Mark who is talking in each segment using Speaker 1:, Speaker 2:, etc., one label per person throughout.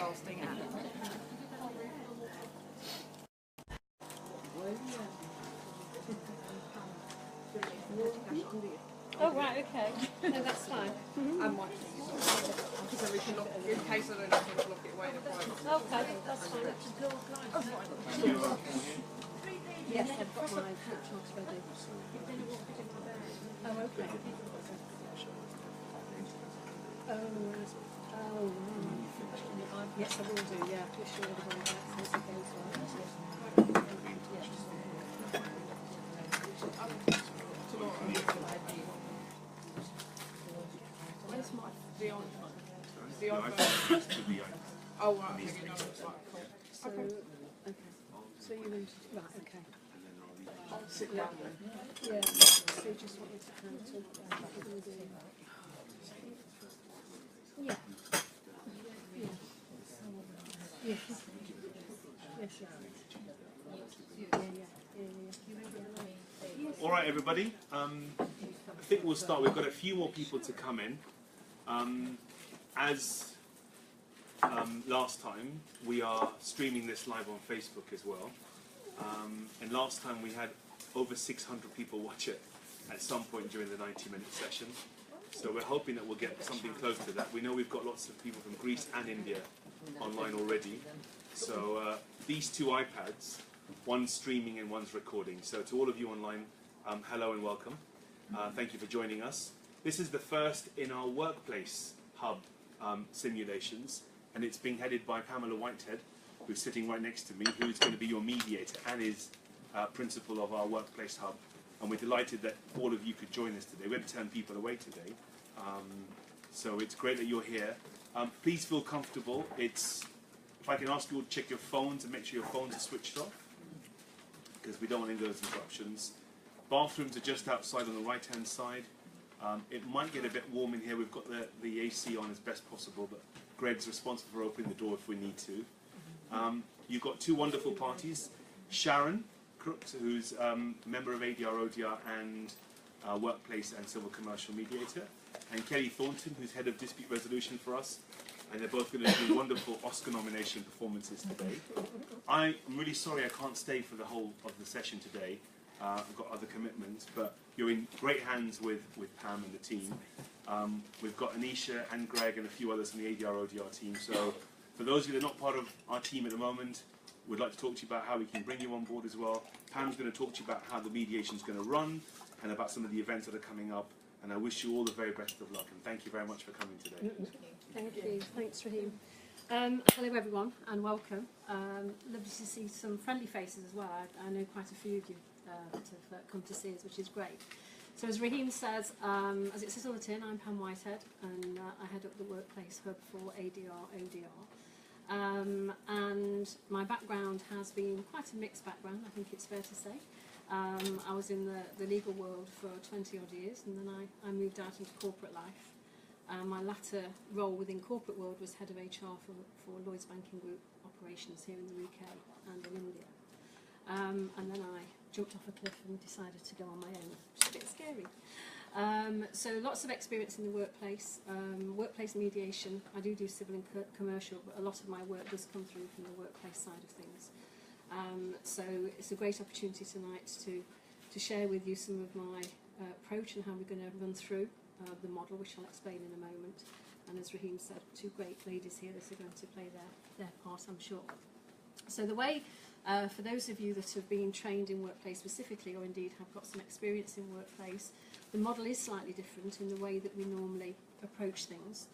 Speaker 1: blasting out.
Speaker 2: Oh, right, okay. No, that's fine.
Speaker 1: I might because we can lock, in case I don't have to lock it away in a private.
Speaker 2: Okay, that's fine.
Speaker 1: Oh, fine.
Speaker 2: Yes, I've got my bookmarks ready. Oh, okay. Oh, yes, I will do, yeah. Be sure everyone has access again as well.
Speaker 1: Where's my the iPhone? The iPhone. Oh, right. Okay, no, that's right. Cool.
Speaker 2: So, okay. So you want to, right, okay.
Speaker 1: I'll sit down then.
Speaker 2: Yeah, so you just want me to kind of talk about what we're doing. Yeah. Yeah. Yes. Yes, yes.
Speaker 3: All right, everybody. I think we'll start. We've got a few more people to come in. As last time, we are streaming this live on Facebook as well. And last time we had over 600 people watch it at some point during the 90-minute session. So we're hoping that we'll get something close to that. We know we've got lots of people from Greece and India online already. So these two iPads, one's streaming and one's recording. So to all of you online, hello and welcome. Thank you for joining us. This is the first in our workplace hub simulations, and it's being headed by Pamela Whitehead, who's sitting right next to me, who's going to be your mediator and is principal of our workplace hub. And we're delighted that all of you could join us today. We haven't turned people away today, so it's great that you're here. Please feel comfortable. If I can ask you all to check your phones and make sure your phones are switched off, because we don't want any of those interruptions. Bathrooms are just outside on the right-hand side. It might get a bit warm in here. We've got the AC on as best possible, but Greg's responsible for opening the door if we need to. You've got two wonderful parties. Sharon, Crooks, who's a member of ADR-ODR and workplace and civil commercial mediator, and Kelly Thornton, who's head of dispute resolution for us. And they're both going to do wonderful Oscar nomination performances today. I'm really sorry I can't stay for the whole of the session today. I've got other commitments, but you're in great hands with Pam and the team. We've got Anisha and Greg and a few others from the ADR-ODR team. So for those of you that are not part of our team at the moment, we'd like to talk to you about how we can bring you on board as well. Pam's going to talk to you about how the mediation is going to run and about some of the events that are coming up. And I wish you all the very best of luck. And thank you very much for coming today.
Speaker 2: Thank you. Thanks, Raheem. Hello, everyone, and welcome. Lovely to see some friendly faces as well. I know quite a few of you that have come to see us, which is great. So as Raheem says, as it says on the tin, I'm Pam Whitehead, and I head up the Workplace Hub for ADR-ODR. And my background has been quite a mixed background, I think it's fair to say. I was in the legal world for 20 odd years, and then I moved out into corporate life. My latter role within corporate world was head of HR for Lloyds Banking Group operations here in the UK and in India. And then I jumped off a cliff and decided to go on my own, which is a bit scary. So lots of experience in the workplace, workplace mediation. I do civil and commercial, but a lot of my work does come through from the workplace side of things. So it's a great opportunity tonight to share with you some of my approach and how we're going to run through the model, which I'll explain in a moment. And as Raheem said, two great ladies here that are going to play their part, I'm sure. So the way, for those of you that have been trained in workplace specifically, or indeed have got some experience in workplace, the model is slightly different in the way that we normally approach things.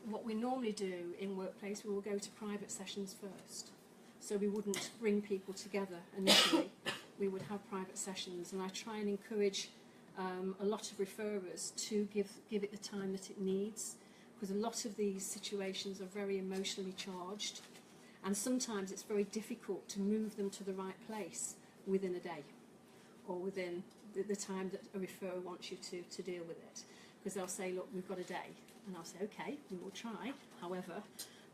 Speaker 2: What we normally do in workplace, we will go to private sessions first. So we wouldn't bring people together initially. We would have private sessions, and I try and encourage a lot of referrers to give it the time that it needs, because a lot of these situations are very emotionally charged, and sometimes it's very difficult to move them to the right place within a day or within the time that a referrer wants you to deal with it, because they'll say, look, we've got a day, and I'll say, okay, we will try. However,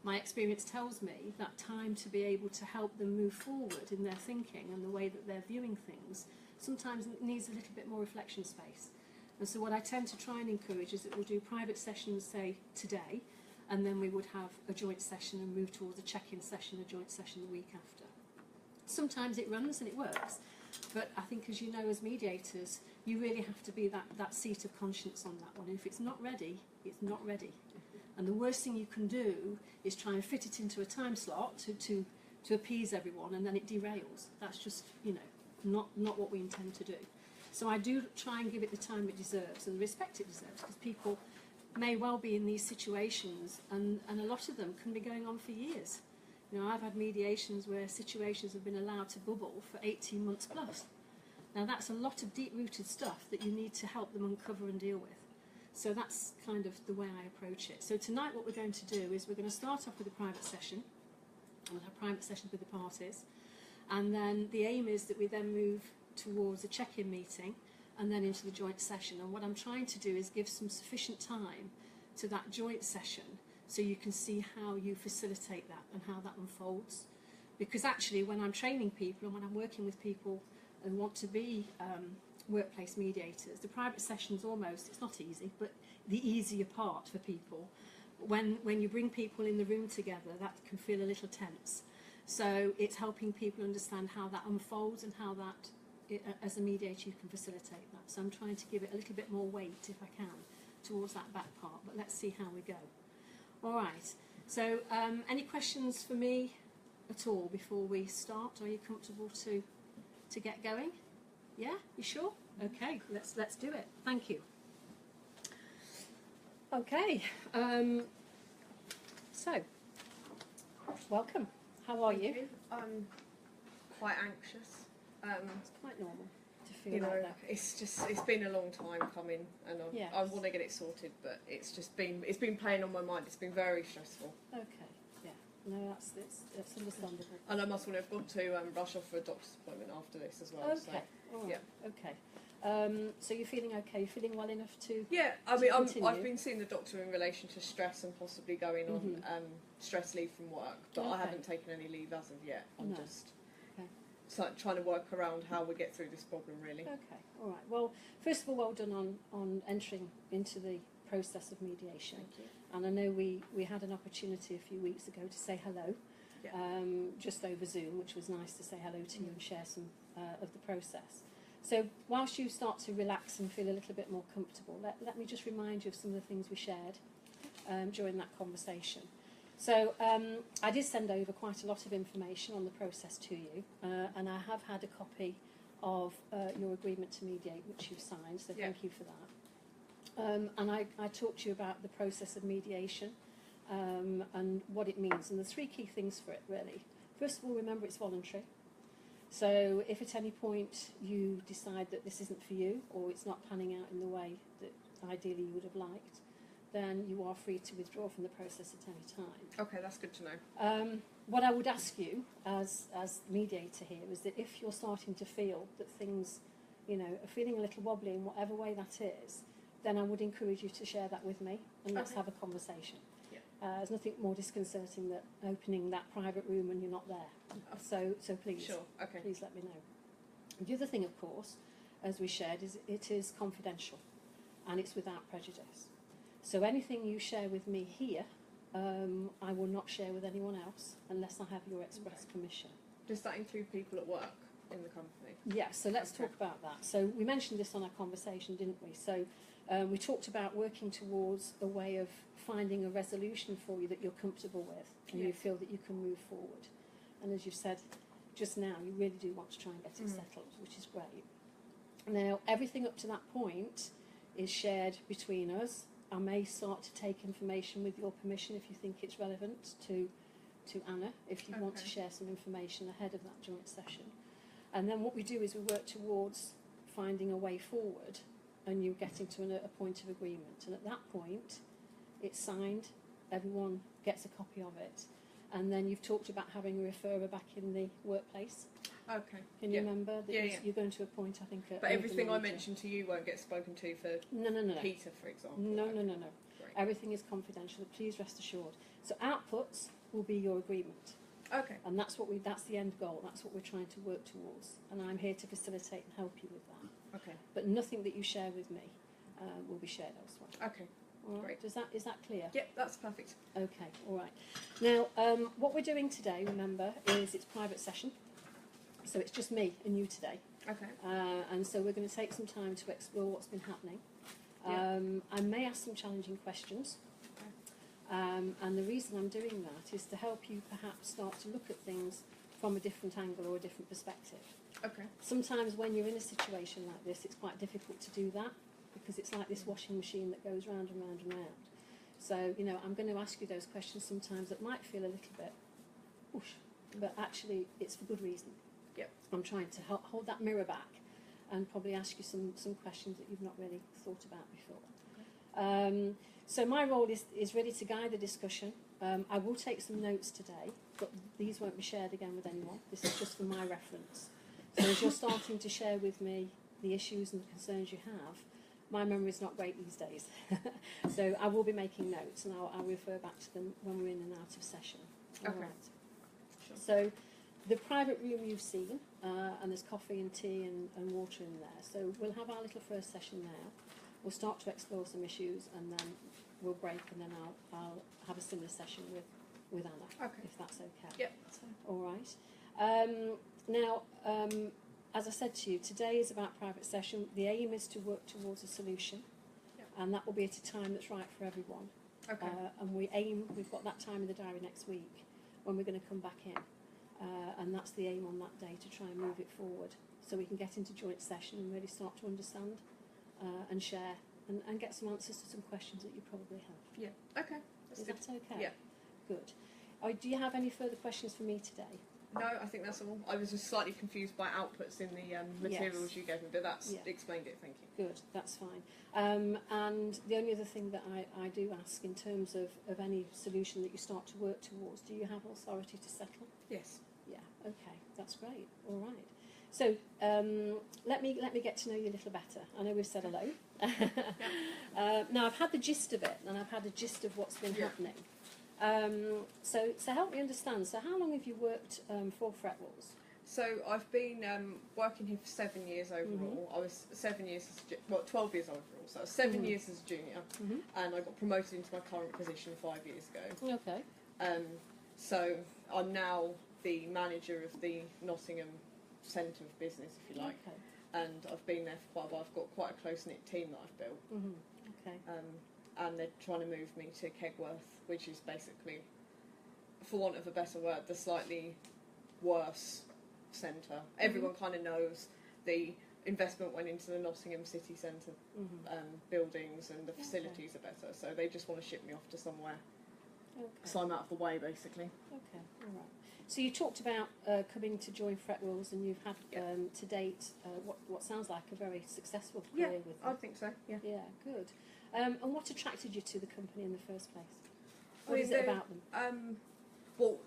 Speaker 2: my experience tells me that time to be able to help them move forward in their thinking and the way that they're viewing things sometimes needs a little bit more reflection space. And so what I tend to try and encourage is that we'll do private sessions, say, today, and then we would have a joint session and move towards a check-in session, a joint session the week after. Sometimes it runs and it works, but I think, as you know, as mediators, you really have to be that seat of conscience on that one. And if it's not ready, it's not ready. And the worst thing you can do is try and fit it into a time slot to appease everyone, and then it derails. That's just, you know, not what we intend to do. So I do try and give it the time it deserves and the respect it deserves, because people may well be in these situations, and a lot of them can be going on for years. You know, I've had mediations where situations have been allowed to bubble for 18 months plus. Now that's a lot of deep-rooted stuff that you need to help them uncover and deal with. So that's kind of the way I approach it. So tonight what we're going to do is we're going to start off with a private session. We'll have private sessions with the parties. And then the aim is that we then move towards a check-in meeting and then into the joint session. And what I'm trying to do is give some sufficient time to that joint session so you can see how you facilitate that and how that unfolds. Because actually when I'm training people and when I'm working with people and want to be workplace mediators, the private session's almost, it's not easy, but the easier part for people. When you bring people in the room together, that can feel a little tense. So it's helping people understand how that unfolds and how that, as a mediator, you can facilitate that. So I'm trying to give it a little bit more weight, if I can, towards that back part, but let's see how we go. All right, so any questions for me at all before we start? Are you comfortable to get going? Yeah, you sure? Okay, let's do it. Thank you. Okay, so welcome. How are you?
Speaker 4: I'm quite anxious.
Speaker 2: It's quite normal to feel
Speaker 4: You know,
Speaker 2: like that.
Speaker 4: it's been a long time coming, and
Speaker 2: Yes.
Speaker 4: I want to get it sorted, but it's been playing on my mind. It's been very stressful,
Speaker 2: Okay, yeah. No, that's understandable.
Speaker 4: and I must warn you, I've got to rush off for a doctor's appointment after this as well.
Speaker 2: Okay, all right.
Speaker 4: Yeah.
Speaker 2: Okay. So you're feeling okay? You're feeling well enough to?
Speaker 4: Yeah, I mean,
Speaker 2: continue?
Speaker 4: I've been seeing the doctor in relation to stress and possibly going on stress leave from work, but I
Speaker 2: Okay.
Speaker 4: haven't taken any leave as of yet. I'm
Speaker 2: No.
Speaker 4: just
Speaker 2: Okay.
Speaker 4: trying to work around how we get through this problem, really.
Speaker 2: Okay, all right. Well, first of all, well done on entering into the process of mediation.
Speaker 4: Thank you.
Speaker 2: And I know we had an opportunity a few weeks ago to say hello,
Speaker 4: Yeah.
Speaker 2: just over Zoom, which was nice to say hello to you and share some of the process. So whilst you start to relax and feel a little bit more comfortable, let me just remind you of some of the things we shared during that conversation. So I did send over quite a lot of information on the process to you, and I have had a copy of your agreement to mediate, which you've signed, so thank you for that. And I talked to you about the process of mediation and what it means, and the three key things for it, really. First of all, remember it's voluntary. So if at any point you decide that this isn't for you, or it's not panning out in the way that ideally you would have liked, then you are free to withdraw from the process at any time.
Speaker 4: Okay, that's good to know.
Speaker 2: What I would ask you as mediator here is that if you're starting to feel that things, you know, are feeling a little wobbly in whatever way that is, then I would encourage you to share that with me and let's have a conversation.
Speaker 4: Yeah.
Speaker 2: There's nothing more disconcerting than opening that private room and you're not there. So please,
Speaker 4: Sure. Okay.
Speaker 2: please let me know. The other thing, of course, as we shared, is it is confidential and it's without prejudice. So anything you share with me here, I will not share with anyone else unless I have your express permission.
Speaker 4: Does that include people at work in the company?
Speaker 2: Yeah, so let's
Speaker 4: Okay.
Speaker 2: talk about that. So we mentioned this on our conversation, didn't we? So we talked about working towards a way of finding a resolution for you that you're comfortable with and you
Speaker 4: Yes.
Speaker 2: feel that you can move forward. And as you've said just now, you really do want to try and get it settled, which is great. Now, everything up to that point is shared between us. I may start to take information with your permission if you think it's relevant to Anna, if you want to
Speaker 4: Okay.
Speaker 2: share some information ahead of that joint session. And then what we do is we work towards finding a way forward and you getting to a point of agreement. And at that point, it's signed, everyone gets a copy of it. And then you've talked about having a referrer back in the workplace.
Speaker 4: Okay.
Speaker 2: Can you remember that
Speaker 4: Yeah.
Speaker 2: you're going to appoint, I think,
Speaker 4: But everything I mentioned to you won't get spoken to for
Speaker 2: No.
Speaker 4: Peter, for example.
Speaker 2: No.
Speaker 4: Great.
Speaker 2: Everything is confidential. Please rest assured. So outputs will be your agreement,
Speaker 4: Okay.
Speaker 2: and that's the end goal. That's what we're trying to work towards, and I'm here to facilitate and help you with that.
Speaker 4: Okay.
Speaker 2: But nothing that you share with me will be shared elsewhere.
Speaker 4: Okay.
Speaker 2: All right.
Speaker 4: Great.
Speaker 2: Is that clear?
Speaker 4: Yep, that's perfect.
Speaker 2: Okay, all right. Now, what we're doing today, remember, is it's private session. So it's just me and you today.
Speaker 4: Okay.
Speaker 2: And so we're going to take some time to explore what's been happening.
Speaker 4: Yeah.
Speaker 2: I may ask some challenging questions. And the reason I'm doing that is to help you perhaps start to look at things from a different angle or a different perspective.
Speaker 4: Okay.
Speaker 2: Sometimes when you're in a situation like this, it's quite difficult to do that because it's like this washing machine that goes round and round and round. So, you know, I'm going to ask you those questions sometimes that might feel a little bit whoosh, but actually it's for good reason.
Speaker 4: Yep.
Speaker 2: I'm trying to hold that mirror back and probably ask you some questions that you've not really thought about before. So my role is really to guide the discussion. I will take some notes today, but these won't be shared again with anyone. This is just for my reference. So as you're starting to share with me the issues and the concerns you have, my memory is not great these days. So I will be making notes and I'll refer back to them when we're in and out of session. All
Speaker 4: Okay.
Speaker 2: right.
Speaker 4: Sure.
Speaker 2: So the private room you've seen, and there's coffee and tea and water in there. So we'll have our little first session now. We'll start to explore some issues and then we'll break and then I'll have a similar session with Anna,
Speaker 4: Okay.
Speaker 2: if that's okay.
Speaker 4: Yep, that's fine.
Speaker 2: All right. Now, as I said to you, today is about private session. The aim is to work towards a solution,
Speaker 4: Yep.
Speaker 2: and that will be at a time that's right for everyone.
Speaker 4: Okay.
Speaker 2: And we've got that time in the diary next week when we're going to come back in, and that's the aim on that day, to try and move it forward so we can get into joint session and really start to understand and share and get some answers to some questions that you probably have.
Speaker 4: Yeah. Okay. That's
Speaker 2: Is
Speaker 4: good.
Speaker 2: that okay?
Speaker 4: Yeah.
Speaker 2: Good. Do you have any further questions for me today?
Speaker 4: No, I think that's all. I was just slightly confused by outputs in the materials
Speaker 2: Yes.
Speaker 4: you gave me, but that's
Speaker 2: Yeah.
Speaker 4: explained it. Thank you.
Speaker 2: Good, that's fine. And the only other thing that I do ask in terms of any solution that you start to work towards, do you have authority to settle?
Speaker 4: Yes.
Speaker 2: Yeah, okay, that's great. All right. So let me get to know you a little better. I know we've said hello. Now I've had the gist of it, and I've had a gist of what's been
Speaker 4: Yeah.
Speaker 2: happening. So help me understand. So how long have you worked for Fretwells?
Speaker 4: So I've been working here for 7 years overall. I was 7 years, 12 years overall. So I was 7 years as a junior, and I got promoted into my current position 5 years ago.
Speaker 2: Okay.
Speaker 4: So I'm now the manager of the Nottingham Centre of Business, if you like.
Speaker 2: Okay.
Speaker 4: And I've been there for quite a while. I've got quite a close-knit team that I've built.
Speaker 2: Okay.
Speaker 4: And they're trying to move me to Kegworth, which is basically, for want of a better word, the slightly worse centre. Everyone kind of knows the investment went into the Nottingham city centre buildings, and the facilities are better, so they just want to ship me off to somewhere
Speaker 2: Okay.
Speaker 4: so I'm out of the way, basically.
Speaker 2: Okay, all right. So you talked about coming to join Fretwells, and you've had to date what sounds like a very successful career with them.
Speaker 4: I think so. Yeah.
Speaker 2: Yeah, good. And what attracted you to the company in the first place? What
Speaker 4: mean,
Speaker 2: is it about them?
Speaker 4: Well,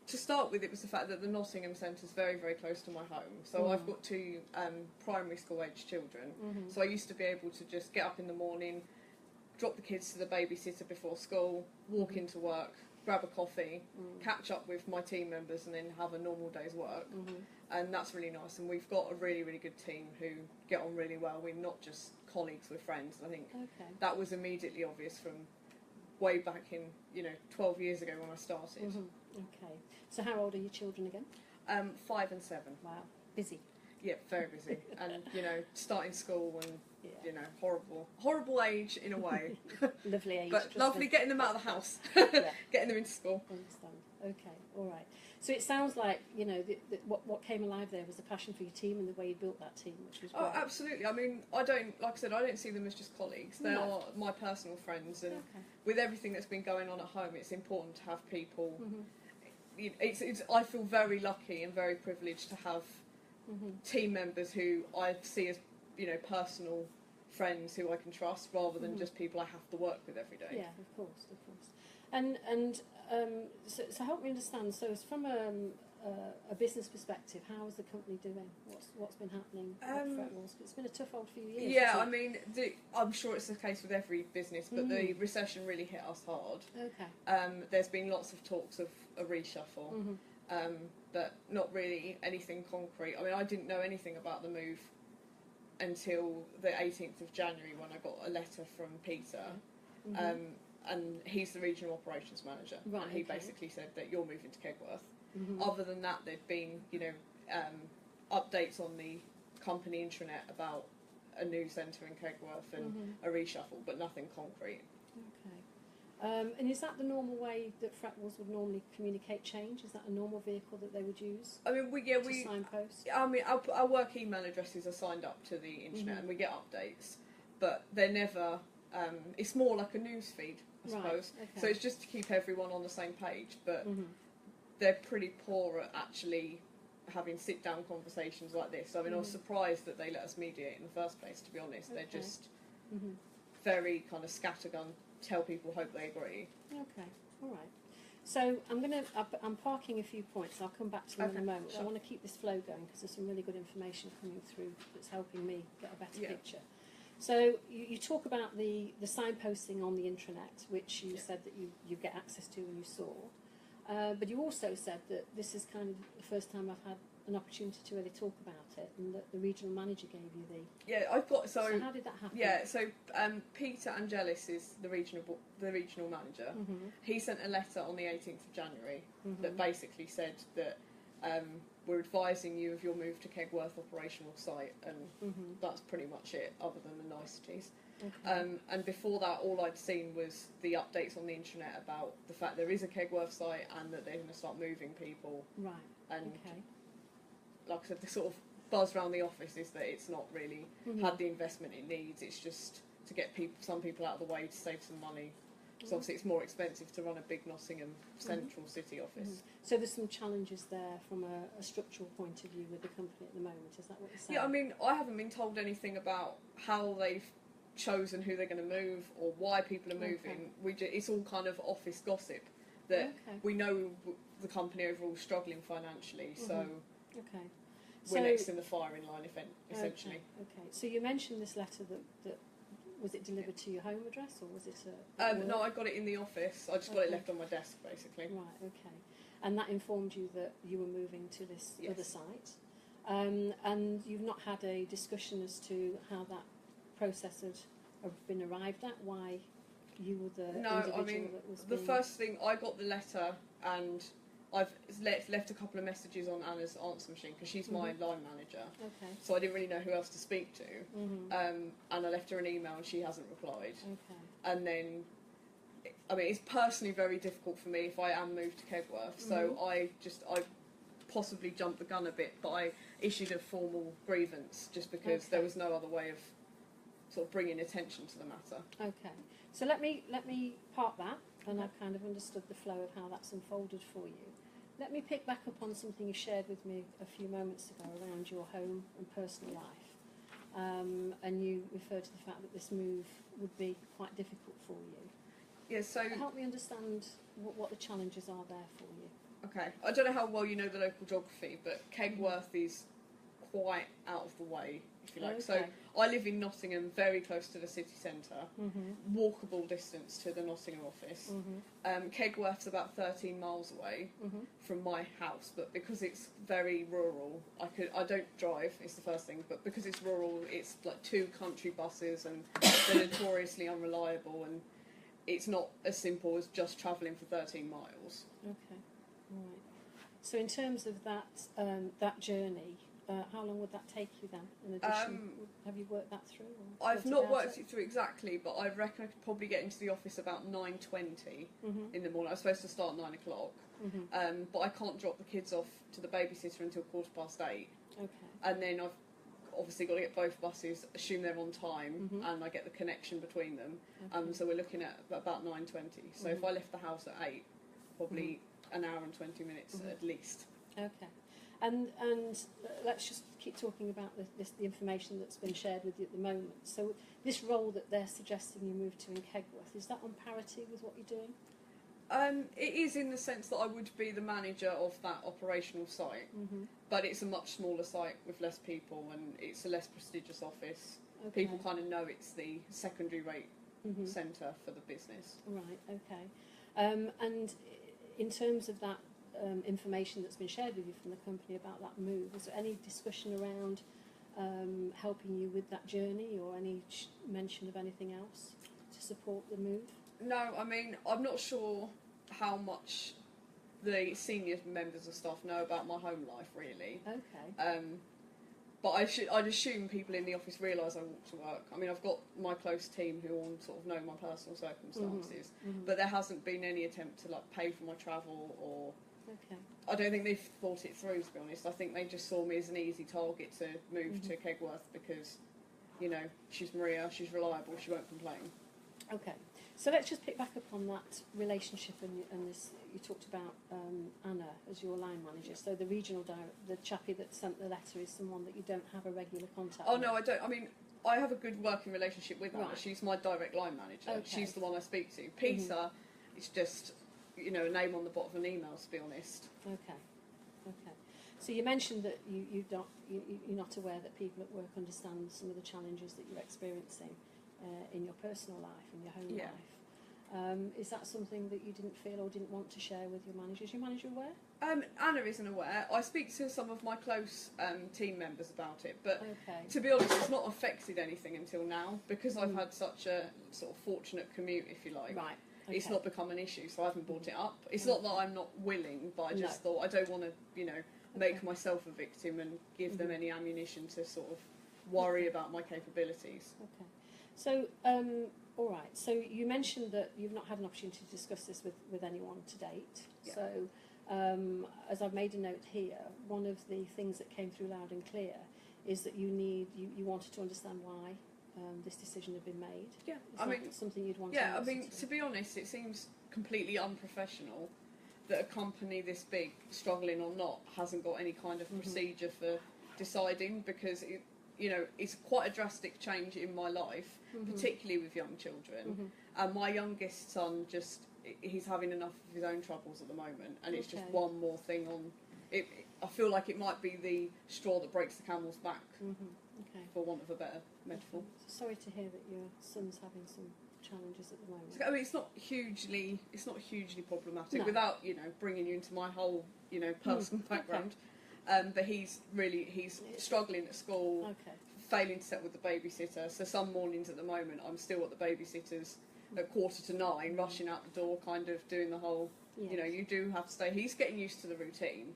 Speaker 4: to start with, it was the fact that the Nottingham Centre is very, very close to my home. So I've got two primary school age children. So I used to be able to just get up in the morning, drop the kids to the babysitter before school, walk into work, grab a coffee, catch up with my team members, and then have a normal day's work. And that's really nice. And we've got a really, really good team who get on really well. We're not just colleagues, we're friends. And I think that was immediately obvious from way back in, 12 years ago when I started.
Speaker 2: Okay. So how old are your children again?
Speaker 4: 5 and 7.
Speaker 2: Wow, busy.
Speaker 4: Yeah, very busy. And, starting school and, horrible age in a way.
Speaker 2: Lovely age.
Speaker 4: But lovely getting them out of the house, getting them into school.
Speaker 2: I understand. Okay, all right. So it sounds like, what came alive there was the passion for your team and the way you built that team, which was great.
Speaker 4: Oh, absolutely. I mean, I don't see them as just colleagues. They are my personal friends, and with everything that's been going on at home, it's important to have people. I feel very lucky and very privileged to have team members who I see as, personal friends who I can trust, rather than just people I have to work with every day.
Speaker 2: Yeah, of course. And so help me understand. So it's from a business perspective, how is the company doing? What's been happening at Fretwells? It's been a tough old few years.
Speaker 4: Yeah, I mean, I'm sure it's the case with every business, but the recession really hit us hard.
Speaker 2: Okay.
Speaker 4: There's been lots of talks of a reshuffle, but not really anything concrete. I mean, I didn't know anything about the move until the 18th of January when I got a letter from Peter and he's the regional operations manager.
Speaker 2: Right,
Speaker 4: and he
Speaker 2: okay.
Speaker 4: basically said that you're moving to Kegworth.
Speaker 2: Mm-hmm.
Speaker 4: Other than that, there'd been, updates on the company intranet about a new centre in Kegworth and a reshuffle, but nothing concrete.
Speaker 2: Okay. And is that the normal way that Fretwells would normally communicate change? Is that a normal vehicle that they would use
Speaker 4: I mean,
Speaker 2: to signpost?
Speaker 4: I mean, our work email addresses are signed up to the internet, and we get updates, but they're never. It's more like a news feed, I suppose.
Speaker 2: Right, okay.
Speaker 4: So it's just to keep everyone on the same page, but they're pretty poor at actually having sit-down conversations like this. I mean, I was surprised that they let us mediate in the first place, to be honest.
Speaker 2: Okay.
Speaker 4: They're just very kind of scattergun, tell people, hope they agree.
Speaker 2: Okay, all right. So I'm parking a few points. I'll come back to them in a moment.
Speaker 4: Sure.
Speaker 2: I want to keep this flow going because there's some really good information coming through that's helping me get a better picture. So you talk about the signposting on the intranet, which you said that you get access to and you saw. But you also said that this is kind of the first time I've had an opportunity to really talk about it, and that the regional manager gave you the...
Speaker 4: Yeah, I've got...
Speaker 2: So how did that happen?
Speaker 4: Yeah, so Peter Angelis is the regional manager. He sent a letter on the 18th of January that basically said that we're advising you of your move to Kegworth operational site, and that's pretty much it, other than the niceties.
Speaker 2: Okay.
Speaker 4: And before that, all I'd seen was the updates on the internet about the fact there is a Kegworth site and that they're going to start moving people.
Speaker 2: Right.
Speaker 4: And
Speaker 2: okay.
Speaker 4: like I said, the sort of buzz around the office is that it's not really had the investment it needs. It's just to get some people out of the way to save some money. Because obviously it's more expensive to run a big Nottingham central city office.
Speaker 2: So there's some challenges there from a structural point of view with the company at the moment. Is that what you're saying?
Speaker 4: Yeah, I mean, I haven't been told anything about how they've chosen who they're going to move or why people are moving. It's all kind of office gossip that we know the company overall is struggling financially, so we're next in the firing line, essentially.
Speaker 2: Okay. So you mentioned this letter that was it delivered to your home address, or was it a...
Speaker 4: no, I got it in the office. I just got it left on my desk, basically.
Speaker 2: Right, okay. And that informed you that you were moving to this other site. And you've not had a discussion as to how that process had been arrived at, why you were the individual that was
Speaker 4: the first thing, I got the letter, and I've left a couple of messages on Anna's answer machine, because she's my line manager.
Speaker 2: Okay.
Speaker 4: So I didn't really know who else to speak to. And I left her an email, and she hasn't replied.
Speaker 2: Okay.
Speaker 4: And then, I mean, it's personally very difficult for me if I am moved to Kegworth. So I possibly jumped the gun a bit, but I issued a formal grievance just because there was no other way of sort of bringing attention to the matter.
Speaker 2: Okay. So let me park that, and I've kind of understood the flow of how that's unfolded for you. Let me pick back up on something you shared with me a few moments ago around your home and personal life. And you referred to the fact that this move would be quite difficult for you.
Speaker 4: Yeah, so...
Speaker 2: Help me understand what the challenges are there for you.
Speaker 4: Okay. I don't know how well you know the local geography, but Kegworth is quite out of the way, if you like.
Speaker 2: Okay.
Speaker 4: So I live in Nottingham, very close to the city centre, walkable distance to the Nottingham office. Kegworth's about 13 miles away from my house, but because it's very rural, I don't drive, it's the first thing, but because it's rural, it's like 2 country buses, and they're notoriously unreliable, and it's not as simple as just travelling for 13 miles.
Speaker 2: Okay, right. So in terms of that journey, how long would that take you then? In addition, have you worked that through? Or
Speaker 4: I've not worked it through exactly, but I reckon I could probably get into the office about 9:20 in the morning. I was supposed to start at 9 o'clock, but I can't drop the kids off to the babysitter until 8:15.
Speaker 2: Okay.
Speaker 4: And then I've obviously got to get both buses, assume they're on time, and I get the connection between them. So we're looking at about 9:20. So if I left the house at 8, probably an hour and 20 minutes at least.
Speaker 2: Okay. And let's just keep talking about the information that's been shared with you at the moment. So this role that they're suggesting you move to in Kegworth, is that on parity with what you're doing?
Speaker 4: It is in the sense that I would be the manager of that operational site, but it's a much smaller site with less people, and it's a less prestigious office.
Speaker 2: Okay.
Speaker 4: People kind of know it's the secondary rate centre for the business.
Speaker 2: Right, okay. And in terms of that information that's been shared with you from the company about that move, was there any discussion around helping you with that journey, or any mention of anything else to support the move?
Speaker 4: No, I mean, I'm not sure how much the senior members of staff know about my home life, really.
Speaker 2: Okay.
Speaker 4: But I'd assume people in the office realise I walk to work. I mean, I've got my close team who all sort of know my personal circumstances, but there hasn't been any attempt to like pay for my travel or.
Speaker 2: Okay.
Speaker 4: I don't think they've thought it through, to be honest. I think they just saw me as an easy target to move to Kegworth because, you know, she's Maria, she's reliable, she won't complain.
Speaker 2: Okay. So let's just pick back up on that relationship and this. You talked about Anna as your line manager. So the regional the chappie that sent the letter is someone that you don't have a regular contact with?
Speaker 4: No, I don't. I mean, I have a good working relationship with Anna.
Speaker 2: Right. She's
Speaker 4: my direct line manager.
Speaker 2: Okay.
Speaker 4: She's the one I speak to. Peter is just, you know, a name on the bottom of an email, to be honest.
Speaker 2: Okay. Okay. So you mentioned that you're not aware that people at work understand some of the challenges that you're experiencing in your personal life, in your home life. Is that something that you didn't feel or didn't want to share with your manager? Is your manager aware?
Speaker 4: Anna isn't aware. I speak to some of my close team members about it, but to be honest, it's not affected anything until now because I've had such a sort of fortunate commute, if you like.
Speaker 2: Right. Okay.
Speaker 4: It's not become an issue, so I haven't brought it up. It's not that I'm not willing, but I just thought I don't want to, you know, make myself a victim and give them any ammunition to sort of worry about my capabilities.
Speaker 2: Okay. So, all right. So you mentioned that you've not had an opportunity to discuss this with anyone to date.
Speaker 4: Yeah.
Speaker 2: So, as I've made a note here, one of the things that came through loud and clear is that you wanted to understand why this decision had been made.
Speaker 4: Yeah,
Speaker 2: I mean, something you'd want.
Speaker 4: Yeah, I mean, to be honest, it seems completely unprofessional that a company this big, struggling or not, hasn't got any kind of procedure for deciding because it, you know, it's quite a drastic change in my life, particularly with young children. And my youngest son he's having enough of his own troubles at the moment, and it's just one more thing on it. I feel like it might be the straw that breaks the camel's back, for want of a better metaphor.
Speaker 2: Sorry to hear that your son's having some challenges at the moment.
Speaker 4: I mean, it's not hugely problematic without, you know, bringing you into my whole, you know, personal background. But he's struggling at school, failing to settle with the babysitter. So some mornings at the moment, I'm still at the babysitter's at 8:45, rushing out the door, kind of doing the whole, you know, you do have to stay. He's getting used to the routine,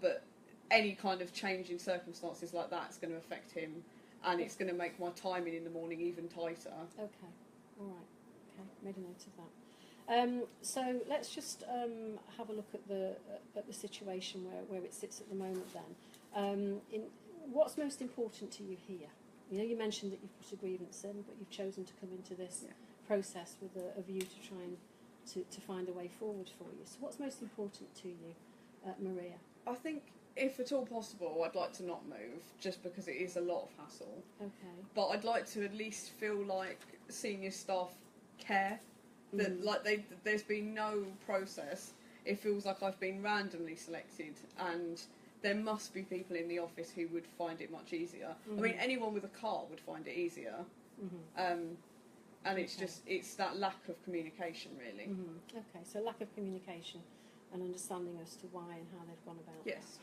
Speaker 4: but any kind of change in circumstances like that is going to affect him, and it's going to make my timing in the morning even tighter.
Speaker 2: Okay, all right, okay, made a note of that. So let's just have a look at the situation where it sits at the moment. Then, what's most important to you here? You know, you mentioned that you've put a grievance in, but you've chosen to come into this process with a view to trying to find a way forward for you. So, what's most important to you, Maria?
Speaker 4: I think, if at all possible, I'd like to not move, just because it is a lot of hassle.
Speaker 2: Okay.
Speaker 4: But I'd like to at least feel like senior staff care. That there's been no process. It feels like I've been randomly selected, and there must be people in the office who would find it much easier. I mean, anyone with a car would find it easier. And it's that lack of communication, really.
Speaker 2: Okay, so lack of communication and understanding as to why and how they've gone about
Speaker 4: Yes.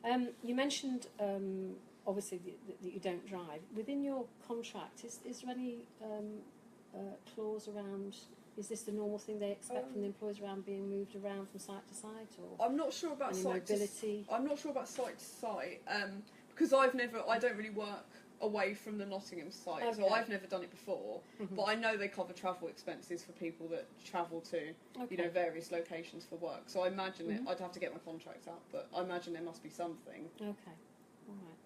Speaker 2: that. You mentioned obviously that you don't drive. Within your contract, is there any clause around? Is this the normal thing they expect from the employees around being moved around from site to site, or
Speaker 4: I'm not sure about
Speaker 2: mobility?
Speaker 4: I'm not sure about site to site because I don't really work away from the Nottingham site, so I've never done it before. But I know they cover travel expenses for people that travel to you know, various locations for work. So I imagine I'd have to get my contract out, but I imagine there must be something.
Speaker 2: Okay, all right.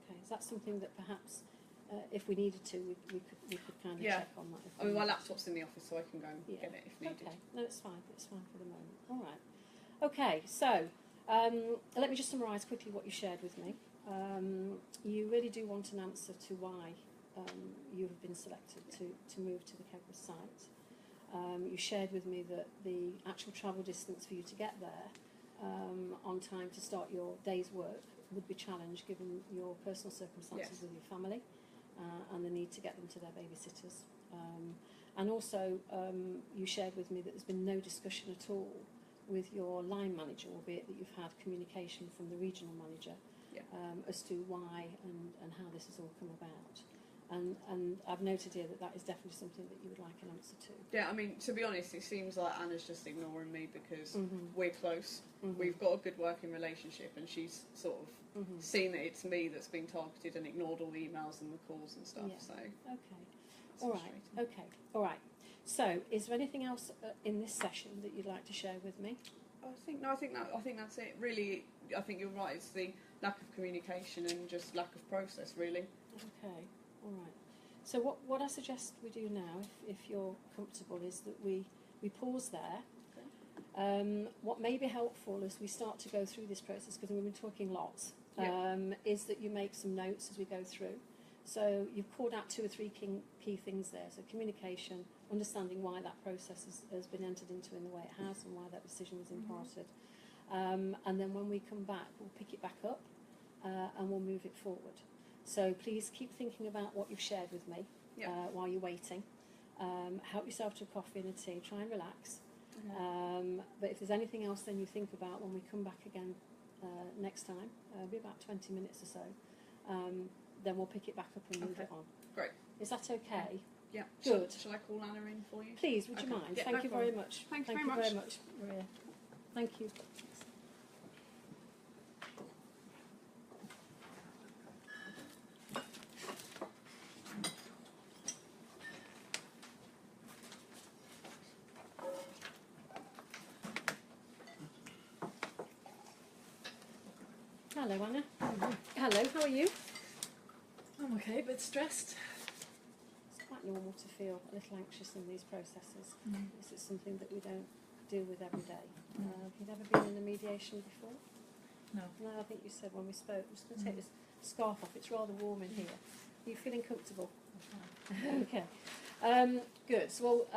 Speaker 2: Okay, is that something that perhaps? If we needed to, we could kind of check on that.
Speaker 4: I mean, my laptop's in the office, so I can go and get it if needed.
Speaker 2: Okay, no, it's fine. It's fine for the moment. All right. Okay, so let me just summarise quickly what you shared with me. You really do want an answer to why you have been selected to move to the Kegworth site. You shared with me that the actual travel distance for you to get there on time to start your day's work would be challenged given your personal circumstances with your family. And the need to get them to their babysitters. And also, you shared with me that there's been no discussion at all with your line manager, albeit that you've had communication from the regional manager as to why and how this has all come about. And I've noted here that is definitely something that you would like an answer to.
Speaker 4: Yeah, I mean, to be honest, it seems like Anna's just ignoring me because
Speaker 2: Mhm.
Speaker 4: we're close.
Speaker 2: Mhm.
Speaker 4: We've got a good working relationship, and she's sort of seen that it's me that's been targeted and ignored all the emails and the calls and stuff.
Speaker 2: Yeah.
Speaker 4: So,
Speaker 2: Okay.
Speaker 4: it's
Speaker 2: All right.
Speaker 4: frustrating.
Speaker 2: Okay. All right. So, is there anything else in this session that you'd like to share with me?
Speaker 4: I think that's it. Really, I think you're right. It's the lack of communication and just lack of process, really.
Speaker 2: Okay. All right. So, what I suggest we do now, if you're comfortable, is that we pause there. What may be helpful as we start to go through this process, because we've been talking lots, is that you make some notes as we go through. So you've called out 2 or 3 key things there. So communication, understanding why that process has been entered into in the way it has and why that decision was imparted. And then when we come back, we'll pick it back up and we'll move it forward. So please keep thinking about what you've shared with me while you're waiting. Help yourself to a coffee and a tea. Try and relax. But if there's anything else then you think about when we come back again next time, it'll be about 20 minutes or so, then we'll pick it back up and move it on.
Speaker 4: Great.
Speaker 2: Is that okay?
Speaker 4: Yeah.
Speaker 2: Good.
Speaker 4: Shall I call Anna in for you?
Speaker 2: Please, would you
Speaker 4: Okay.
Speaker 2: mind?
Speaker 4: Yeah,
Speaker 2: Thank
Speaker 4: no
Speaker 2: you
Speaker 4: problem.
Speaker 2: very much.
Speaker 4: Thank you
Speaker 2: Thank
Speaker 4: very
Speaker 2: you
Speaker 4: much.
Speaker 2: very much, Maria. Thank you. Hello, Anna. Hello, how are you?
Speaker 5: I'm okay, but stressed.
Speaker 2: It's quite normal to feel a little anxious in these processes. This is something that we don't deal with every day. Have you never been in a mediation before?
Speaker 5: No.
Speaker 2: No, I think you said when we spoke. I'm just going to take this scarf off. It's rather warm in here. Are you feeling comfortable? Okay. Good. So,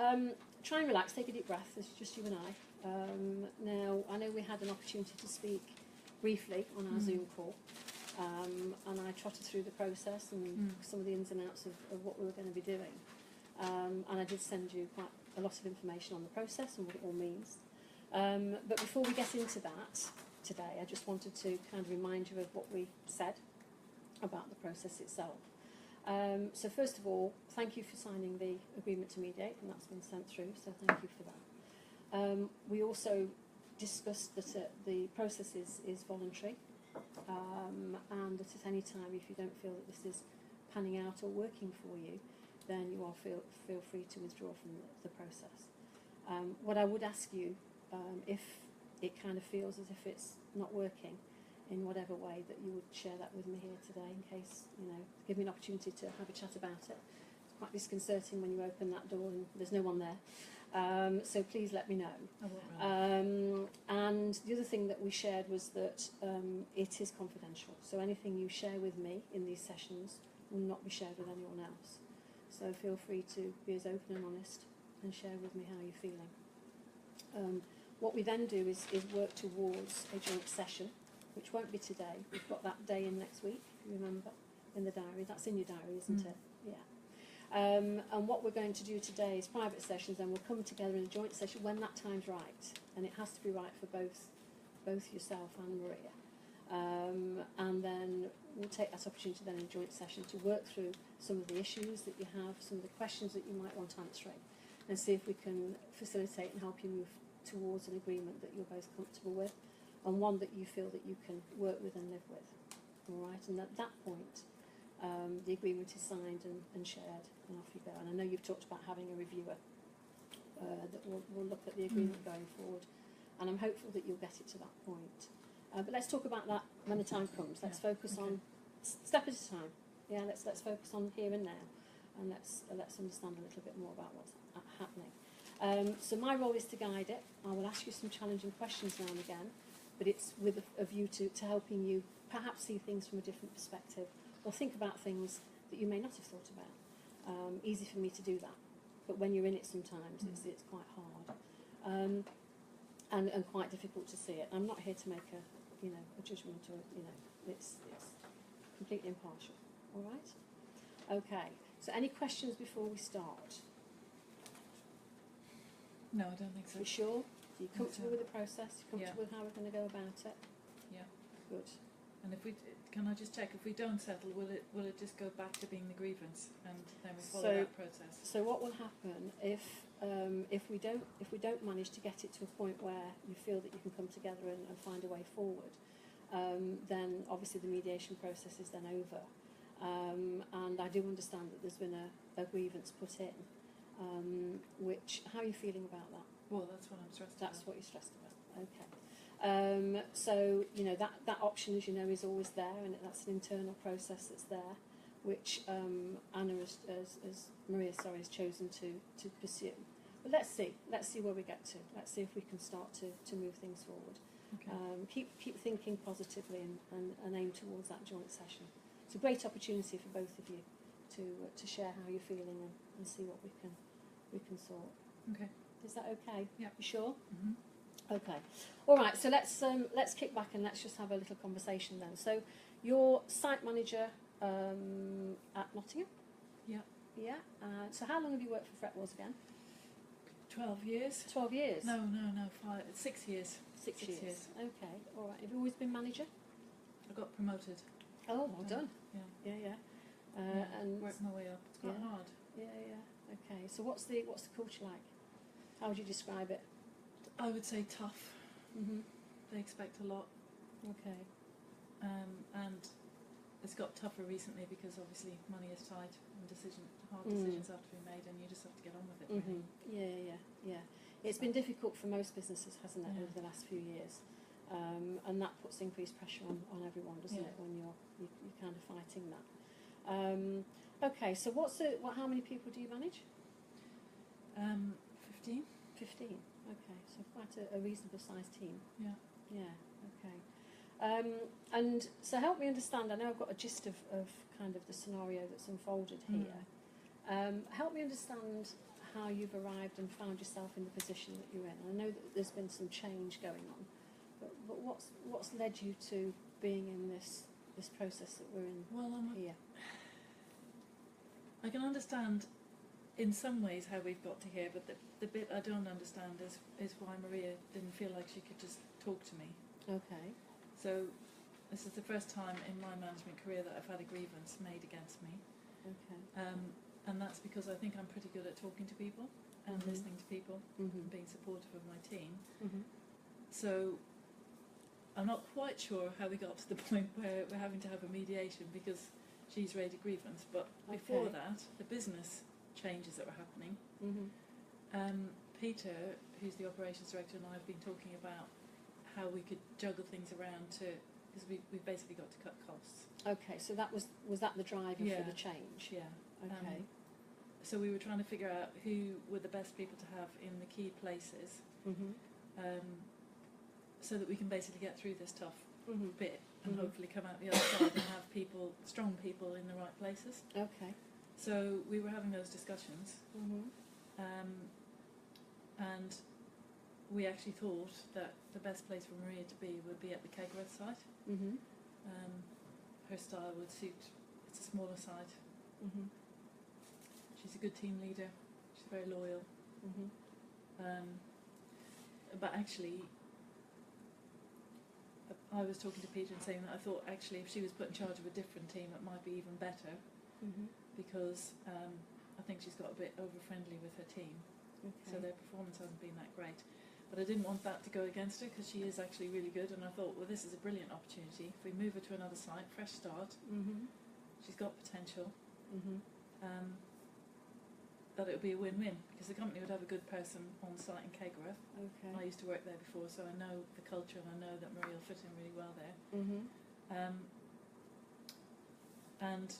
Speaker 2: try and relax. Take a deep breath. It's just you and I. Now, I know we had an opportunity to speak briefly on our Zoom call, and I trotted through the process and some of the ins and outs of what we were going to be doing. And I did send you quite a lot of information on the process and what it all means. But before we get into that today, I just wanted to kind of remind you of what we said about the process itself. So first of all, thank you for signing the agreement to mediate, and that's been sent through, so thank you for that. We also discussed that the process is voluntary, and that at any time, if you don't feel that this is panning out or working for you, then you are feel free to withdraw from the process. What I would ask you, if it kind of feels as if it's not working in whatever way, that you would share that with me here today, in case, give me an opportunity to have a chat about it. It's quite disconcerting when you open that door and there's no one there. So please let me know.
Speaker 5: I won't run.
Speaker 2: And the other thing that we shared was that it is confidential. So anything you share with me in these sessions will not be shared with anyone else. So feel free to be as open and honest and share with me how you're feeling. What we then do is work towards a joint session, which won't be today. We've got that day in next week, if you remember, in the diary. That's in your diary, isn't it? Yeah. And what we're going to do today is private sessions, and we'll come together in a joint session when that time's right, and it has to be right for both yourself and Maria. And then we'll take that opportunity then in a joint session to work through some of the issues that you have, some of the questions that you might want answering, and see if we can facilitate and help you move towards an agreement that you're both comfortable with, and one that you feel that you can work with and live with. All right, and at that point, the agreement is signed and shared, and off you go. And I know you've talked about having a reviewer that will look at the agreement going forward, and I'm hopeful that you'll get it to that point. But let's talk about that when the time comes. Let's focus on step at a time. Yeah, let's focus on here and now, and let's understand a little bit more about what's happening. So my role is to guide it. I will ask you some challenging questions now and again, but it's with a view to helping you perhaps see things from a different perspective, or think about things that you may not have thought about. Easy for me to do that, but when you're in it sometimes it's quite hard, and quite difficult to see it. I'm not here to make a judgment, or it's completely impartial. All right? Okay. So any questions before we start?
Speaker 5: No, I don't think so.
Speaker 2: You sure? Are you comfortable
Speaker 5: so.
Speaker 2: with the process? You comfortable with how we're going to go about it?
Speaker 5: Yeah.
Speaker 2: Good.
Speaker 5: And if we can I just check, if we don't settle, will it just go back to being the grievance, and then we follow that process?
Speaker 2: So what will happen if we don't manage to get it to a point where you feel that you can come together and find a way forward, then obviously the mediation process is then over. And I do understand that there's been a grievance put in. Which, how are you feeling about that?
Speaker 5: Well, that's what I'm stressed about.
Speaker 2: That's what you're stressed about. Okay. So you know that option, as you know, is always there, and that's an internal process that's there, which Anna, as Maria, has chosen to pursue. But let's see where we get to. Let's see if we can start to move things forward.
Speaker 5: Okay.
Speaker 2: Keep thinking positively and aim towards that joint session. It's a great opportunity for both of you to share how you're feeling and see what we can sort.
Speaker 5: Okay.
Speaker 2: Is that okay?
Speaker 5: Yeah.
Speaker 2: You sure?
Speaker 5: Mhm.
Speaker 2: Okay. All right. So let's kick back and let's just have a little conversation then. So you're site manager at Nottingham.
Speaker 5: Yeah.
Speaker 2: Yeah. So how long have you worked for Fretwells again?
Speaker 5: 12 years.
Speaker 2: 12 years.
Speaker 5: No, 6 years.
Speaker 2: 6 years. Okay. All right. Have you always been manager?
Speaker 5: I got promoted.
Speaker 2: Oh, well done.
Speaker 5: Yeah.
Speaker 2: Yeah. And
Speaker 5: worked my way up. It's quite hard.
Speaker 2: Yeah. Okay. So what's the culture like? How would you describe it?
Speaker 5: I would say tough.
Speaker 2: Mhm.
Speaker 5: They expect a lot,
Speaker 2: Okay.
Speaker 5: and it's got tougher recently because obviously money is tight and hard
Speaker 2: Mm.
Speaker 5: decisions have to be made, and you just have to get on with it.
Speaker 2: Mhm.
Speaker 5: Really.
Speaker 2: Yeah. It's been difficult for most businesses, hasn't it,
Speaker 5: Yeah.
Speaker 2: over the last few years, and that puts increased pressure on everyone, doesn't
Speaker 5: Yeah.
Speaker 2: it, when you're kind of fighting that. Okay. So how many people do you manage?
Speaker 5: 15.
Speaker 2: 15. Okay. So quite a reasonable sized team.
Speaker 5: Yeah.
Speaker 2: Yeah. Okay. And so help me understand. I know I've got a gist of kind of the scenario that's unfolded here. Help me understand how you've arrived and found yourself in the position that you're in. I know that there's been some change going on, but what's led you to being in this process that we're in here?
Speaker 5: I can understand in some ways how we've got to here, but the bit I don't understand is why Maria didn't feel like she could just talk to me.
Speaker 2: Okay.
Speaker 5: So this is the first time in my management career that I've had a grievance made against me.
Speaker 2: Okay.
Speaker 5: And that's because I think I'm pretty good at talking to people and
Speaker 2: Mhm.
Speaker 5: listening to people
Speaker 2: Mhm.
Speaker 5: and being supportive of my team.
Speaker 2: Mhm.
Speaker 5: So I'm not quite sure how we got to the point where we're having to have a mediation because she's raised a grievance. But before
Speaker 2: Okay.
Speaker 5: that, the business changes that were happening.
Speaker 2: Mhm.
Speaker 5: Peter, who's the operations director, and I have been talking about how we could juggle things around because we've basically got to cut costs.
Speaker 2: Okay. So that was that the driver
Speaker 5: Yeah.
Speaker 2: for the change?
Speaker 5: Yeah.
Speaker 2: Okay.
Speaker 5: So we were trying to figure out who were the best people to have in the key places,
Speaker 2: Mhm.
Speaker 5: so that we can basically get through this tough
Speaker 2: Mhm.
Speaker 5: bit and
Speaker 2: Mhm.
Speaker 5: hopefully come out the other side and have strong people in the right places.
Speaker 2: Okay.
Speaker 5: So we were having those discussions,
Speaker 2: Mhm.
Speaker 5: and we actually thought that the best place for Maria to be would be at the Kegworth site.
Speaker 2: Mhm.
Speaker 5: Her style would suit. It's a smaller site.
Speaker 2: Mhm.
Speaker 5: She's a good team leader. She's very loyal.
Speaker 2: Mhm.
Speaker 5: But actually, I was talking to Peter and saying that I thought actually if she was put in charge of a different team, it might be even better,
Speaker 2: Mhm.
Speaker 5: because I think she's got a bit over-friendly with her team,
Speaker 2: Okay.
Speaker 5: so their performance hasn't been that great. But I didn't want that to go against her because she is actually really good, and I thought, well, this is a brilliant opportunity. If we move her to another site, fresh start,
Speaker 2: Mhm.
Speaker 5: she's got potential,
Speaker 2: Mhm.
Speaker 5: that it would be a win-win because the company would have a good person on site in Kegworth. I
Speaker 2: Okay.
Speaker 5: used to work there before, so I know the culture and I know that Maria will fit in really well there.
Speaker 2: Mhm.
Speaker 5: And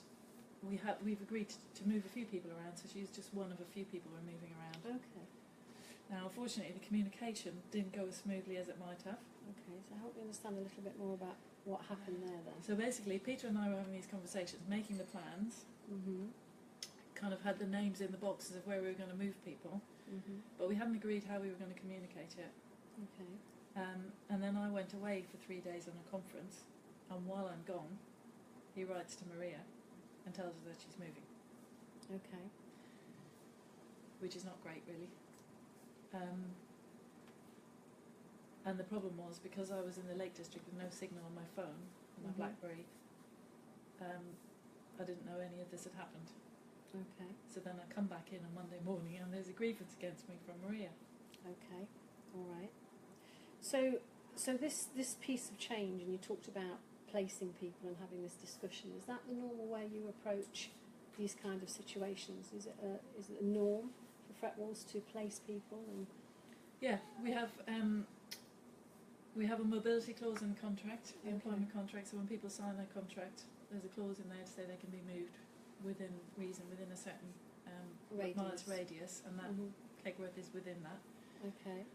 Speaker 5: we've agreed to move a few people around, so she's just one of a few people we're moving around.
Speaker 2: Okay.
Speaker 5: Now, unfortunately, the communication didn't go as smoothly as it might have.
Speaker 2: Okay. So help me understand a little bit more about what happened there then.
Speaker 5: So basically, Peter and I were having these conversations, making the plans,
Speaker 2: Mhm.
Speaker 5: kind of had the names in the boxes of where we were going to move people,
Speaker 2: Mhm.
Speaker 5: but we hadn't agreed how we were going to communicate it.
Speaker 2: Okay.
Speaker 5: And then I went away for 3 days on a conference, and while I'm gone, he writes to Maria and tells her that she's moving,
Speaker 2: Okay.
Speaker 5: which is not great, really. And the problem was, because I was in the Lake District with no signal on my phone, on my BlackBerry, I didn't know any of this had happened.
Speaker 2: Okay.
Speaker 5: So then I come back in on Monday morning and there's a grievance against me from Maria.
Speaker 2: Okay. All right. So this piece of change, and you talked about placing people and having this discussion. Is that the normal way you approach these kind of situations? Is it a norm for Fretwalls to place people? And
Speaker 5: Yeah, we have a mobility clause in the contract, the employment contract. So when people sign their contract, there's a clause in there to say they can be moved within reason, within a certain miles radius, and that Kegworth is within that.
Speaker 2: Okay.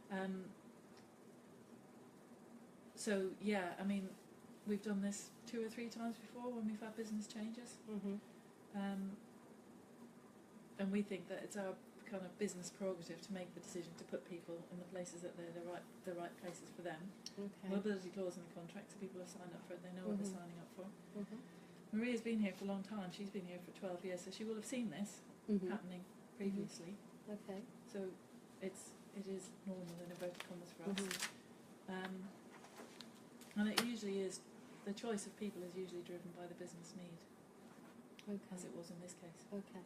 Speaker 5: So yeah, I mean, we've done this 2 or 3 times before when we've had business changes, and we think that it's our kind of business prerogative to make the decision to put people in the places that they're the right places for them.
Speaker 2: Okay.
Speaker 5: Mobility clause in the contract, so people are signed up for it, they know what they're signing up for. Maria's been here for a long time, she's been here for 12 years, so she will have seen this happening previously.
Speaker 2: Okay.
Speaker 5: So it is normal in inverted commas for us. And it usually is, the choice of people is usually driven by the business need, as it was in this case.
Speaker 2: Okay.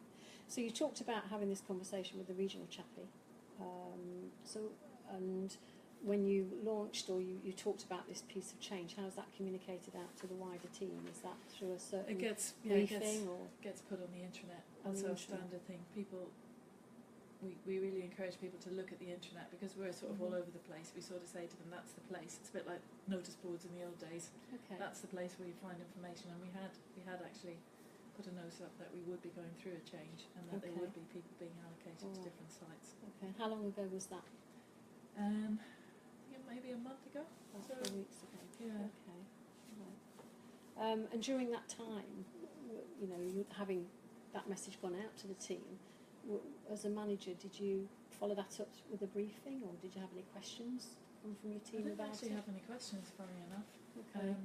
Speaker 2: So you talked about having this conversation with the regional chappie. And when you launched, or you talked about this piece of change, how is that communicated out to the wider team? Is that through a certain briefing, or
Speaker 5: gets put on the intranet? That's our standard thing. People, we really encourage people to look at the intranet, because we're sort of all over the place. We sort of say to them, that's the place. It's a bit like notice boards in the old days.
Speaker 2: Okay.
Speaker 5: That's the place where you find information. And we had actually put a notice up that we would be going through a change, and that there would be people being allocated to different sites.
Speaker 2: Okay. How long ago was that?
Speaker 5: I think maybe a month ago.
Speaker 2: About 4 weeks ago.
Speaker 5: Yeah.
Speaker 2: Okay. Right. And during that time, you know, having that message gone out to the team, as a manager, did you follow that up with a briefing, or did you have any questions from your team
Speaker 5: I didn't
Speaker 2: about
Speaker 5: actually
Speaker 2: it?
Speaker 5: have any questions, funny enough.
Speaker 2: Okay.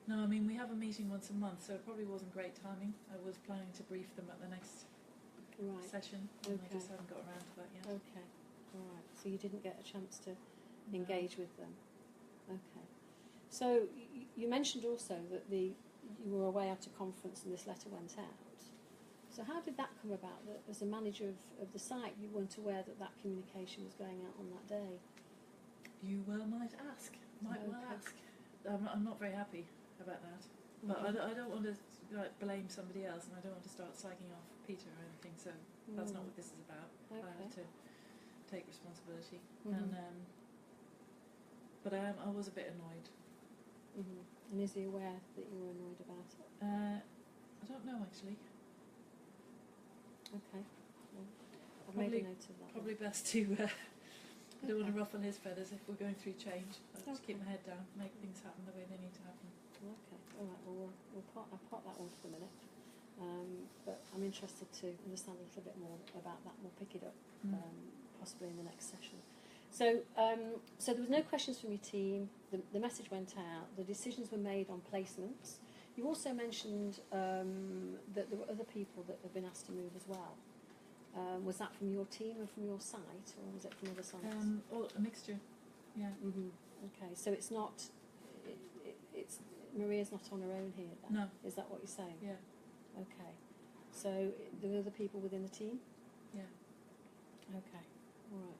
Speaker 5: No, I mean, we have a meeting once a month, so it probably wasn't great timing. I was planning to brief them at the next session, and I just haven't got around to that yet.
Speaker 2: Okay. All right. So you didn't get a chance to engage with them. Okay. So you mentioned also that you were away at a conference and this letter went out. So how did that come about? That as a manager of the site, you weren't aware that communication was going out on that day?
Speaker 5: You might ask. Might well ask. I'm not very happy about that. But I don't want to blame somebody else, and I don't want to start slagging off Peter or anything, so that's not what this is about.
Speaker 2: Okay.
Speaker 5: I have to take responsibility. But I was a bit annoyed.
Speaker 2: And is he aware that you were annoyed about it?
Speaker 5: I don't know, actually.
Speaker 2: Okay. Well, I've made a note of that.
Speaker 5: Probably best to... I don't want to ruffle his feathers if we're going through change. I'll just keep my head down, make things happen the way they need to happen.
Speaker 2: Okay. All right. Well, I'll part that one for the minute. But I'm interested to understand a little bit more about that. We'll pick it up possibly in the next session. So there was no questions from your team. The message went out. The decisions were made on placements. You also mentioned that there were other people that have been asked to move as well. Was that from your team and from your site, or was it from other sites?
Speaker 5: A mixture. Yeah.
Speaker 2: Okay. So it's not. It's Maria's not on her own here. Then?
Speaker 5: No.
Speaker 2: Is that what you're saying?
Speaker 5: Yeah.
Speaker 2: Okay. So there were other people within the team?
Speaker 5: Yeah.
Speaker 2: Okay. All right.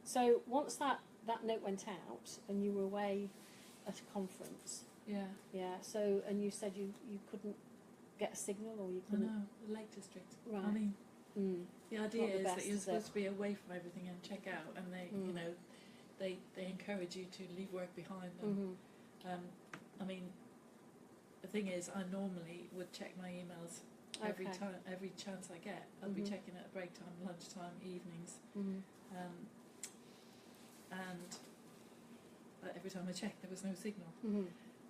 Speaker 2: So once that note went out and you were away at a conference.
Speaker 5: Yeah.
Speaker 2: Yeah. So and you said you couldn't get a signal, or you couldn't.
Speaker 5: No, the Lake District.
Speaker 2: Right.
Speaker 5: I mean, the idea is that you're supposed to be away from everything and check out, and they, you know, they encourage you to leave work behind. And, I mean, the thing is, I normally would check my emails every chance I get. I'll be checking at break time, lunchtime, evenings, and every time I checked, there was no signal.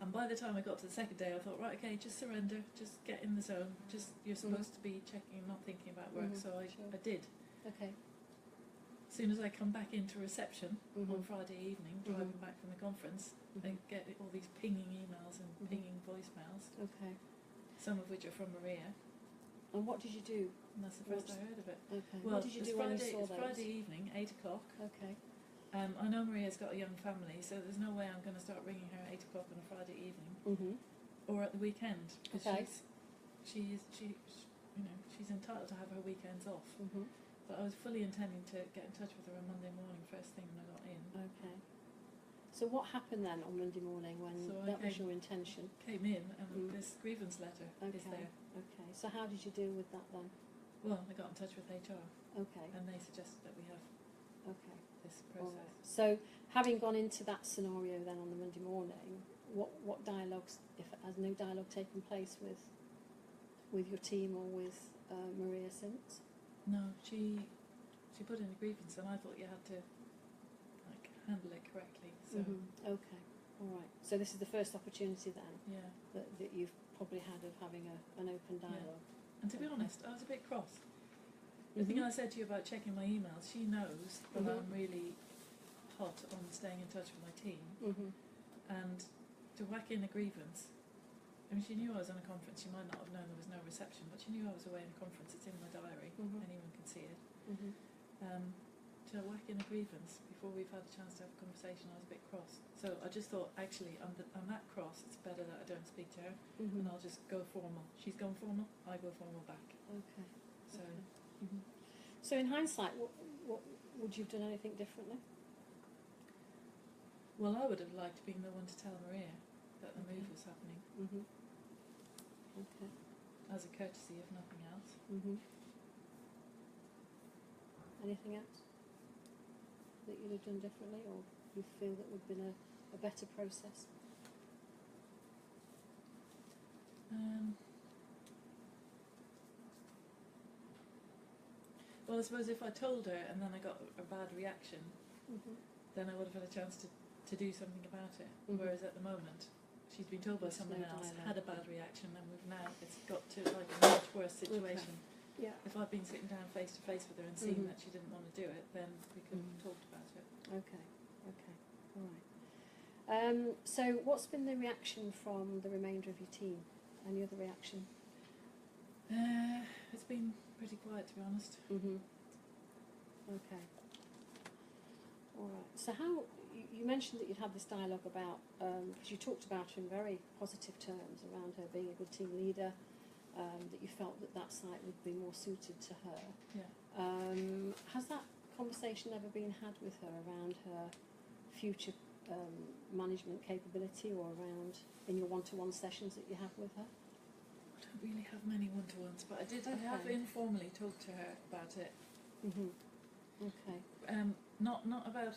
Speaker 5: And by the time I got to the second day, I thought, right, okay, just surrender, just get in the zone. Just you're supposed to be checking, not thinking about work. So I did.
Speaker 2: Okay.
Speaker 5: As soon as I come back into reception on Friday evening, driving back from the conference, I get all these pinging emails and pinging voicemails.
Speaker 2: Okay.
Speaker 5: Some of which are from Maria.
Speaker 2: And what did you do?
Speaker 5: And that's the first I heard of it.
Speaker 2: Okay.
Speaker 5: Well,
Speaker 2: What did you do when you saw
Speaker 5: it's
Speaker 2: those?
Speaker 5: Friday evening, 8 o'clock.
Speaker 2: Okay.
Speaker 5: I know Maria's got a young family, so there's no way I'm going to start ringing her at 8 o'clock on a Friday evening or at the weekend, because she's entitled to have her weekends off. But I was fully intending to get in touch with her on Monday morning, first thing when I got in.
Speaker 2: Okay. So what happened then on Monday morning when that was your intention?
Speaker 5: Came in and this grievance letter is there.
Speaker 2: Okay. So how did you deal with that then?
Speaker 5: Well, I got in touch with HR.
Speaker 2: Okay.
Speaker 5: And they suggested that we have this process.
Speaker 2: All right. So having gone into that scenario then on the Monday morning, what dialogues, if has no dialogue taken place with your team or with Maria since?
Speaker 5: No, she put in a grievance, and I thought you had to handle it correctly. So
Speaker 2: okay, all right. So this is the first opportunity then that you've probably had of having an open dialogue.
Speaker 5: And to be honest, I was a bit cross. The thing I said to you about checking my emails, she knows that I'm really hot on staying in touch with my team, and to whack in a grievance. I mean, she knew I was on a conference. She might not have known there was no reception, but she knew I was away on a conference. It's in my diary. Anyone can see it. To whack in a grievance before we've had a chance to have a conversation, I was a bit cross. So I just thought, actually, I'm that cross. It's better that I don't speak to her, and I'll just go formal. She's gone formal. I go formal back.
Speaker 2: Okay.
Speaker 5: So.
Speaker 2: So in hindsight, what would you have done anything differently?
Speaker 5: Well, I would have liked being the one to tell Maria that the move was happening.
Speaker 2: Okay.
Speaker 5: As a courtesy, if nothing else.
Speaker 2: Anything else that you'd have done differently, or you feel that would have been a better process?
Speaker 5: Well, I suppose if I told her and then I got a bad reaction, then I would have had a chance to do something about it. Whereas at the moment, she's been told by someone else, had a bad reaction, and it's got to like a much worse situation.
Speaker 2: Yeah.
Speaker 5: If I'd been sitting down face to face with her and seen that she didn't want to do it, then we could have talked about it.
Speaker 2: Okay, all right. So what's been the reaction from the remainder of your team? Any other reaction?
Speaker 5: It's been pretty quiet, to be honest.
Speaker 2: Okay. All right. So how, you mentioned that you'd had this dialogue about, because you talked about her in very positive terms around her being a good team leader, that you felt that site would be more suited to her.
Speaker 5: Yeah.
Speaker 2: Has that conversation ever been had with her around her future management capability, or around in your one-to-one sessions that you have with her?
Speaker 5: I don't really have many one-to-ones, but I have informally talked to her about it.
Speaker 2: Okay.
Speaker 5: Not about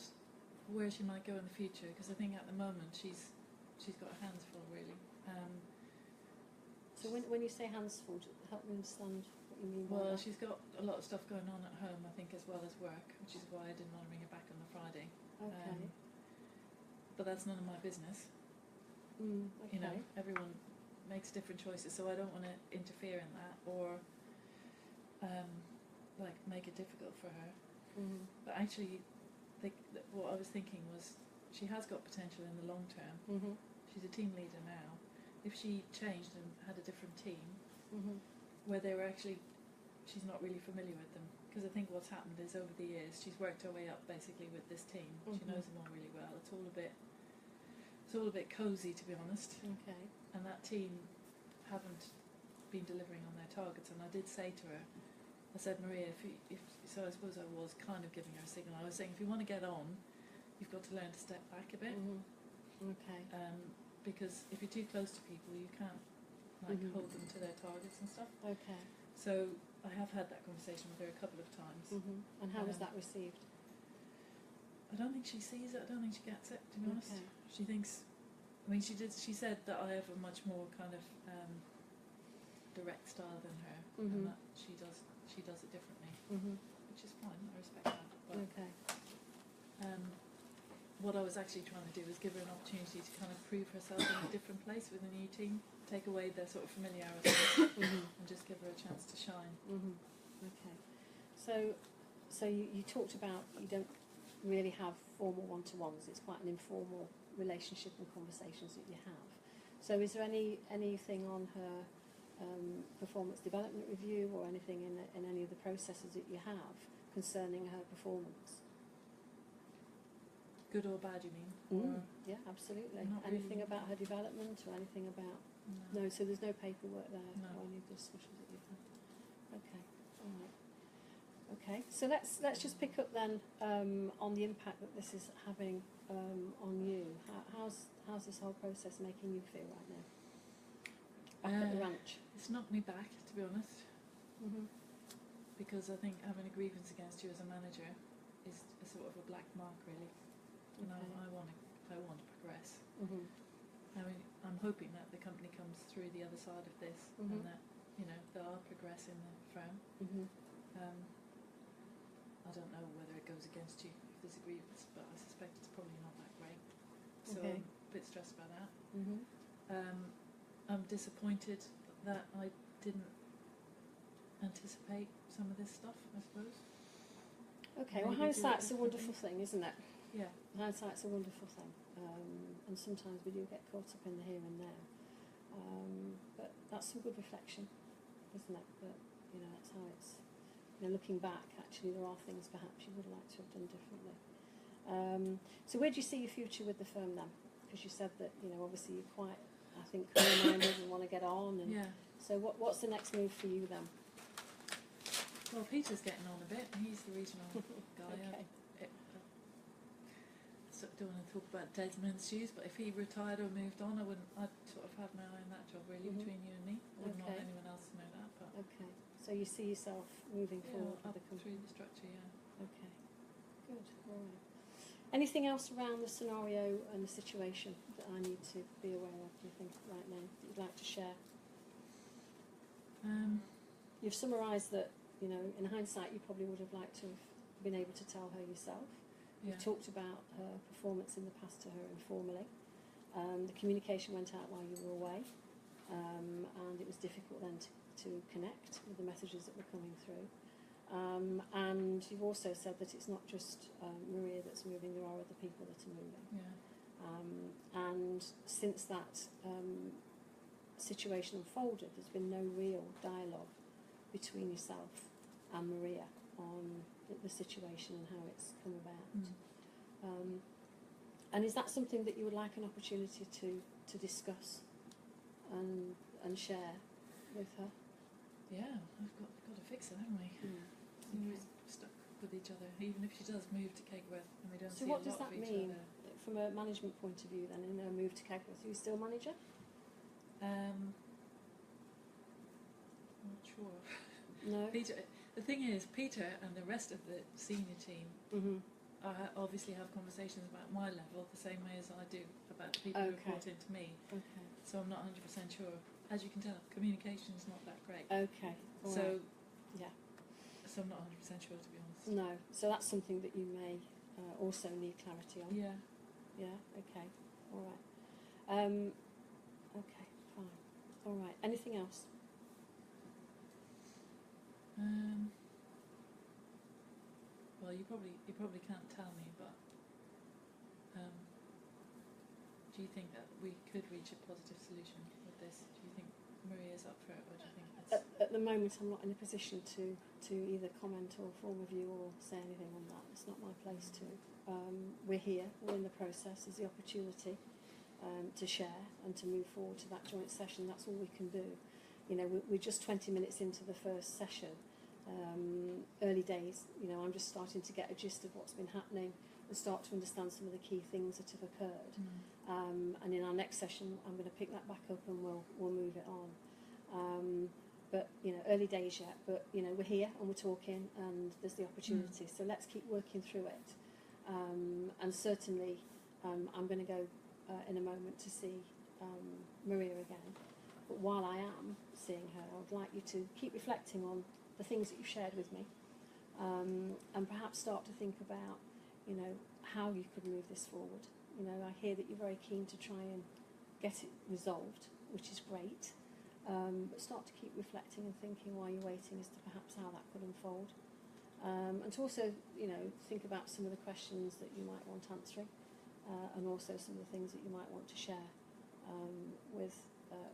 Speaker 5: where she might go in the future, because I think at the moment she's got her hands full, really.
Speaker 2: So when you say hands full, help me understand what you mean by that.
Speaker 5: Well, she's got a lot of stuff going on at home, I think, as well as work, which is why I didn't want to ring her back on the Friday.
Speaker 2: Okay.
Speaker 5: But that's none of my business.
Speaker 2: Okay.
Speaker 5: You know, everyone makes different choices, so I don't want to interfere in that or make it difficult for her. But actually, what I was thinking was, she has got potential in the long term. She's a team leader now. If she changed and had a different team, where they were actually, she's not really familiar with them, because I think what's happened is over the years she's worked her way up basically with this team. She knows them all really well. It's all a bit cosy, to be honest.
Speaker 2: Okay.
Speaker 5: And that team haven't been delivering on their targets. And I did say to her, I said, Maria, so I suppose I was kind of giving her a signal. I was saying, if you want to get on, you've got to learn to step back a bit.
Speaker 2: Okay.
Speaker 5: Because if you're too close to people, you can't hold them to their targets and stuff.
Speaker 2: Okay.
Speaker 5: So I have had that conversation with her a couple of times.
Speaker 2: And how was that received?
Speaker 5: I don't think she sees it. I don't think she gets it, to be honest. She thinks, I mean, she said that I have a much more kind of direct style than her, and that she does it differently, which is fine. I respect that. But,
Speaker 2: Okay.
Speaker 5: what I was actually trying to do was give her an opportunity to kind of prove herself in a different place with a new team, take away their sort of familiarity, and just give her a chance to shine.
Speaker 2: Okay. So you talked about you don't really have formal one-to-ones. It's quite an informal relationship and conversations that you have. So is there anything on her performance development review, or anything in any of the processes that you have concerning her performance?
Speaker 5: Good or bad, you mean? Or
Speaker 2: Yeah, absolutely.
Speaker 5: Not
Speaker 2: Anything
Speaker 5: really.
Speaker 2: about her development or anything about...
Speaker 5: no.
Speaker 2: No, so there's no paperwork there
Speaker 5: No.
Speaker 2: or any discussions that you've had. Okay, all right. Okay, so let's just pick up then on the impact that this is having on you. How's this whole process making you feel right now? Back at the ranch.
Speaker 5: It's knocked me back, to be honest,
Speaker 2: Mhm.
Speaker 5: because I think having a grievance against you as a manager is a sort of a black mark, really. And
Speaker 2: Okay.
Speaker 5: I want to progress.
Speaker 2: Mhm.
Speaker 5: I mean, I'm hoping that the company comes through the other side of this,
Speaker 2: Mhm.
Speaker 5: and that they are progressing the firm.
Speaker 2: Mhm.
Speaker 5: I don't know whether it goes against you if there's a grievance, but I suspect it's probably not that great. So
Speaker 2: Okay.
Speaker 5: I'm a bit stressed about that.
Speaker 2: Mhm.
Speaker 5: I'm disappointed that I didn't anticipate some of this stuff, I suppose.
Speaker 2: Okay, well,
Speaker 5: Maybe do it
Speaker 2: hindsight's a
Speaker 5: differently.
Speaker 2: wonderful thing, isn't it?
Speaker 5: Yeah.
Speaker 2: Hindsight's a wonderful thing, and sometimes we do get caught up in the here and now. But that's some good reflection, isn't it? But that's how it's. Looking back, actually, there are things perhaps you would like to have done differently. So, where do you see your future with the firm then? Because you said that obviously you're quite, I think, career-minded and want to get on. And
Speaker 5: Yeah.
Speaker 2: so, what's the next move for you then?
Speaker 5: Well, Peter's getting on a bit. He's the regional guy.
Speaker 2: Okay.
Speaker 5: I don't want to talk about dead men's shoes, but if he retired or moved on, I'd sort of have my eye on that job really
Speaker 2: Mhm.
Speaker 5: between you and me. I wouldn't want
Speaker 2: Okay.
Speaker 5: anyone else to know that. But
Speaker 2: Okay. So you see yourself moving forward
Speaker 5: up
Speaker 2: with the company.
Speaker 5: through the structure, yeah.
Speaker 2: Okay, good, all right. Anything else around the scenario and the situation that I need to be aware of, do you think, right now, that you'd like to share? You've summarised that, in hindsight, you probably would have liked to have been able to tell her yourself.
Speaker 5: Yeah.
Speaker 2: You've talked about her performance in the past to her informally. The communication went out while you were away, and it was difficult then to connect with the messages that were coming through. And you've also said that it's not just Maria that's moving, there are other people that are moving.
Speaker 5: Yeah.
Speaker 2: And since that situation unfolded, there's been no real dialogue between yourself and Maria on the situation and how it's come about. And is that something that you would like an opportunity to discuss and share with her?
Speaker 5: Yeah, we've got to fix it, haven't we? We're stuck with each other, even if she does move to Kegworth and we don't
Speaker 2: So
Speaker 5: see
Speaker 2: what
Speaker 5: a
Speaker 2: does
Speaker 5: lot
Speaker 2: that
Speaker 5: of each
Speaker 2: mean
Speaker 5: other.
Speaker 2: from a management point of view then, in her move to Kegworth? Are you still manager?
Speaker 5: I'm not sure.
Speaker 2: No?
Speaker 5: Peter, the thing is, Peter and the rest of the senior team obviously have conversations about my level the same way as I do about the people who report into me.
Speaker 2: Okay.
Speaker 5: So I'm not 100% sure. As you can tell, communication is not that great.
Speaker 2: Okay. All
Speaker 5: So
Speaker 2: right. Yeah.
Speaker 5: So I'm not 100% sure, to be honest.
Speaker 2: No. So that's something that you may also need clarity on.
Speaker 5: Yeah.
Speaker 2: Yeah. Okay. All right. Okay. Fine. All right. Anything else?
Speaker 5: Well, you probably can't tell me, but do you think that we could reach a positive solution with this? Do you think Maria's up for it, or do you think it's...
Speaker 2: At the moment, I'm not in a position to either comment or form a view or say anything on that. It's not my place to. We're here. We're in the process. There's the opportunity to share and to move forward to that joint session. That's all we can do. We're just 20 minutes into the first session. Early days. I'm just starting to get a gist of what's been happening and start to understand some of the key things that have occurred. And in our next session, I'm going to pick that back up and we'll move it on. But early days yet. But we're here and we're talking, and there's the opportunity. So let's keep working through it. And certainly, I'm going to go in a moment to see Maria again. But while I am seeing her, I would like you to keep reflecting on the things that you've shared with me, and perhaps start to think about, how you could move this forward. I hear that you're very keen to try and get it resolved, which is great, but start to keep reflecting and thinking while you're waiting as to perhaps how that could unfold, and to also, think about some of the questions that you might want answering, and also some of the things that you might want to share with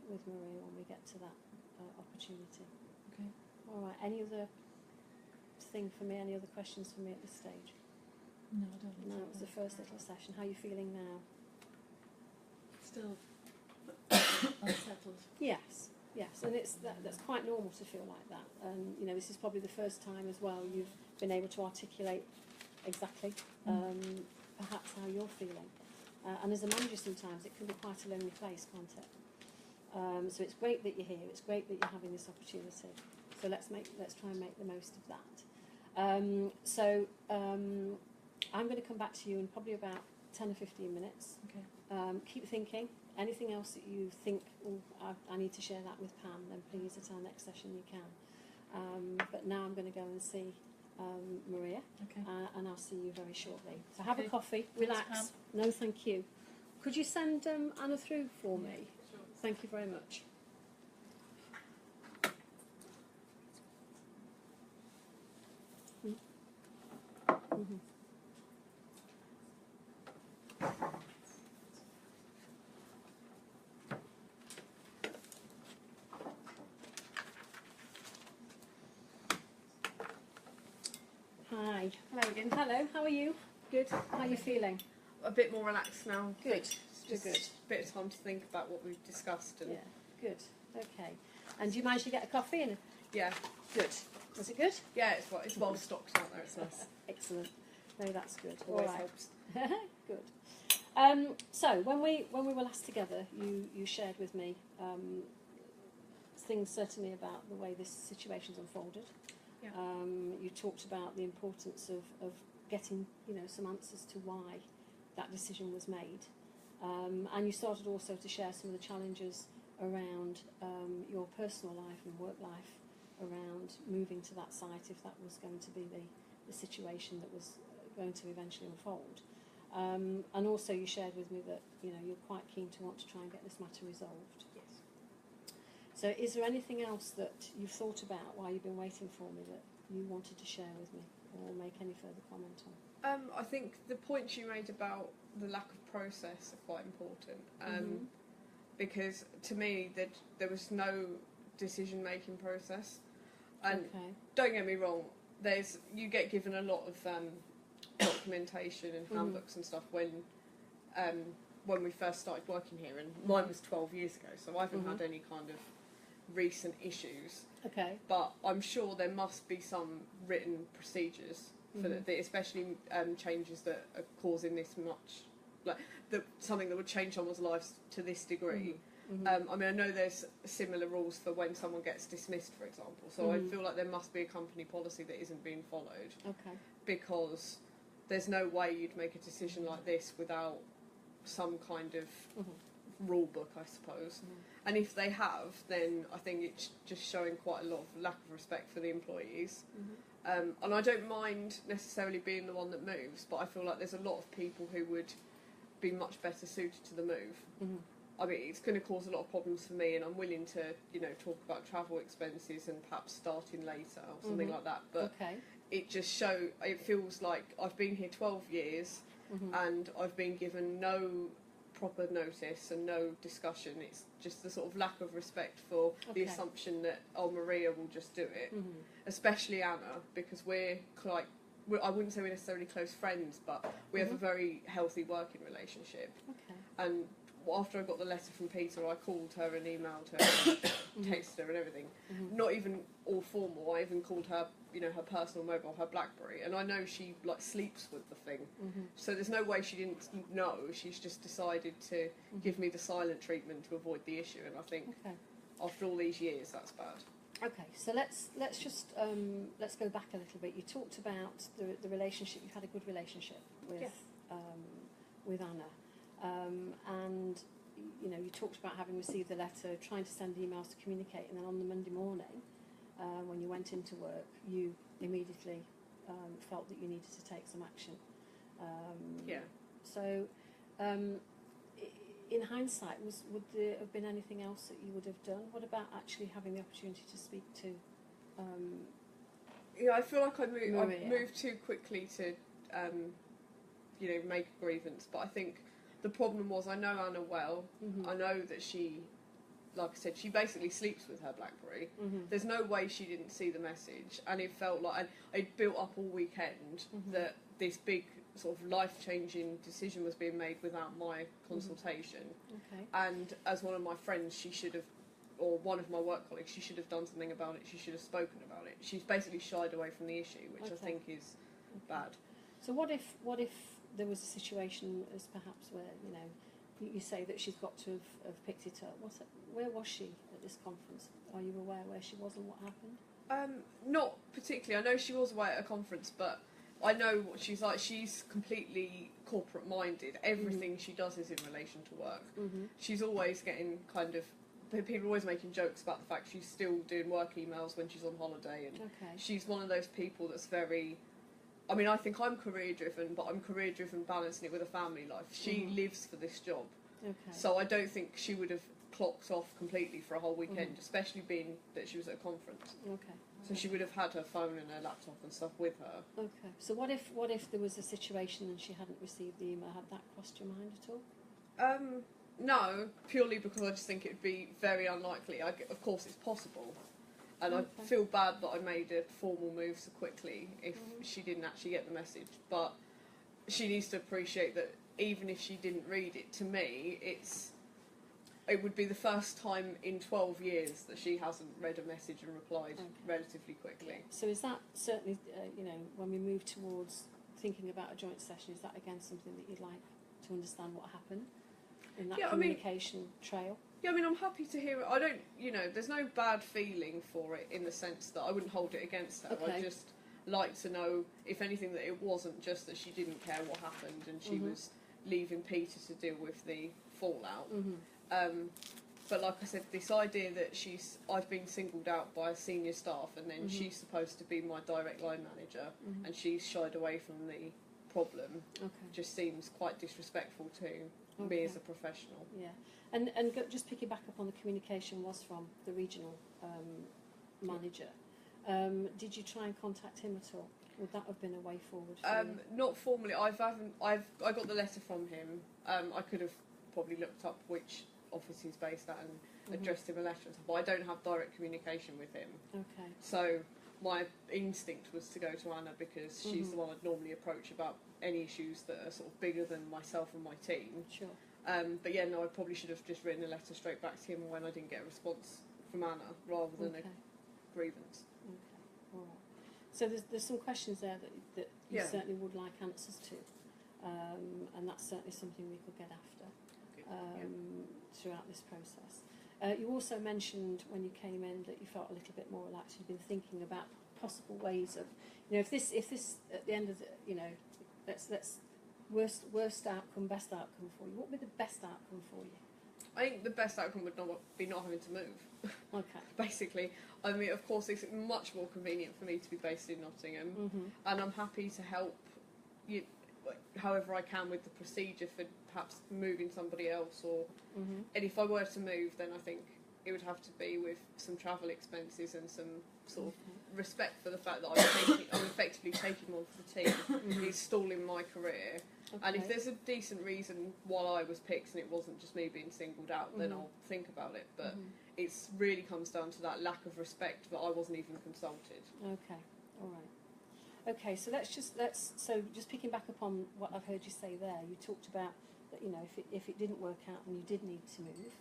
Speaker 2: Maria when we get to that opportunity.
Speaker 5: Okay.
Speaker 2: All right. Any other thing for me? Any other questions for me at this stage?
Speaker 5: No, I don't think
Speaker 2: No,
Speaker 5: so.
Speaker 2: it was the first little session. How are you feeling now?
Speaker 5: Still unsettled.
Speaker 2: Yes, yes, and that's quite normal to feel like that. And you know, this is probably the first time as well you've been able to articulate exactly perhaps how you're feeling. And as a manager, sometimes it can be quite a lonely place, can't it? So it's great that you're here. It's great that you're having this opportunity. So let's try and make the most of that. I'm going to come back to you in probably about 10 or 15 minutes.
Speaker 5: Okay.
Speaker 2: Keep thinking. Anything else that you think, oh, I need to share that with Pam, then please at our next session you can. But now I'm going to go and see Maria,
Speaker 5: Okay.
Speaker 2: and I'll see you very shortly. So have a
Speaker 5: Okay.
Speaker 2: coffee,
Speaker 5: Thanks,
Speaker 2: relax.
Speaker 5: Pam.
Speaker 2: No, thank you. Could you send Anna through for me?
Speaker 1: Sure.
Speaker 2: Thank you very much. Mm-hmm. Hi.
Speaker 4: Hello again.
Speaker 2: Hello, how are you? Good. How are you feeling?
Speaker 4: A bit more relaxed now.
Speaker 2: Good.
Speaker 4: It's just
Speaker 2: Good.
Speaker 4: a bit of time to think about what we've discussed. And
Speaker 2: Yeah, good. Okay. And did you manage to get a coffee? And
Speaker 4: yeah,
Speaker 2: good. Was it good?
Speaker 4: yeah, it's well stocked out there. It's nice.
Speaker 2: Excellent. No, that's good. All
Speaker 4: Always
Speaker 2: right.
Speaker 4: helps.
Speaker 2: Good. So when we were last together, you shared with me things certainly about the way this situation's unfolded.
Speaker 4: Yeah.
Speaker 2: You talked about the importance of getting some answers to why that decision was made, and you started also to share some of the challenges around your personal life and work life around moving to that site if that was going to be the situation that was going to eventually unfold. And also you shared with me that you're quite keen to want to try and get this matter resolved.
Speaker 4: Yes.
Speaker 2: So is there anything else that you've thought about while you've been waiting for me that you wanted to share with me or make any further comment on?
Speaker 4: I think the points you made about the lack of process are quite important, because to me there was no decision-making process. And
Speaker 2: Okay.
Speaker 4: don't get me wrong, you get given a lot of documentation and handbooks and stuff when we first started working here, and mine was 12 years ago, so I haven't had any kind of recent issues.
Speaker 2: Okay.
Speaker 4: But I'm sure there must be some written procedures for especially changes that are causing this much, something that would change someone's lives to this degree. I mean, I know there's similar rules for when someone gets dismissed, for example, so I feel like there must be a company policy that isn't being followed,
Speaker 2: Okay.
Speaker 4: because there's no way you'd make a decision like this without some kind of rule book, I suppose. And if they have, then I think it's just showing quite a lot of lack of respect for the employees. And I don't mind necessarily being the one that moves, but I feel like there's a lot of people who would be much better suited to the move. I mean, it's going to cause a lot of problems for me, and I'm willing to, talk about travel expenses and perhaps starting later or something like that. But
Speaker 2: Okay.
Speaker 4: it feels like I've been here 12 years and I've been given no proper notice and no discussion. It's just the sort of lack of respect for the
Speaker 2: Okay.
Speaker 4: assumption that, Maria will just do it. Especially Anna, because I wouldn't say we're necessarily close friends, but we have a very healthy working relationship.
Speaker 2: Okay.
Speaker 4: And after I got the letter from Peter, I called her and emailed her and texted her and everything. Not even all formal. I even called her, her personal mobile, her BlackBerry, and I know she sleeps with the thing. So there's no way she didn't know. She's just decided to give me the silent treatment to avoid the issue, and I think after all these years, that's bad.
Speaker 2: Okay, so let's just let's go back a little bit. You talked about the relationship. You've had a good relationship with Anna, and you talked about having received the letter, trying to send emails to communicate, and then on the Monday morning, when you went into work, you immediately felt that you needed to take some action. So, in hindsight, would there have been anything else that you would have done? What about actually having the opportunity to speak to?
Speaker 4: I feel like I
Speaker 2: Maria.
Speaker 4: moved too quickly to, make a grievance. But I think the problem was I know Anna well. I know that she, like I said, she basically sleeps with her BlackBerry. There's no way she didn't see the message, and it felt like it built up all weekend that this big sort of life-changing decision was being made without my consultation.
Speaker 2: Okay.
Speaker 4: And as one of my friends, she should have, or one of my work colleagues, she should have done something about it. She should have spoken about it. She's basically shied away from the issue, which I think is bad.
Speaker 2: So what if there was a situation as perhaps where, you know, you say that she's got to have picked it up. Where was she at this conference? Are you aware where she was and what happened?
Speaker 4: Not particularly. I know she was away at a conference, but I know what she's like. She's completely corporate minded. Everything she does is in relation to work. She's always getting kind of, people are always making jokes about the fact she's still doing work emails when she's on holiday, and she's one of those people that's very, I mean, I think I'm career driven, but I'm career driven balancing it with a family life. She lives for this job. So I don't think she would have clocked off completely for a whole weekend, especially being that she was at a conference. So she would have had her phone and her laptop and stuff with her.
Speaker 2: So what if there was a situation and she hadn't received the email? Had that crossed your mind at all?
Speaker 4: No, purely because I just think it would be very unlikely. Of course, it's possible. And I feel bad that I made a formal move so quickly if she didn't actually get the message. But she needs to appreciate that even if she didn't read it, to me, it would be the first time in 12 years that she hasn't read a message and replied relatively quickly.
Speaker 2: So is that certainly, you know, when we move towards thinking about a joint session, is that again something that you'd like to understand what happened in that communication trail?
Speaker 4: Yeah, I mean, I'm happy to hear it. I don't, you know, there's no bad feeling for it in the sense that I wouldn't hold it against her. I just like to know, if anything, that it wasn't just that she didn't care what happened and she was leaving Peter to deal with the fallout. But like I said, this idea that I've been singled out by senior staff and then she's supposed to be my direct line manager and she's shied away from the problem just seems quite disrespectful to me as a professional.
Speaker 2: Yeah. And just picking back up on the communication was from the regional manager. Did you try and contact him at all? Would that have been a way forward for you?
Speaker 4: Not formally. I got the letter from him. I could have probably looked up which office he's based at and addressed him a letter and stuff, but I don't have direct communication with him. So my instinct was to go to Anna because she's the one I'd normally approach about any issues that are sort of bigger than myself and my team. But yeah, no, I probably should have just written a letter straight back to him when I didn't get a response from Anna, rather than a grievance.
Speaker 2: All right. So there's some questions there that you certainly would like answers to, and that's certainly something we could get after throughout this process. You also mentioned when you came in that you felt a little bit more relaxed. You've been thinking about possible ways of, you know, if this at the end of the, you know, let's worst outcome, best outcome for you. What would be the best outcome for you?
Speaker 4: I think the best outcome would be not having to move. Basically, I mean, of course, it's much more convenient for me to be based in Nottingham, and I'm happy to help you however I can with the procedure for perhaps moving somebody else, or and if I were to move, then I think it would have to be with some travel expenses and some sort of respect for the fact that I'm effectively taking one for the team. He's stalling my career. And if there's a decent reason why I was picked and it wasn't just me being singled out, then I'll think about it. But it really comes down to that lack of respect that I wasn't even consulted.
Speaker 2: Okay, all right. Okay, so just picking back upon what I've heard you say there, you talked about that, you know, if it didn't work out and you did need to move,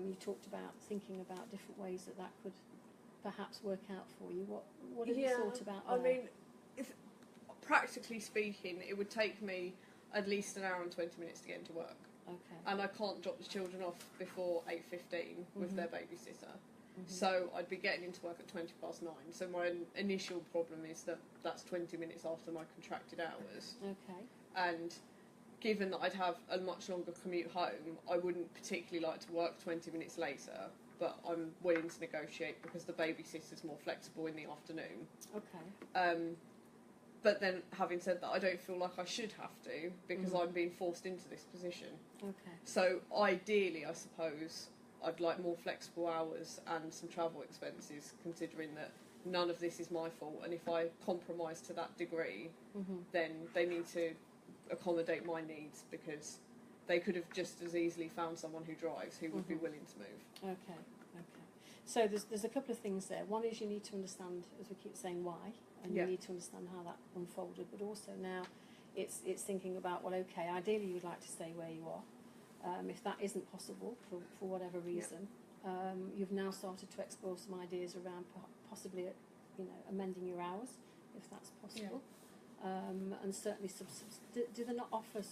Speaker 2: you talked about thinking about different ways that could perhaps work out for you. What have you thought about that?
Speaker 4: I mean, practically speaking, it would take me at least an hour and 20 minutes to get into work. And I can't drop the children off before 8:15 with their babysitter. So I'd be getting into work at 9:20. So my initial problem is that that's 20 minutes after my contracted hours. And given that I'd have a much longer commute home, I wouldn't particularly like to work 20 minutes later, but I'm willing to negotiate because the babysitter's more flexible in the afternoon. But then, having said that, I don't feel like I should have to because I'm being forced into this position. So ideally, I suppose, I'd like more flexible hours and some travel expenses, considering that none of this is my fault. And if I compromise to that degree, then they need to accommodate my needs, because they could have just as easily found someone who drives who would be willing to move.
Speaker 2: So there's a couple of things there. One is you need to understand, as we keep saying, why, and you need to understand how that unfolded. But also now, it's thinking about, well, okay, ideally you'd like to stay where you are. If that isn't possible for whatever reason, you've now started to explore some ideas around possibly, amending your hours, if that's possible. And certainly, do they not offer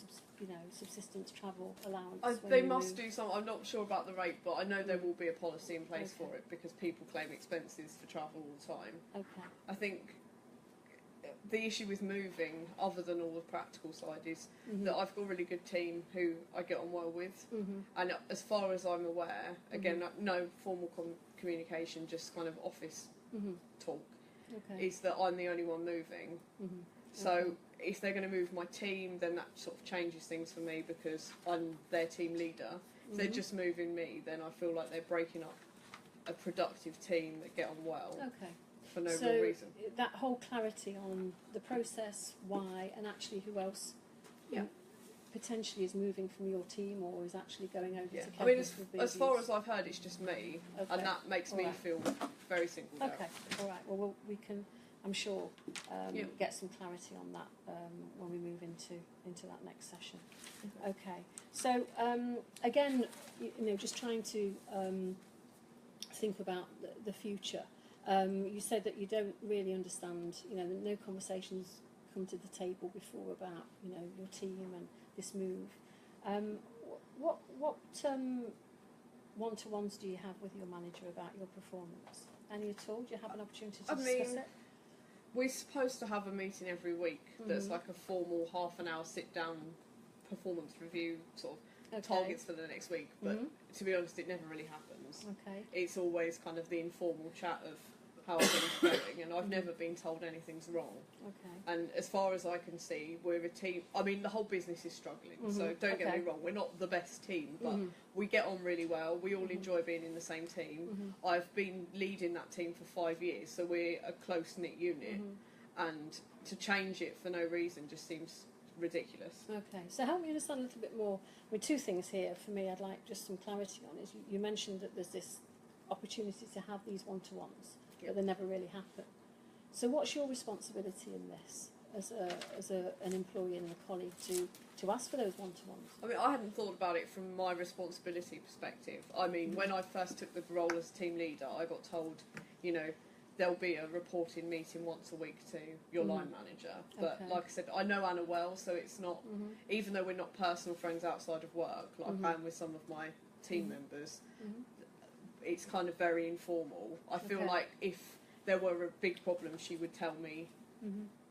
Speaker 2: subsistence travel allowance?
Speaker 4: They must do some. I'm not sure about the rate, but I know there will be a policy in place for it, because people claim expenses for travel all the time.
Speaker 2: Okay.
Speaker 4: I think the issue with moving, other than all the practical side, is that I've got a really good team who I get on well with, and as far as I'm aware, again, no formal communication, just kind of office talk, is that I'm the only one moving. So if they're going to move my team, then that sort of changes things for me, because I'm their team leader. If they're just moving me, then I feel like they're breaking up a productive team that get on well.
Speaker 2: Okay.
Speaker 4: For no real reason.
Speaker 2: That whole clarity on the process, why, and actually who else potentially is moving from your team or is actually going over to Kevin's.
Speaker 4: I mean, as far as I've heard, it's just me, and that makes me feel very singled out.
Speaker 2: Okay, all right. Well, we can, I'm sure, get some clarity on that when we move into that next session. Okay. So again, just trying to think about the future. You said that you don't really understand, no conversations come to the table before about, your team and this move. What one-to-ones do you have with your manager about your performance? Any at all? Do you have an opportunity to discuss it?
Speaker 4: We're supposed to have a meeting every week that's like a formal half-an-hour sit-down performance review sort of targets for the next week, but to be honest, it never really happens.
Speaker 2: Okay.
Speaker 4: It's always kind of the informal chat of how things are going, and I've never been told anything's wrong.
Speaker 2: Okay.
Speaker 4: And as far as I can see, we're a team. I mean, the whole business is struggling, so don't get me wrong, we're not the best team, but we get on really well. We all enjoy being in the same team. I've been leading that team for 5 years, so we're a close-knit unit, and to change it for no reason just seems ridiculous.
Speaker 2: Okay, so help me understand a little bit more. I mean, two things here for me I'd like just some clarity on. Is you mentioned that there's this opportunity to have these one-to-ones, but they never really happen. So what's your responsibility in this as an employee and a colleague to ask for those one-to-ones?
Speaker 4: I mean, I hadn't thought about it from my responsibility perspective. I mean, when I first took the role as team leader, I got told, there'll be a reporting meeting once a week to your line manager. But like I said, I know Anna well, so it's not, even though we're not personal friends outside of work, like I am with some of my team members, it's kind of very informal. I feel like if there were a big problem, she would tell me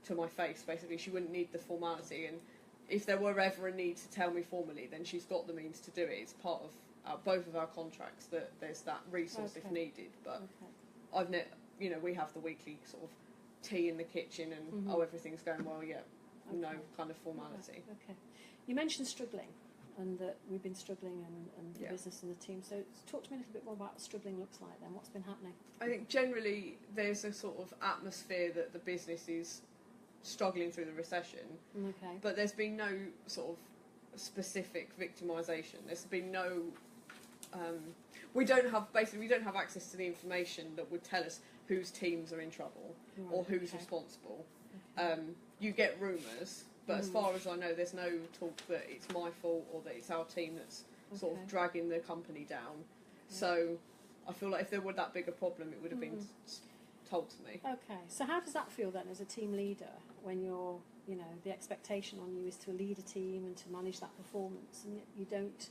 Speaker 4: to my face, basically. She wouldn't need the formality, and if there were ever a need to tell me formally, then she's got the means to do it. It's part of both of our contracts that there's that resource if needed. But I've we have the weekly sort of tea in the kitchen and everything's going well, no kind of formality.
Speaker 2: Okay. You mentioned struggling and that we've been struggling and the business and the team. So talk to me a little bit more about what struggling looks like then. What's been happening?
Speaker 4: I think generally there's a sort of atmosphere that the business is struggling through the recession.
Speaker 2: Okay.
Speaker 4: But there's been no sort of specific victimisation. There's been no... we don't have access to the information that would tell us whose teams are in trouble or who's responsible. You get rumours, but as far as I know, there's no talk that it's my fault or that it's our team that's sort of dragging the company down. So I feel like if there were that big a problem, it would have been told to me.
Speaker 2: Okay, so how does that feel then as a team leader when you're, the expectation on you is to lead a team and to manage that performance, and yet you don't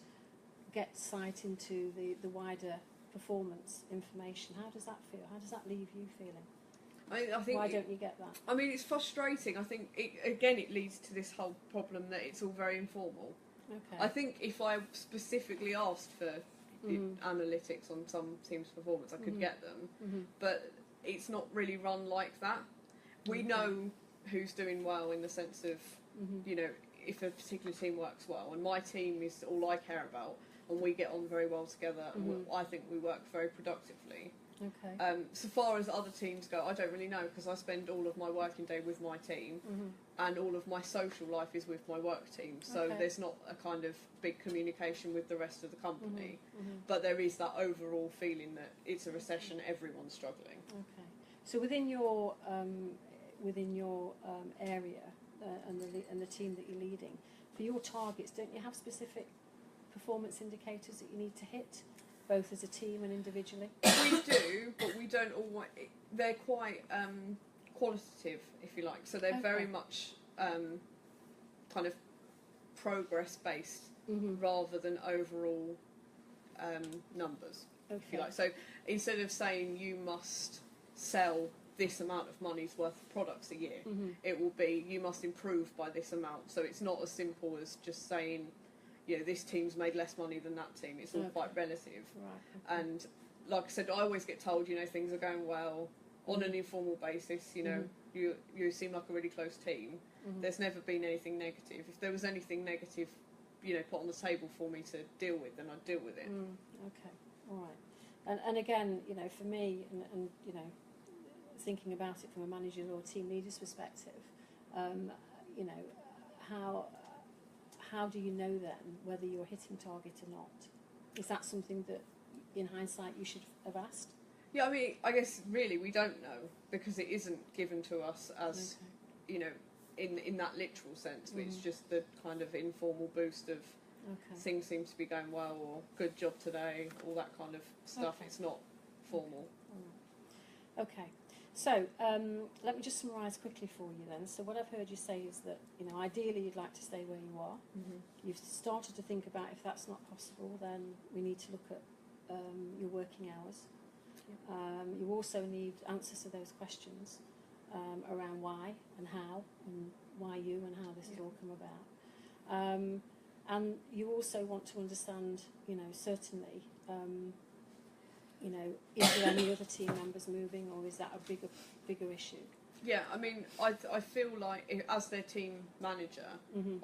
Speaker 2: get sight into the wider performance information? How does that feel? How does that leave you feeling?
Speaker 4: I think
Speaker 2: why don't you get that?
Speaker 4: I mean, it's frustrating. I think it leads to this whole problem that it's all very informal.
Speaker 2: Okay.
Speaker 4: I think if I specifically asked for analytics on some team's performance, I could get them, but it's not really run like that. We know who's doing well in the sense of, if a particular team works well, and my team is all I care about, and we get on very well together, and I think we work very productively.
Speaker 2: Okay.
Speaker 4: So far as other teams go, I don't really know, because I spend all of my working day with my team, and all of my social life is with my work team, so there's not a kind of big communication with the rest of the company, but there is that overall feeling that it's a recession, everyone's struggling.
Speaker 2: Okay. So within your area, and the team that you're leading. For your targets, don't you have specific performance indicators that you need to hit, both as a team and individually?
Speaker 4: We do, but we don't always. They're quite qualitative, if you like. So they're very much kind of progress based rather than overall numbers, if you like. So instead of saying you must sell this amount of money's worth of products a year, it will be you must improve by this amount. So it's not as simple as just saying, you know, this team's made less money than that team. It's all quite relative.
Speaker 2: Right.
Speaker 4: And like I said, I always get told, you know, things are going well on an informal basis. You know, you seem like a really close team. There's never been anything negative. If there was anything negative, you know, put on the table for me to deal with, then I'd deal with it.
Speaker 2: Okay, all right. And again, you know, for me, and you know, thinking about it from a manager or team leader's perspective, you know, how do you know then whether you're hitting target or not? Is that something that, in hindsight, you should have asked?
Speaker 4: Yeah, I mean, I guess really we don't know because it isn't given to us as, you know, in that literal sense. It's just the kind of informal boost of things seem to be going well or good job today, all that kind of stuff. It's not formal.
Speaker 2: Okay. So let me just summarise quickly for you then. So what I've heard you say is that, you know, ideally you'd like to stay where you are. You've started to think about if that's not possible, then we need to look at your working hours. You also need answers to those questions around why and how, and why you and how this has all come about. And you also want to understand, you know, certainly, you know, is there any other team members moving, or is that a bigger issue?
Speaker 4: Yeah, I mean, I feel like as their team manager,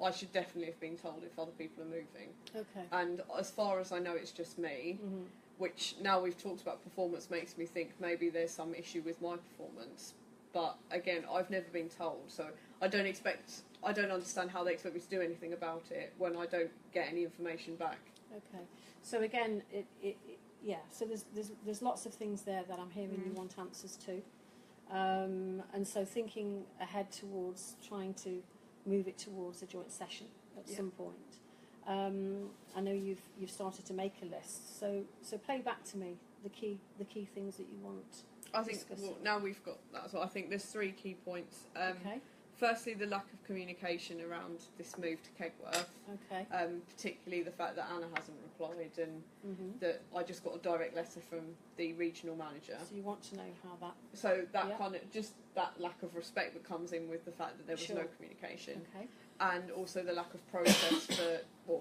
Speaker 4: I should definitely have been told if other people are moving.
Speaker 2: Okay.
Speaker 4: And as far as I know, it's just me. Which now we've talked about performance makes me think maybe there's some issue with my performance. But again, I've never been told, so I don't understand how they expect me to do anything about it when I don't get any information back.
Speaker 2: Okay. So again, so there's lots of things there that I'm hearing you want answers to. And so thinking ahead towards trying to move it towards a joint session at some point. I know you've started to make a list. So play back to me the key things that you want.
Speaker 4: I think now we've got that. So I think there's 3 key points. Firstly, the lack of communication around this move to Kegworth.
Speaker 2: Okay.
Speaker 4: Particularly the fact that Anna hasn't replied and that I just got a direct letter from the regional manager.
Speaker 2: So you want to know how that...
Speaker 4: So that kind of, just that lack of respect that comes in with the fact that there was no communication.
Speaker 2: Okay.
Speaker 4: And also the lack of process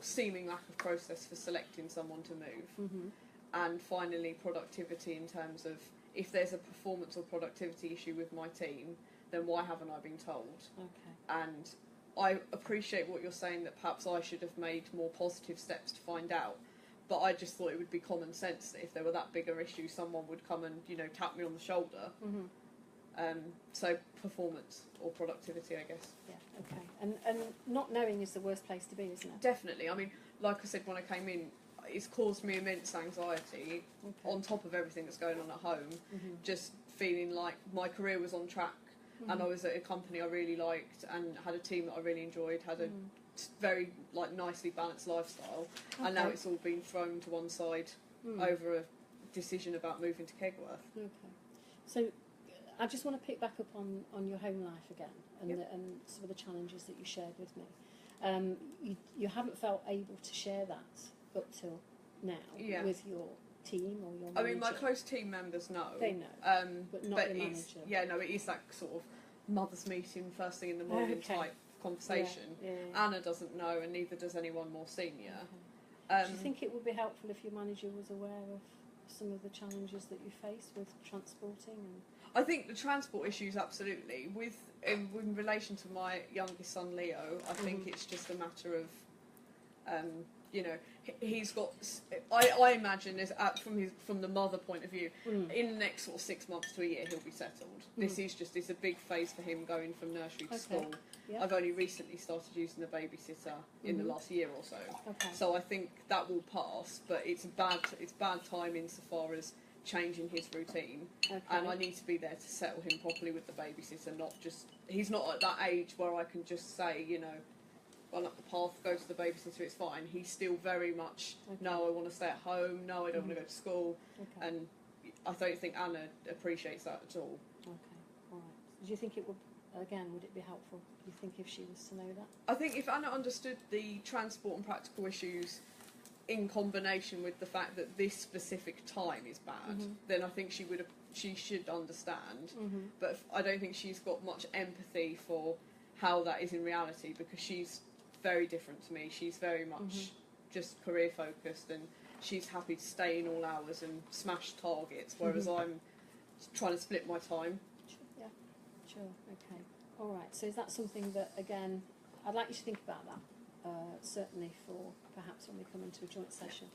Speaker 4: seeming lack of process for selecting someone to move. And finally, productivity in terms of if there's a performance or productivity issue with my team, then why haven't I been told?
Speaker 2: Okay.
Speaker 4: And I appreciate what you're saying that perhaps I should have made more positive steps to find out. But I just thought it would be common sense that if there were that bigger issue, someone would come and, you know, tap me on the shoulder. So performance or productivity, I guess.
Speaker 2: Yeah, okay. And not knowing is the worst place to be, isn't it?
Speaker 4: Definitely. I mean, like I said when I came in, it's caused me immense anxiety on top of everything that's going on at home. Just feeling like my career was on track and I was at a company I really liked and had a team that I really enjoyed, had a very nicely balanced lifestyle, and now it's all been thrown to one side over a decision about moving to Kegworth.
Speaker 2: Okay. So I just want to pick back up on your home life again and, and some of the challenges that you shared with me. You haven't felt able to share that up till now with your team or your manager.
Speaker 4: I mean, my close team members know.
Speaker 2: They know, but not your manager.
Speaker 4: It is that sort of mother's meeting first thing in the morning type conversation. Anna doesn't know, and neither does anyone more senior.
Speaker 2: Do you think it would be helpful if your manager was aware of some of the challenges that you face with transporting?
Speaker 4: I think the transport issues, absolutely. In relation to my youngest son Leo, I think it's just a matter of, you know, he's got. I imagine from the mother point of view, in the next sort of 6 months to a year, he'll be settled. This is it's a big phase for him going from nursery to school. Yep. I've only recently started using the babysitter in the last year or so. So I think that will pass, but it's bad time insofar as changing his routine,
Speaker 2: Okay.
Speaker 4: and I need to be there to settle him properly with the babysitter, not just, he's not at that age where I can just say, you know, run up the path, go to the babysitter, it's fine. He's still very much, no, I want to stay at home, no, I don't want to go to school, and I don't think Anna appreciates that at all.
Speaker 2: Okay, all right. Do you think it would, again, would it be helpful, do you think, if she was to know that?
Speaker 4: I think if Anna understood the transport and practical issues in combination with the fact that this specific time is bad, then I think she should understand. But I don't think she's got much empathy for how that is in reality, because she's very different to me. She's very much just career focused, and she's happy to stay in all hours and smash targets, whereas I'm trying to split my time.
Speaker 2: Yeah, sure, okay. All right, so is that something that, again, I'd like you to think about that, certainly for perhaps when we come into a joint session.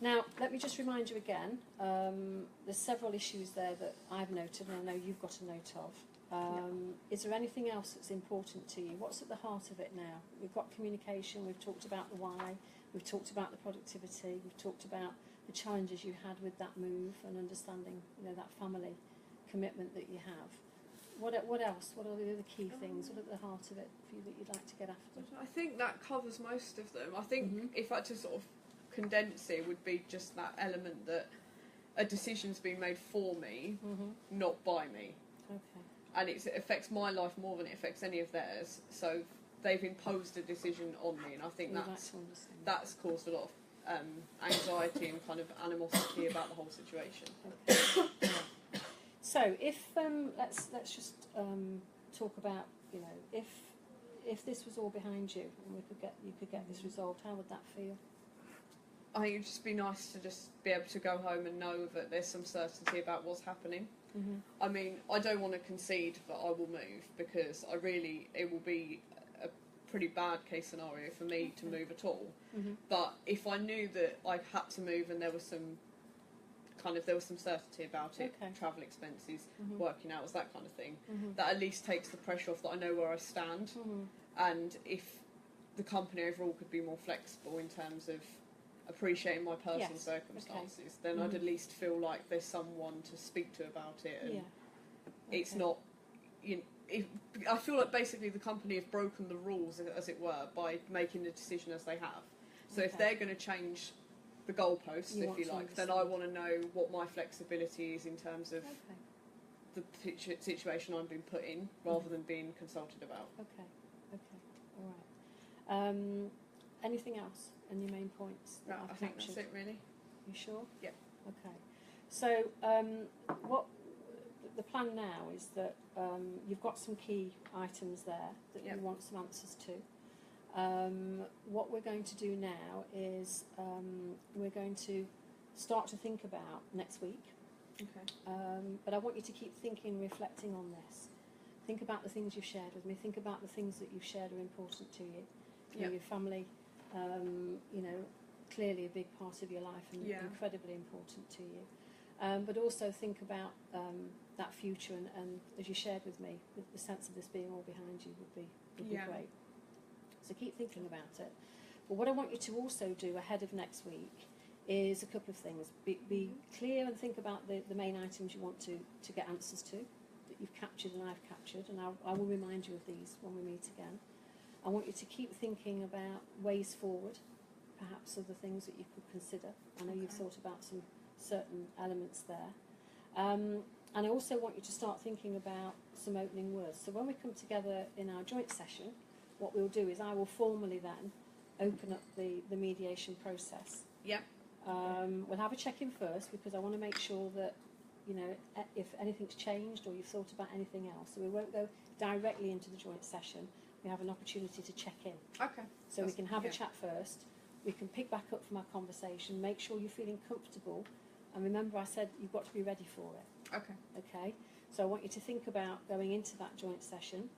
Speaker 2: Now, let me just remind you again, there's several issues there that I've noted, and I know you've got a note of. Is there anything else that's important to you? What's at the heart of it now? We've got communication, we've talked about the why, we've talked about the productivity, we've talked about the challenges you had with that move and understanding, you know, that family commitment that you have. What else? What are the other key things? What are at the heart of it for you that you'd like to get after?
Speaker 4: I think that covers most of them. I think if I had to sort of condense it, would be just that element that a decision's been made for me, not by me.
Speaker 2: Okay.
Speaker 4: And it affects my life more than it affects any of theirs. So they've imposed a decision on me, and I think that's caused a lot of anxiety and kind of animosity about the whole situation.
Speaker 2: Okay. So if let's just talk about, you know, if this was all behind you and you could get this resolved, how would that feel?
Speaker 4: I think it'd just be nice to just be able to go home and know that there's some certainty about what's happening. I mean, I don't want to concede that I will move, because it will be a pretty bad case scenario for me to move at all. But if I knew that I had to move and there was some certainty about it, travel expenses, working hours, that kind of thing, that at least takes the pressure off, that I know where I stand. And if the company overall could be more flexible in terms of appreciating my personal circumstances, then I'd at least feel like there's someone to speak to about it, and it's not, you know, I feel like basically the company have broken the rules, as it were, by making the decision as they have. So if they're going to change the goalposts, if you like, then I want to know what my flexibility is in terms of the situation I'm being put in, rather than being consulted about.
Speaker 2: Okay, all right. Anything else? Any main points?
Speaker 4: No, I think that's it, really.
Speaker 2: You sure?
Speaker 4: Yeah.
Speaker 2: Okay. So what the plan now is that you've got some key items there that you want some answers to. What we're going to do now is we're going to start to think about next week. But I want you to keep thinking, reflecting on this. Think about the things you've shared with me. Think about the things that you've shared are important to you. You know, your family, you know, clearly a big part of your life and incredibly important to you. But also think about that future, and as you shared with me, the sense of this being all behind you would be great. So keep thinking about it. But what I want you to also do ahead of next week is a couple of things. Be clear and think about the main items you want to get answers to, that you've captured and I've captured, and I will remind you of these when we meet again. I want you to keep thinking about ways forward, perhaps other things that you could consider. I know you've thought about some certain elements there. And I also want you to start thinking about some opening words. So when we come together in our joint session, what we'll do is I will formally then open up the mediation process. We'll have a check-in first, because I want to make sure that, you know, if anything's changed or you've thought about anything else. So we won't go directly into the joint session. We have an opportunity to check in. So we can have a chat first. We can pick back up from our conversation, make sure you're feeling comfortable. And remember, I said you've got to be ready for it. Okay? So I want you to think about going into that joint session.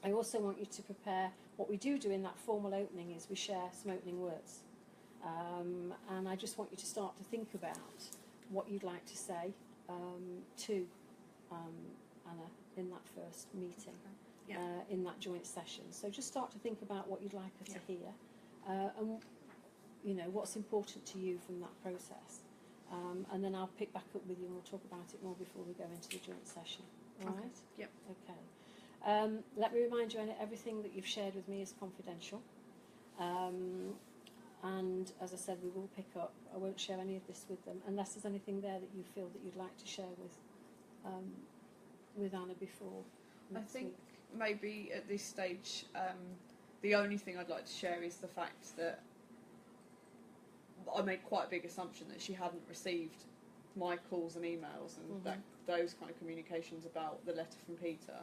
Speaker 2: I also want you to prepare. What we do in that formal opening is we share some opening words. And I just want you to start to think about what you'd like to say to Anna in that first meeting, in that joint session. So just start to think about what you'd like her to hear, and you know what's important to you from that process. and then I'll pick back up with you and we'll talk about it more before we go into the joint session. All right?
Speaker 4: Yep.
Speaker 2: Okay. Let me remind you, everything that you've shared with me is confidential. And as I said, we will pick up. I won't share any of this with them unless there's anything there that you feel that you'd like to share with Anna before next week.
Speaker 4: Maybe at this stage, the only thing I'd like to share is the fact that I made quite a big assumption that she hadn't received my calls and emails and those kind of communications about the letter from Peter.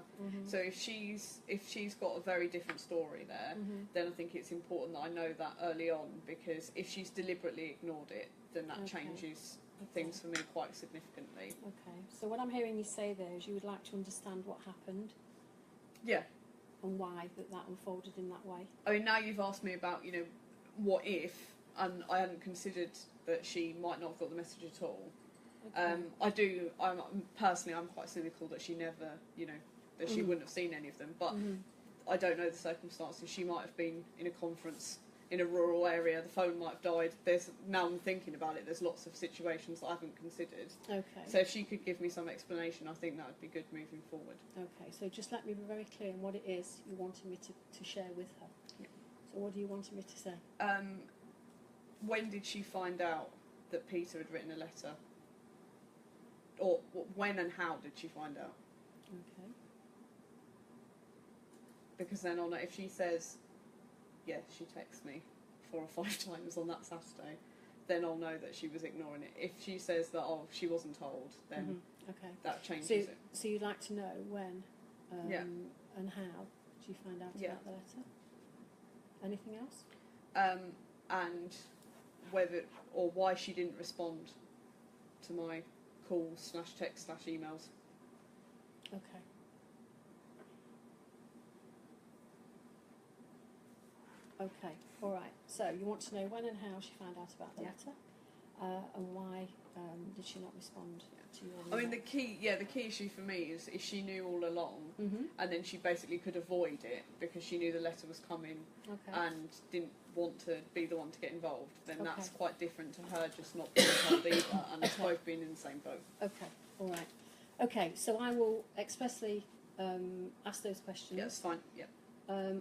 Speaker 4: So if she's got a very different story there, then I think it's important that I know that early on, because if she's deliberately ignored it, then that changes things for me quite significantly.
Speaker 2: Okay, so what I'm hearing you say there is you would like to understand what happened.
Speaker 4: Yeah.
Speaker 2: And why that unfolded in that way.
Speaker 4: I mean, now you've asked me about, what if, and I hadn't considered that she might not have got the message at all. Okay. I'm quite cynical that she never, that she wouldn't have seen any of them, but I don't know the circumstances. She might have been in a conference in a rural area, the phone might have died. Now I'm thinking about it, there's lots of situations that I haven't considered.
Speaker 2: Okay.
Speaker 4: So if she could give me some explanation, I think that would be good moving forward.
Speaker 2: Okay, so just let me be very clear on what it is you wanted me to share with her.
Speaker 4: Yeah.
Speaker 2: So what do you want me to say?
Speaker 4: When did she find out that Peter had written a letter? Or when and how did she find out?
Speaker 2: Okay.
Speaker 4: Because then I'll know if she says, yeah, she texts me 4 or 5 times on that Saturday, then I'll know that she was ignoring it. If she says that, she wasn't told, then that changes it.
Speaker 2: So you'd like to know when and how she found out about the letter? Anything else?
Speaker 4: And whether or why she didn't respond to my calls / text / emails.
Speaker 2: Okay. Okay, all right. So you want to know when and how she found out about the letter, and why did she not respond to your email?
Speaker 4: I mean, the key issue for me is if she knew all along, and then she basically could avoid it because she knew the letter was coming and didn't want to be the one to get involved, then that's quite different to her just not being told either, and us both being in the same boat.
Speaker 2: Okay, all right. Okay, so I will expressly ask those questions.
Speaker 4: Yeah, that's fine. Yeah.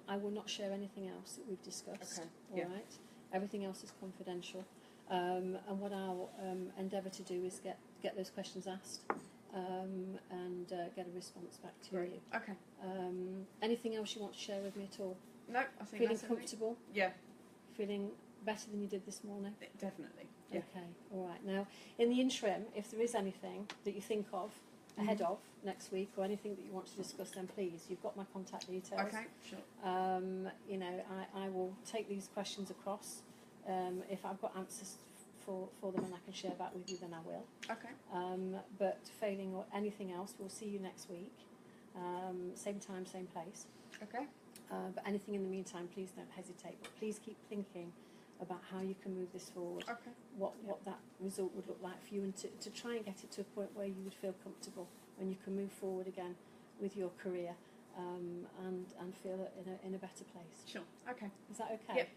Speaker 2: I will not share anything else that we've discussed.
Speaker 4: Okay.
Speaker 2: All right. Everything else is confidential. And what I'll endeavour to do is get those questions asked and get a response back to you.
Speaker 4: Okay.
Speaker 2: Anything else you want to share with me at all?
Speaker 4: No, I think
Speaker 2: feeling
Speaker 4: that's
Speaker 2: comfortable.
Speaker 4: Yeah.
Speaker 2: Feeling better than you did this morning.
Speaker 4: Definitely. Yeah.
Speaker 2: Okay. All right. Now, in the interim, if there is anything that you think of ahead of next week or anything that you want to discuss, then please, you've got my contact details.
Speaker 4: Okay, sure.
Speaker 2: I will take these questions across. If I've got answers for them and I can share that with you, then I will.
Speaker 4: Okay.
Speaker 2: But failing or anything else, we'll see you next week. Same time, same place.
Speaker 4: Okay.
Speaker 2: But anything in the meantime, please don't hesitate. But please keep thinking about how you can move this forward.
Speaker 4: Okay.
Speaker 2: What that result would look like for you, and to try and get it to a point where you would feel comfortable when you can move forward again with your career and feel in a better place.
Speaker 4: Sure. Okay.
Speaker 2: Is that okay?
Speaker 4: Yep.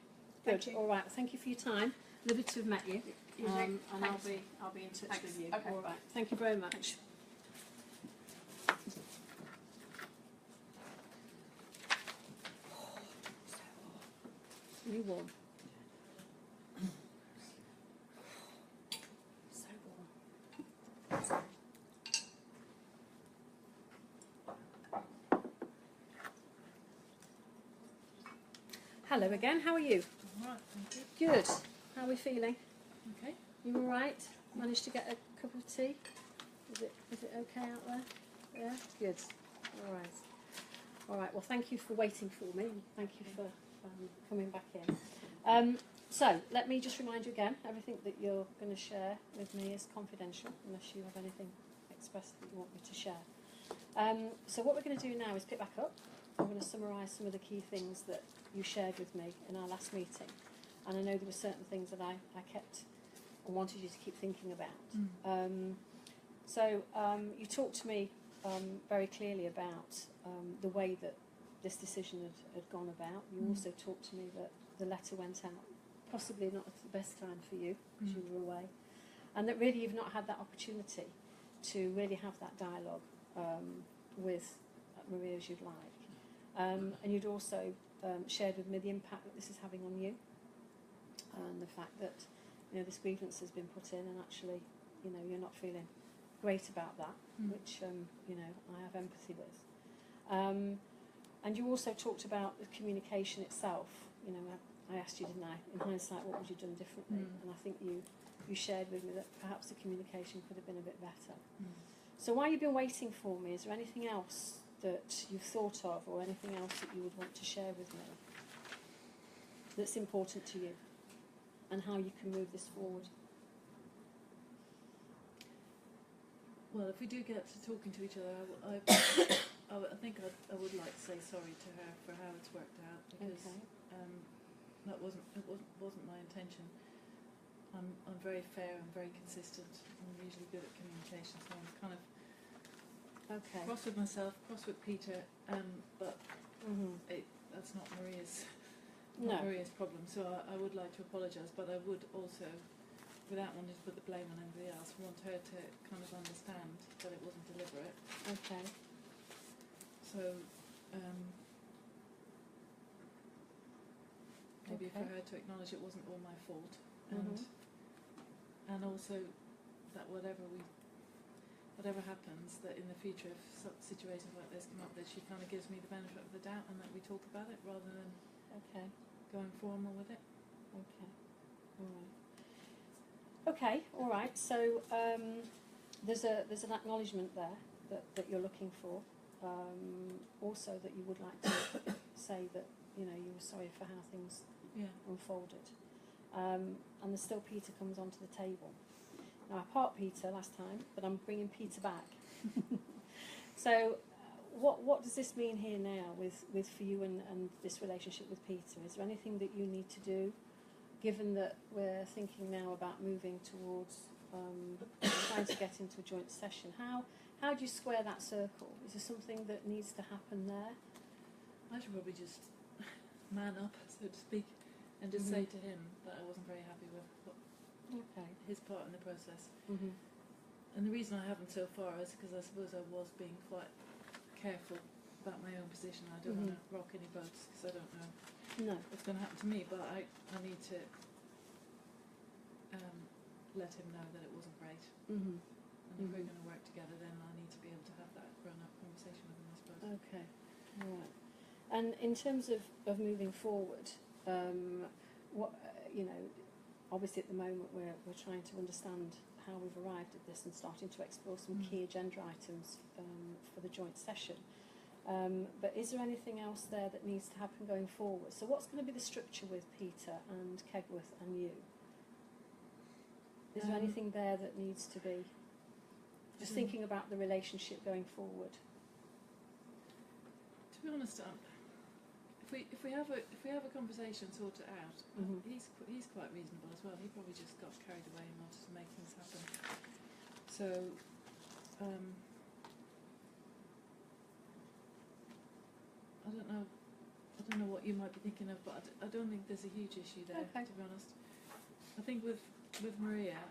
Speaker 2: Good.
Speaker 4: Thank you.
Speaker 2: All right. Thank you for your time. Lovely to have met you. And
Speaker 4: Thanks.
Speaker 2: I'll be in touch
Speaker 4: Thanks.
Speaker 2: with you.
Speaker 4: Okay.
Speaker 2: All right. Thank you very much. Really warm. So warm. Hello again. How are you?
Speaker 5: All right, thank you.
Speaker 2: Good. How are we feeling?
Speaker 5: Okay.
Speaker 2: You all right? Managed to get a cup of tea? Is it okay out there? Yeah. Good. All right. All right. Well, thank you for waiting for me. Thank you for coming back in. So let me just remind you again. Everything that you're going to share with me is confidential, unless you have anything expressed that you want me to share. So what we're going to do now is pick back up. I'm going to summarise some of the key things that you shared with me in our last meeting, and I know there were certain things that I kept and wanted you to keep thinking about. So you talked to me very clearly about the way that this decision had gone about. You also talked to me that the letter went out possibly not at the best time for you because you were away. and that really you've not had that opportunity to really have that dialogue with Maria as you'd like. And you'd also shared with me the impact that this is having on you, and the fact that this grievance has been put in, and actually you're not feeling great about that, which I have empathy with. And you also talked about the communication itself. I asked you, didn't I, in hindsight, what would you have done differently? And I think you shared with me that perhaps the communication could have been a bit better. So while you've been waiting for me, is there anything else that you've thought of, or anything else that you would want to share with me that's important to you, and how you can move this forward?
Speaker 5: Well, if we do get to talking to each other, I think I would like to say sorry to her for how it's worked out, because that wasn't my intention. I'm very fair and very consistent. I'm usually good at communication, so I'm kind of cross with myself, cross with Peter, but that's not Maria's problem. So I would like to apologise, but I would also, without wanting to put the blame on anybody else, want her to kind of understand that it wasn't deliberate.
Speaker 2: Okay.
Speaker 5: So maybe for her to acknowledge it wasn't all my fault, and also that whatever happens, that in the future, if situations like this come up, that she kind of gives me the benefit of the doubt, and that we talk about it rather than going formal with it.
Speaker 2: Okay, all right. So there's an acknowledgement there that you're looking for. Also, that you would like to say that you were sorry for how things unfolded. And there's still Peter comes onto the table. Now, I part Peter last time, but I'm bringing Peter back. So, what does this mean here now with for you and this relationship with Peter? Is there anything that you need to do, given that we're thinking now about moving towards trying to get into a joint session? How do you square that circle? Is there something that needs to happen there?
Speaker 5: I should probably just man up, so to speak, and just say to him that I wasn't very happy with his part in the process. And the reason I haven't so far is because I suppose I was being quite careful about my own position. I don't want to rock any boats, because I don't know what's going to happen to me, but I need to let him know that it wasn't great. And if we're going to work together, then I need to be able to have that grown-up conversation with him, I suppose.
Speaker 2: Okay, all right. And in terms of moving forward, what obviously at the moment we're trying to understand how we've arrived at this and starting to explore some key agenda items for the joint session. But is there anything else there that needs to happen going forward? So what's going to be the structure with Peter and Kegworth and you? Is there anything there that needs to be? Just thinking about the relationship going forward.
Speaker 5: To be honest, if we have a conversation, sort it out. He's quite reasonable as well. He probably just got carried away and wanted to make things happen. So I don't know what you might be thinking of, but I don't think there's a huge issue there. To be honest, I think with Maria,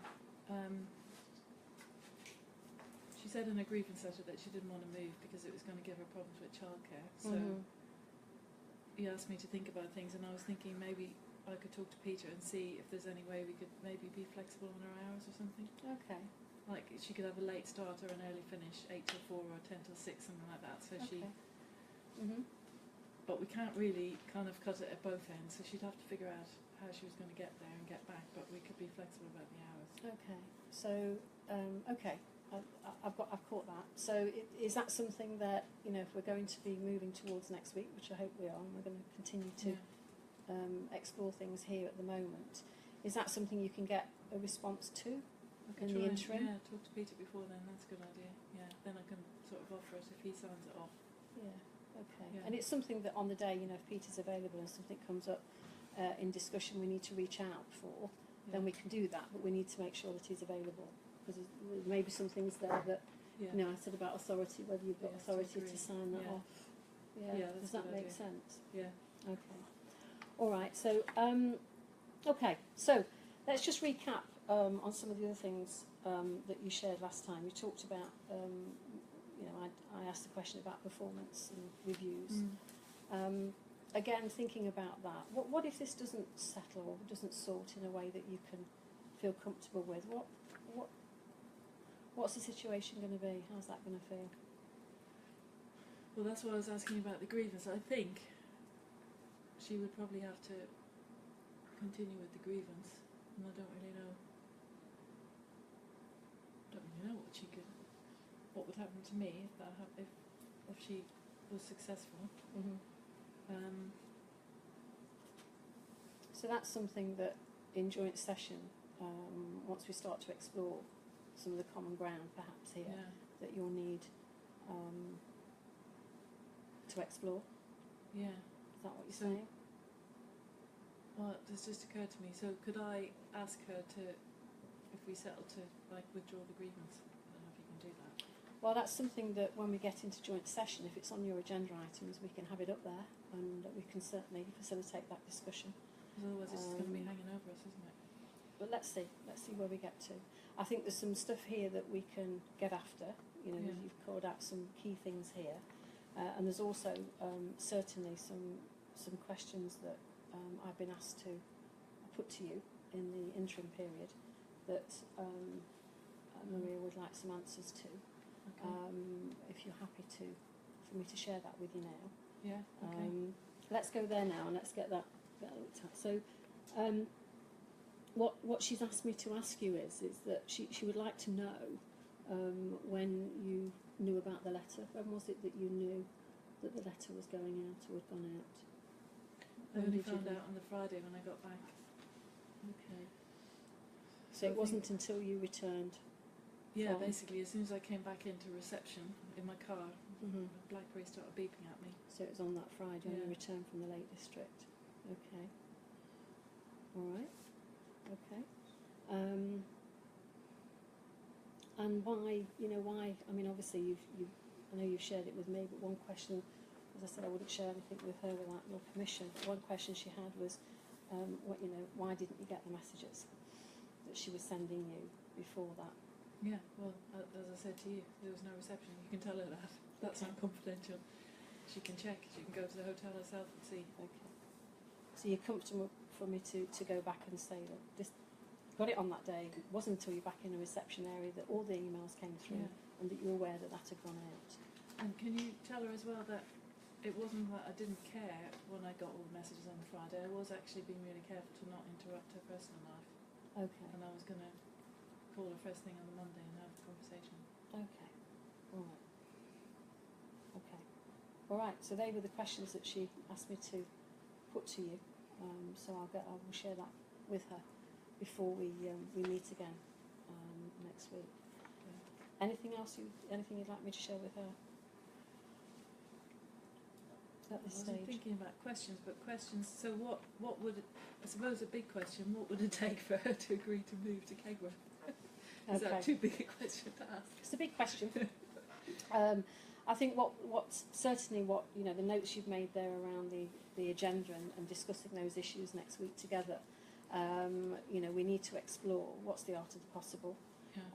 Speaker 5: she said in a grievance letter that she didn't want to move because it was going to give her problems with childcare. So he asked me to think about things, and I was thinking maybe I could talk to Peter and see if there's any way we could maybe be flexible on her hours or something. Okay. Like she could have a late start or an early finish, 8 till 4 or 10 till 6, something like that. So she. But we can't really kind of cut it at both ends, so she'd have to figure out how she was going to get there and get back. But we could be flexible about the hours. Okay. So I've caught that. So is that something that if we're going to be moving towards next week, which I hope we are, and we're going to continue to explore things here at the moment, is that something you can get a response to in the interim? Yeah, talk to Peter before then. That's a good idea. Yeah, then I can sort of offer it if he signs it off.
Speaker 2: Yeah. Okay. Yeah. And it's something that on the day, if Peter's available and something comes up in discussion we need to reach out for, then we can do that. But we need to make sure that he's available, because there may be some things there that I said about authority, whether you've got authority to sign that off. Yeah. Does that make sense? Yeah. Okay. All right. So okay. So let's just recap on some of the other things that you shared last time. You talked about, I asked a question about performance and reviews. Again, thinking about that, what if this doesn't settle or doesn't sort in a way that you can feel comfortable with? What's the situation going to be? How's that going to feel?
Speaker 5: Well, that's what I was asking about the grievance. I think she would probably have to continue with the grievance, and I don't really know what would happen to me if that if she was successful.
Speaker 2: So that's something that in joint session, once we start to explore some of the common ground perhaps here, that you'll need to explore.
Speaker 5: Yeah.
Speaker 2: Is that what you're saying?
Speaker 5: Well, this just occurred to me. So could I ask her to, if we settle to withdraw the grievance? I don't know if you can do that.
Speaker 2: Well, that's something that when we get into joint session, if it's on your agenda items, we can have it up there, and we can certainly facilitate that discussion.
Speaker 5: Because otherwise it's just going to be hanging over us, isn't it?
Speaker 2: But let's see where we get to. I think there's some stuff here that we can get after. You've called out some key things here, and there's also certainly some questions that I've been asked to put to you in the interim period that Maria would like some answers to.
Speaker 5: Okay.
Speaker 2: If you're happy for me to share that with you now.
Speaker 5: Yeah. Okay.
Speaker 2: Let's go there now and let's get that looked at. So, what she's asked me to ask you is that she would like to know when you knew about the letter. When was it that you knew that the letter was going out or had gone out?
Speaker 5: I only found out on the Friday when I got back.
Speaker 2: Okay. So it wasn't until you returned.
Speaker 5: Yeah, basically, as soon as I came back into reception in my car, BlackBerry started beeping at me.
Speaker 2: So it was on that Friday when you returned from the Lake District. Okay. All right. Okay. And why? I mean, obviously, I know you've shared it with me, but one question, as I said, I wouldn't share anything with her without your permission. One question she had was, why didn't you get the messages that she was sending you before that?
Speaker 5: Yeah, well, as I said to you, there was no reception. You can tell her that. That's not confidential. She can check. She can go to the hotel herself and see.
Speaker 2: Okay. So you're comfortable for me to go back and say that this got it on that day. It wasn't until you're back in the reception area that all the emails came through and that you're aware that had gone out.
Speaker 5: And can you tell her as well that it wasn't that I didn't care when I got all the messages on the Friday. I was actually being really careful to not interrupt her personal life.
Speaker 2: Okay.
Speaker 5: And I was going to call her first thing on the Monday and have a conversation.
Speaker 2: Okay. All right. Okay. All right. So they were the questions that she asked me to put to you. So I will share that with her before we meet again next week. Okay. Anything else? Anything you'd like me to share with her at this stage?
Speaker 5: I wasn't thinking about questions, but questions. So what would I suppose a big question? What would it take for her to agree to move to Kegworth? Is that too big a question to ask?
Speaker 2: It's a big question. I think certainly the notes you've made there around the agenda and discussing those issues next week together. We need to explore what's the art of the possible,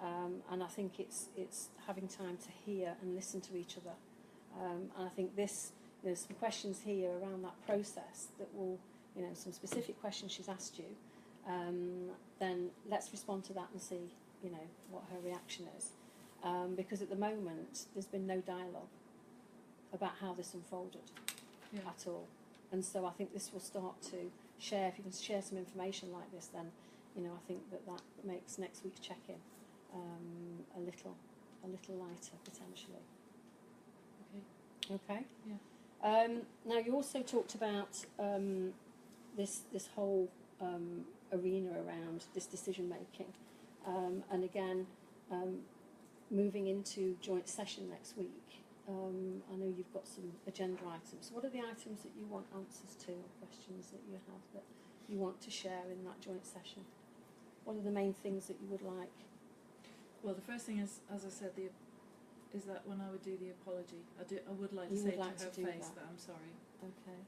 Speaker 2: and I think it's having time to hear and listen to each other. And I think there's some questions here around that process that will, some specific questions she's asked you. Then let's respond to that and see, what her reaction is. Because at the moment, there's been no dialogue about how this unfolded at all. And so I think this will start to share, if you can share some information like this, then, I think that makes next week's check-in a little lighter, potentially. Okay?
Speaker 5: Yeah.
Speaker 2: Now, you also talked about this whole arena around this decision-making. And again, moving into joint session next week, I know you've got some agenda items. What are the items that you want answers to, or questions that you have that you want to share in that joint session? What are the main things that you would like?
Speaker 5: Well, the first thing is, as I said, is that when I would do the apology, I would like to say to her face that I'm sorry.
Speaker 2: Okay.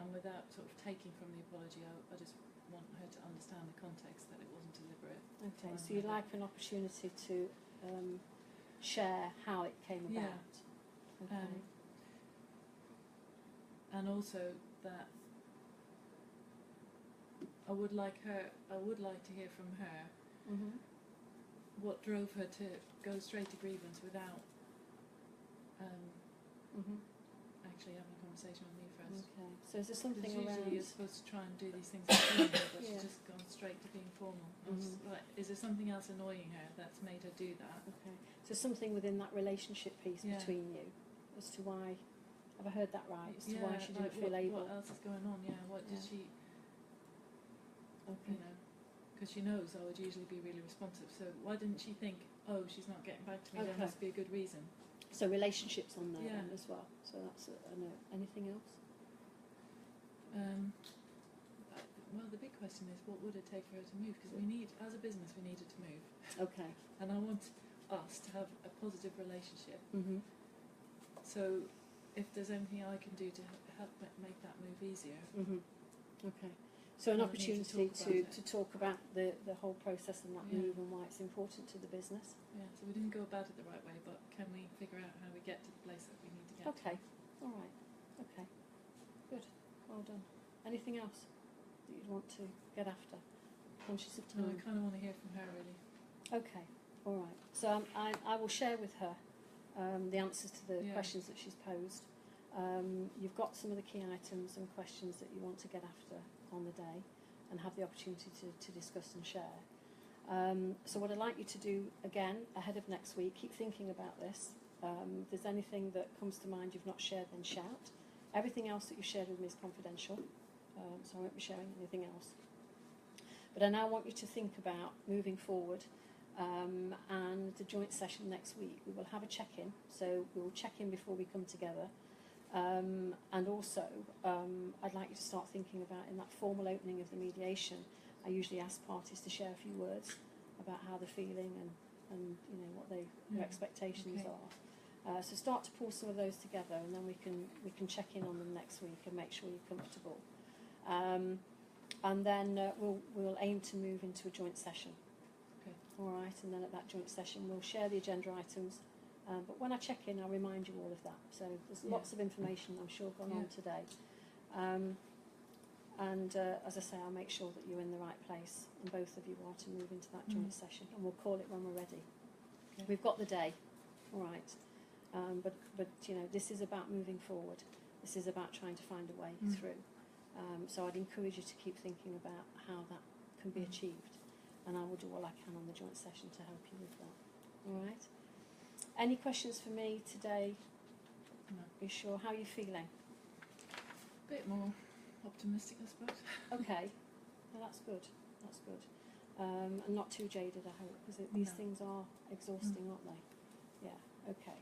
Speaker 5: and without sort of taking from the apology, I just want her to understand the context that it wasn't deliberate.
Speaker 2: Okay, so you'd like an opportunity to share how it came
Speaker 5: Yeah.
Speaker 2: about. Okay.
Speaker 5: And also that I would like to hear from her
Speaker 2: Mhm.
Speaker 5: what drove her to go straight to grievance without
Speaker 2: Mhm.
Speaker 5: actually having a conversation with me first.
Speaker 2: Okay. So is there something
Speaker 5: Because usually
Speaker 2: around?
Speaker 5: you're supposed to try and do these things informally, but
Speaker 2: Yeah.
Speaker 5: she's just gone straight to being formal. I was like, is there something else annoying her that's made her do that?
Speaker 2: Okay. So something within that relationship piece
Speaker 5: Yeah.
Speaker 2: between you, as to why. Have I heard that right? As to
Speaker 5: Yeah,
Speaker 2: why she didn't
Speaker 5: like
Speaker 2: feel able.
Speaker 5: what else is going on? Yeah, what did
Speaker 2: Yeah.
Speaker 5: she,
Speaker 2: Okay.
Speaker 5: you know, because she knows I would usually be really responsive. So why didn't she think, oh, she's not getting back to me? There
Speaker 2: Okay.
Speaker 5: must be a good reason.
Speaker 2: So relationships on there
Speaker 5: Yeah.
Speaker 2: then as well. So that's a no. Anything else?
Speaker 5: Well, the big question is, what would it take for her to move? Because we need, as a business, we needed to move,
Speaker 2: Okay.
Speaker 5: and I want us to have a positive relationship.
Speaker 2: Mhm.
Speaker 5: So, if there's anything I can do to help make that move easier,
Speaker 2: Mhm. Okay. So an
Speaker 5: Well, we need to
Speaker 2: opportunity
Speaker 5: talk about
Speaker 2: to talk about the whole process and that
Speaker 5: Yeah.
Speaker 2: move and why it's important to the business.
Speaker 5: yeah. So we didn't go about it the right way, but can we figure out how we get to the place that we need to get?
Speaker 2: Okay. All right. Okay. Good. Well done. Anything else that you'd want to get after? Conscious of
Speaker 5: to? No, I
Speaker 2: time.
Speaker 5: kind of want to hear from her really.
Speaker 2: Okay. All right. So I will share with her the answers to the
Speaker 5: Yeah.
Speaker 2: questions that she's posed. You've got some of the key items and questions that you want to get after on the day and have the opportunity to discuss and share. So what I'd like you to do, again, ahead of next week, keep thinking about this. If there's anything that comes to mind you've not shared, then shout. Everything else that you've shared with me is confidential, so I won't be sharing anything else. But I now want you to think about moving forward and the joint session next week. We will have a check-in, so we'll check in before we come together. And also, I'd like you to start thinking about, in that formal opening of the mediation, I usually ask parties to share a few words about how they're feeling and you know what their
Speaker 5: Yeah.
Speaker 2: expectations
Speaker 5: Okay.
Speaker 2: are. So start to pull some of those together, and then we can check in on them next week and make sure you're comfortable. And then we'll aim to move into a joint session.
Speaker 5: Okay.
Speaker 2: All right, and then at that joint session we'll share the agenda items. But when I check in, I'll remind you all of that. So there's
Speaker 5: Yeah.
Speaker 2: lots of information I'm sure gone on
Speaker 5: Yeah.
Speaker 2: today. As I say, I'll make sure that you're in the right place, and both of you are, to move into that joint session, and we'll call it when we're ready.
Speaker 5: Okay.
Speaker 2: We've got the day, all right. But you know, this is about moving forward. This is about trying to find a way through. So I'd encourage you to keep thinking about how that can be achieved, and I will do all I can on the joint session to help you with that. All right. Any questions for me today?
Speaker 5: No.
Speaker 2: You sure? How are you feeling?
Speaker 5: A bit more optimistic, I suppose.
Speaker 2: Okay. Well, that's good. That's good. And not too jaded, I hope, because these
Speaker 5: No.
Speaker 2: things are exhausting, aren't they? Yeah. Okay.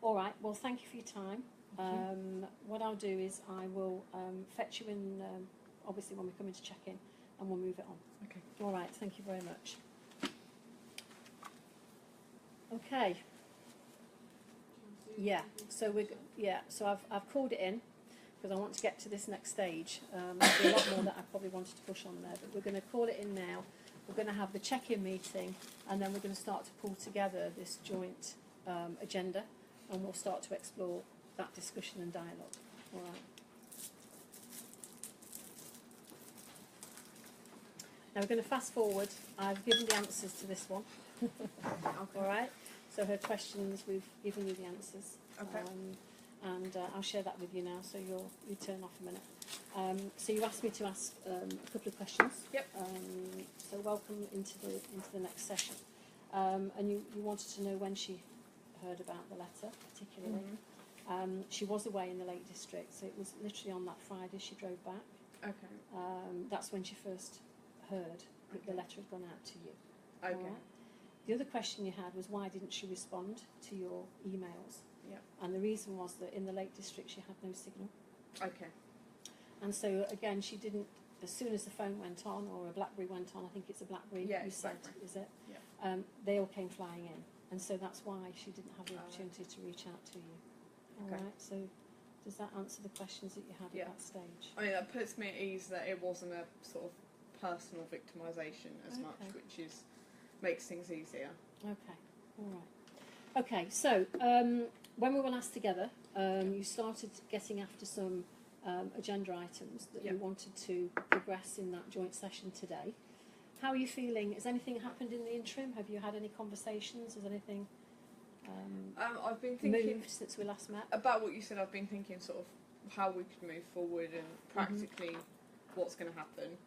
Speaker 2: All right. Well, thank you for your time. What I'll do is I will fetch you in, obviously, when we come in to check in, and we'll move it on.
Speaker 5: Okay.
Speaker 2: All right. Thank you very much. Okay. Yeah. So So I've called it in because I want to get to this next stage. There's a lot more that I probably wanted to push on there, but we're going to call it in now. We're going to have the check-in meeting, and then we're going to start to pull together this joint agenda, and we'll start to explore that discussion and dialogue. All right. Now we're going to fast forward. I've given the answers to this one. All right. So her questions, we've given you the answers.
Speaker 4: Okay.
Speaker 2: And I'll share that with you now. So you turn off a minute. So you asked me to ask a couple of questions.
Speaker 4: Yep.
Speaker 2: So welcome into the next session. And you wanted to know when she heard about the letter, particularly. She was away in the Lake District, so it was literally on that Friday she drove back.
Speaker 4: Okay.
Speaker 2: That's when she first heard that the letter had gone out to you.
Speaker 4: Okay.
Speaker 2: All right? The other question you had was, why didn't she respond to your emails?
Speaker 4: Yeah.
Speaker 2: And the reason was that in the Lake District she had no signal.
Speaker 4: Okay.
Speaker 2: And so again, she didn't, as soon as the phone went on, or a BlackBerry went on, I think it's a BlackBerry,
Speaker 4: Yeah,
Speaker 2: you
Speaker 4: it's
Speaker 2: said,
Speaker 4: BlackBerry.
Speaker 2: is it?
Speaker 4: Yeah.
Speaker 2: They all came flying in. And so that's why she didn't have the opportunity to reach out to you. All
Speaker 4: Okay.
Speaker 2: right, so Does that answer the questions that you had at that stage?
Speaker 4: I mean, that puts me at ease that it wasn't a sort of personal victimisation as much, which makes things easier.
Speaker 2: Okay, all right. Okay, so when we were last together, you started getting after some agenda items that you wanted to progress in that joint session today. How are you feeling? Has anything happened in the interim? Have you had any conversations? Has anything
Speaker 4: I've been thinking
Speaker 2: moved since we last met?
Speaker 4: About what you said. I've been thinking sort of how we could move forward and practically what's going to happen.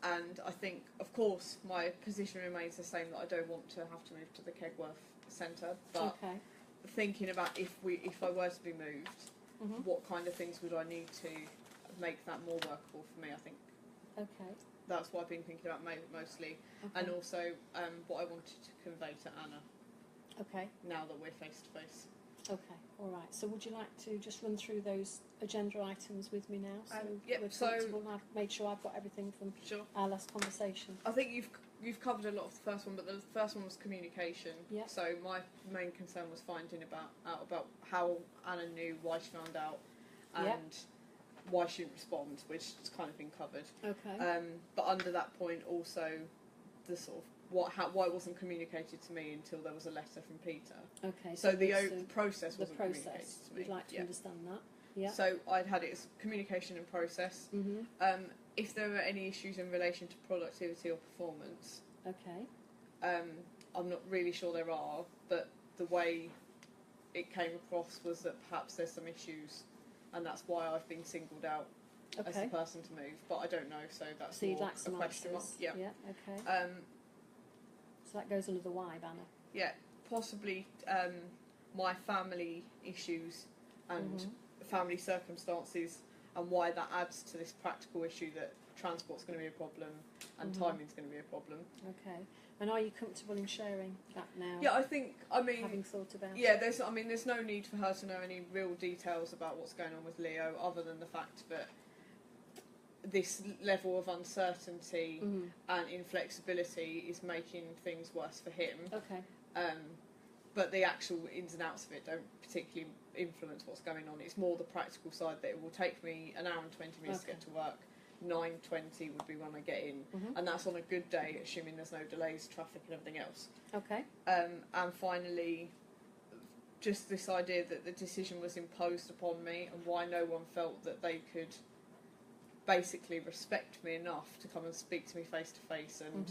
Speaker 4: And I think, of course, my position remains the same, that I don't want to have to move to the Kegworth Centre, but thinking about if I were to be moved, what kind of things would I need to make that more workable for me, I think.
Speaker 2: Okay.
Speaker 4: That's what I've been thinking about mostly, and also what I wanted to convey to Anna.
Speaker 2: Okay.
Speaker 4: Now that we're face to face.
Speaker 2: Okay. All right. So, would you like to just run through those agenda items with me now? So
Speaker 4: yep.
Speaker 2: we're comfortable, and I've made sure I've got everything from our last conversation.
Speaker 4: I think you've covered a lot of the first one, but the first one was communication.
Speaker 2: Yeah.
Speaker 4: So my main concern was finding out about how Anna knew, why she found out, and why she didn't respond, which has kind of been covered.
Speaker 2: Okay.
Speaker 4: But under that point, also the sort of why it wasn't communicated to me until there was a letter from Peter.
Speaker 2: Okay.
Speaker 4: So the process wasn't communicated to me.
Speaker 2: You'd like to understand that. Yeah.
Speaker 4: So I'd had it as communication and process. If there were any issues in relation to productivity or performance, I'm not really sure there are, but the way it came across was that perhaps there's some issues, and that's why I've been singled out as the person to move. But I don't know, so that's
Speaker 2: so you'd like some
Speaker 4: a question mark.
Speaker 2: answers. Yeah. Okay. So that goes under the why banner.
Speaker 4: Yeah, possibly my family issues and family circumstances, and why that adds to this practical issue that transport's going to be a problem and timing's going to be a problem.
Speaker 2: Okay. And are you comfortable in sharing that now?
Speaker 4: Yeah, I think,
Speaker 2: having thought about
Speaker 4: it. There's no need for her to know any real details about what's going on with Leo, other than the fact that this level of uncertainty and inflexibility is making things worse for him.
Speaker 2: Okay.
Speaker 4: But the actual ins and outs of it don't particularly influence what's going on. It's more the practical side, that it will take me an hour and 20 minutes to get to work. 9:20 would be when I get in, and that's on a good day, assuming there's no delays, traffic and everything else.
Speaker 2: Okay.
Speaker 4: And finally, just this idea that the decision was imposed upon me, and why no one felt that they could basically respect me enough to come and speak to me face to face and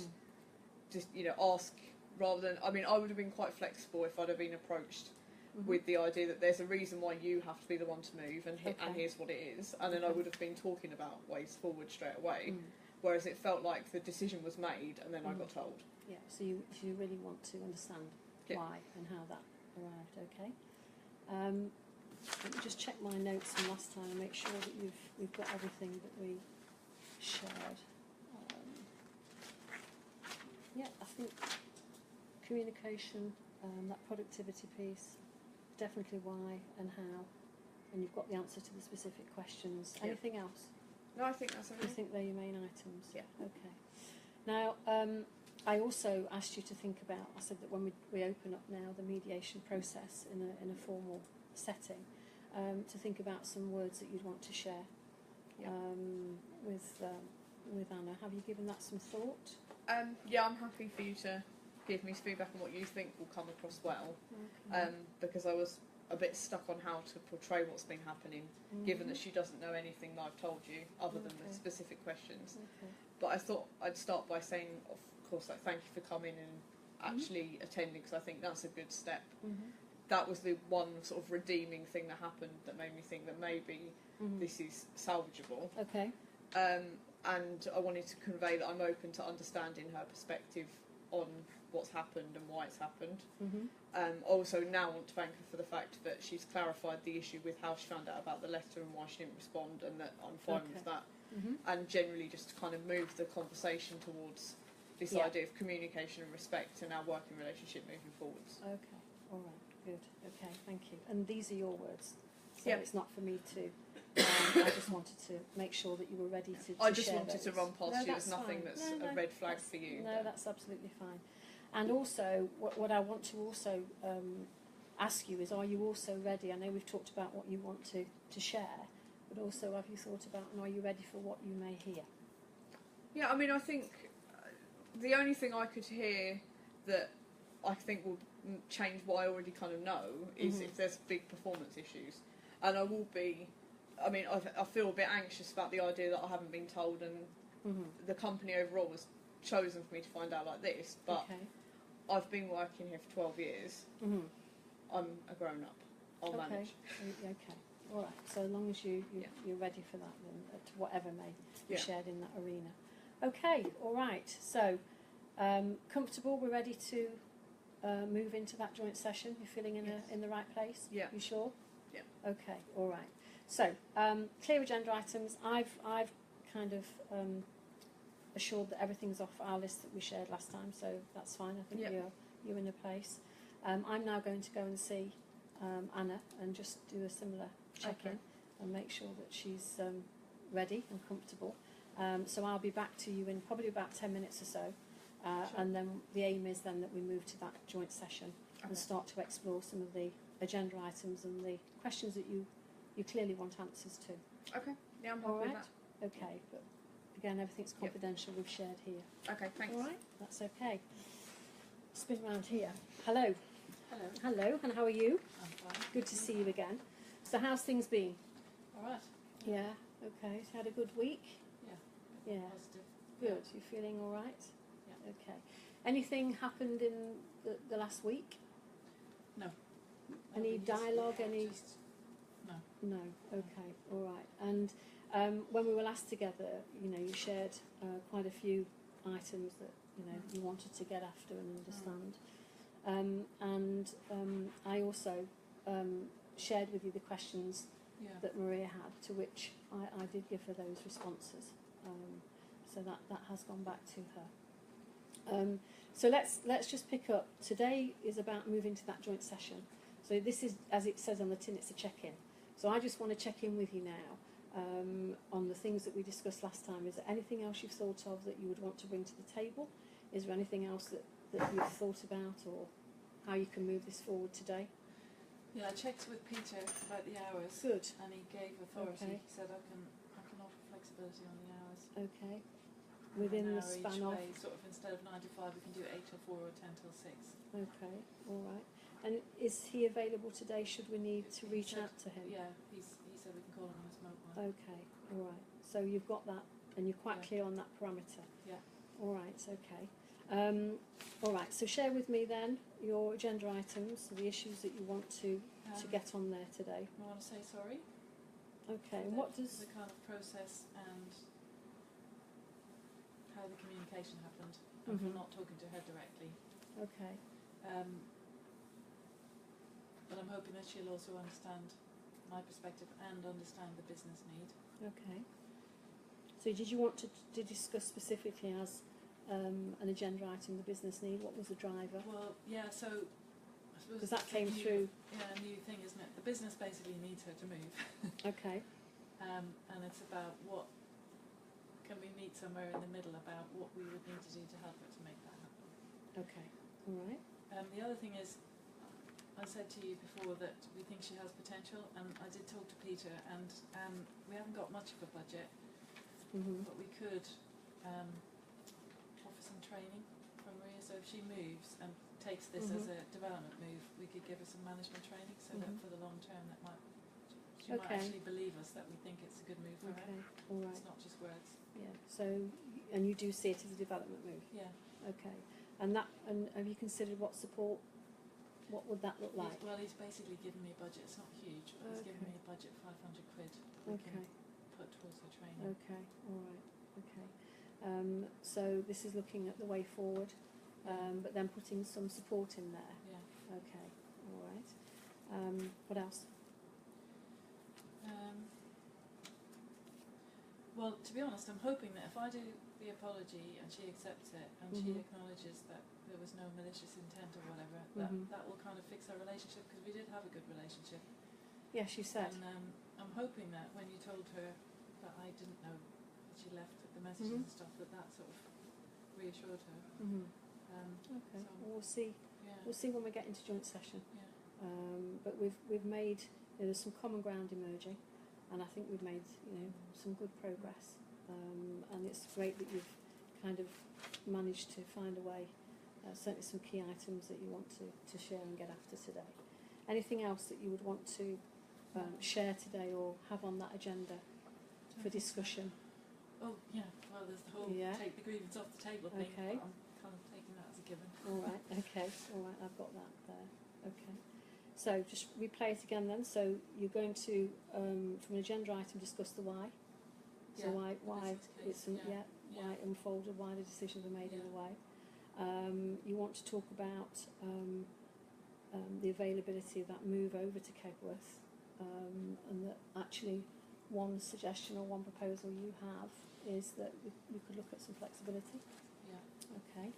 Speaker 4: just, ask, rather than, I would have been quite flexible if I'd have been approached with the idea that there's a reason why you have to be the one to move, and here's what it is, and then I would have been talking about ways forward straight away, whereas it felt like the decision was made and then I got told.
Speaker 2: Yeah, so you really want to understand why and how that arrived. Okay. Let me just check my notes from last time and make sure that we've got everything that we shared. I think communication, that productivity piece, definitely why and how, and you've got the answer to the specific questions. Anything else?
Speaker 4: No, I think that's
Speaker 2: I
Speaker 4: everything.
Speaker 2: think they're your main items.
Speaker 4: Yeah.
Speaker 2: Okay. Now, I also asked you to think about, I said that when we open up now the mediation process in a formal setting, to think about some words that you'd want to share with Anna. Have you given that some thought?
Speaker 4: I'm happy for you to give me feedback on what you think will come across well, because I was a bit stuck on how to portray what's been happening, given that she doesn't know anything that I've told you other than the specific questions. But I thought I'd start by saying, of course, thank you for coming and actually attending, because I think that's a good step. That was the one sort of redeeming thing that happened that made me think that maybe this is salvageable.
Speaker 2: Okay.
Speaker 4: And I wanted to convey that I'm open to understanding her perspective on what's happened and why it's happened. Also now want to thank her for the fact that she's clarified the issue with how she found out about the letter and why she didn't respond, and that I'm fine with that. And generally just to kind of move the conversation towards this idea of communication and respect in our working relationship moving forwards.
Speaker 2: Okay, all right, good. Okay, thank you. And these are your words, so it's not for me to... I just wanted to make sure that you were ready to
Speaker 4: I just
Speaker 2: share
Speaker 4: wanted
Speaker 2: those.
Speaker 4: to run past you. There's
Speaker 2: That's
Speaker 4: nothing
Speaker 2: fine.
Speaker 4: that's a red flag for you.
Speaker 2: No, that's absolutely fine. And also, what I want to also ask you is, are you also ready? I know we've talked about what you want to share, but also have you thought about, and are you ready for what you may hear?
Speaker 4: Yeah, I mean, I think the only thing I could hear that I think will change what I already kind of know is if there's big performance issues. And I will be, I mean, I feel a bit anxious about the idea that I haven't been told, and the company overall was chosen for me to find out like this, but I've been working here for 12 years. I'm a grown-up. I'll manage.
Speaker 2: Okay, all right. So as long as you're ready for that, then whatever may be shared in that arena. Okay, all right. So comfortable. We're ready to move into that joint session. You're feeling in the right place.
Speaker 4: Yeah.
Speaker 2: You sure?
Speaker 4: Yeah.
Speaker 2: Okay, all right. So clear agenda items. I've kind of assured that everything's off our list that we shared last time, so that's fine. I think you're in a place. I'm now going to go and see Anna and just do a similar check-in and make sure that she's ready and comfortable. So I'll be back to you in probably about 10 minutes or so, and then the aim is then that we move to that joint session and start to explore some of the agenda items and the questions that you clearly want answers to.
Speaker 4: Okay, yeah, I'm happy with that.
Speaker 2: Okay, but again, everything's confidential. We've shared here.
Speaker 4: Okay, thanks.
Speaker 2: All right, that's okay. Spin around here. Hello.
Speaker 5: Hello.
Speaker 2: Hello, and how are you?
Speaker 5: I'm fine.
Speaker 2: Good to see you again. So how's things been?
Speaker 5: All right.
Speaker 2: Yeah, okay. So had a good week?
Speaker 5: Yeah.
Speaker 2: Yeah.
Speaker 5: Positive.
Speaker 2: Good. You feeling all right?
Speaker 5: Yeah.
Speaker 2: Okay. Anything happened in the last week?
Speaker 5: No.
Speaker 2: Any dialogue? Any?
Speaker 5: Just, no.
Speaker 2: No. Okay. All right. And when we were last together, you shared quite a few items that you wanted to get after and understand. I also shared with you the questions that Maria had, to which I did give her those responses. So that has gone back to her. So let's just pick up. Today is about moving to that joint session. So this is, as it says on the tin, it's a check-in. So I just want to check in with you now on the things that we discussed last time. Is there anything else you've thought of that you would want to bring to the table? Is there anything else that you've thought about, or how you can move this forward today?
Speaker 5: Yeah, I checked with Peter about the hours.
Speaker 2: Good.
Speaker 5: And he gave authority.
Speaker 2: Okay.
Speaker 5: He said I can offer flexibility on the hours.
Speaker 2: Okay. Within
Speaker 5: an
Speaker 2: the
Speaker 5: hour
Speaker 2: span
Speaker 5: each
Speaker 2: of.
Speaker 5: way, sort of instead of 9 to 5, we can do 8 till 4 or 10 till 6.
Speaker 2: Okay. All right. And is he available today? Should we need to reach out to him?
Speaker 5: Yeah, he said we can call him on his mobile.
Speaker 2: Okay. All right. So you've got that, and you're quite clear on that parameter.
Speaker 5: Yeah.
Speaker 2: All right. Okay. All right. So share with me then your agenda items, the issues that you want to get on there today.
Speaker 5: I want to say sorry.
Speaker 2: Okay. And what does
Speaker 5: the kind of process and how the communication happened, and for not talking to her directly.
Speaker 2: Okay.
Speaker 5: But I'm hoping that she'll also understand my perspective and understand the business need.
Speaker 2: Okay. So did you want to discuss specifically as an agenda item the business need? What was the driver?
Speaker 5: Well, yeah, so I suppose
Speaker 2: Because that
Speaker 5: it's
Speaker 2: came through.
Speaker 5: Yeah, a new thing, isn't it? The business basically needs her to move.
Speaker 2: Okay.
Speaker 5: And it's about can we meet somewhere in the middle about what we would need to do to help her to make that happen.
Speaker 2: Okay. All right.
Speaker 5: The other thing is, I said to you before that we think she has potential, and I did talk to Peter, and we haven't got much of a budget, but we could offer some training from Maria. So if she moves and takes this as a development move, we could give her some management training, so that for the long term she might actually believe us that we think it's a good move for her.
Speaker 2: All right.
Speaker 5: It's not just words.
Speaker 2: Yeah. So, and you do see it as a development move.
Speaker 5: Yeah.
Speaker 2: Okay. And have you considered what support? What would that look like?
Speaker 5: Well, he's basically given me a budget. It's not huge, but he's given me a budget of 500 quid we can put towards her training.
Speaker 2: Okay, all right, okay. So this is looking at the way forward, but then putting some support in there.
Speaker 5: Yeah.
Speaker 2: Okay, all right. What else?
Speaker 5: Well, to be honest, I'm hoping that if I do the apology and she accepts it and she acknowledges that there was no malicious intent or whatever, that will kind of fix our relationship, because we did have a good relationship.
Speaker 2: Yes, you said.
Speaker 5: And I'm hoping that when you told her that I didn't know that she left the messages and stuff, that sort of reassured her.
Speaker 2: Okay,
Speaker 5: So,
Speaker 2: well, we'll see.
Speaker 5: yeah.
Speaker 2: We'll see when we get into joint session.
Speaker 5: Yeah.
Speaker 2: But we've made, there's some common ground emerging, and I think we've made some good progress. And it's great that you've kind of managed to find a way, certainly some key items that you want to share and get after today. Anything else that you would want to share today or have on that agenda for discussion?
Speaker 5: Oh, yeah, well, there's the whole take the grievance off the table thing, but I'm kind of taking that as a given.
Speaker 2: All right, okay, all right, I've got that there. Okay. So just replay it again then. So you're going to, from an agenda item, discuss the why. So why it's why it unfolded, why the decisions were made in the way. You want to talk about the availability of that move over to Kegworth, and that actually one suggestion or one proposal you have is that we could look at some flexibility.
Speaker 5: Yeah.
Speaker 2: Okay.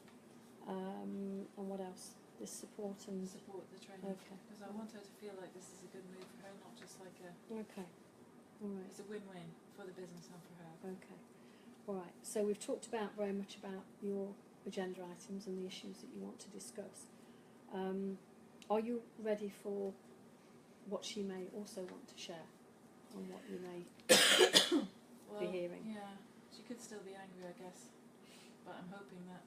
Speaker 2: And what else? This support and
Speaker 5: support the training.
Speaker 2: Okay.
Speaker 5: Because I want her to feel like this is a good move for her, not just like a.
Speaker 2: Okay. All right.
Speaker 5: It's a win-win for the business and for her.
Speaker 2: Okay. All right. So we've talked about very much about your agenda items and the issues that you want to discuss. Are you ready for what she may also want to share on what you may be hearing?
Speaker 5: Yeah, she could still be angry, I guess, but I'm hoping that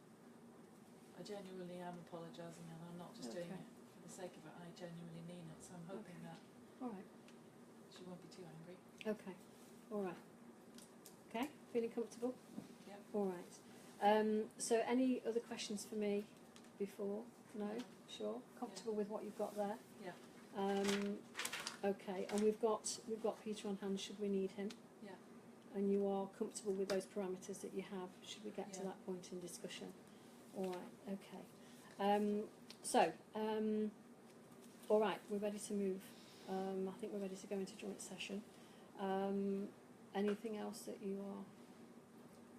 Speaker 5: I genuinely am apologising and I'm not just doing it for the sake of it. I genuinely mean it, so I'm hoping that
Speaker 2: All right.
Speaker 5: she won't be too angry.
Speaker 2: Okay. All right. Okay. Feeling comfortable?
Speaker 5: Yep.
Speaker 2: All right. So any other questions for me before? No? Sure? Comfortable with what you've got there?
Speaker 5: Yeah.
Speaker 2: Okay. And we've got Peter on hand should we need him?
Speaker 5: Yeah.
Speaker 2: And you are comfortable with those parameters that you have should we get to that point in discussion? All right. Okay. All right. We're ready to move. I think we're ready to go into joint session. Anything else that you are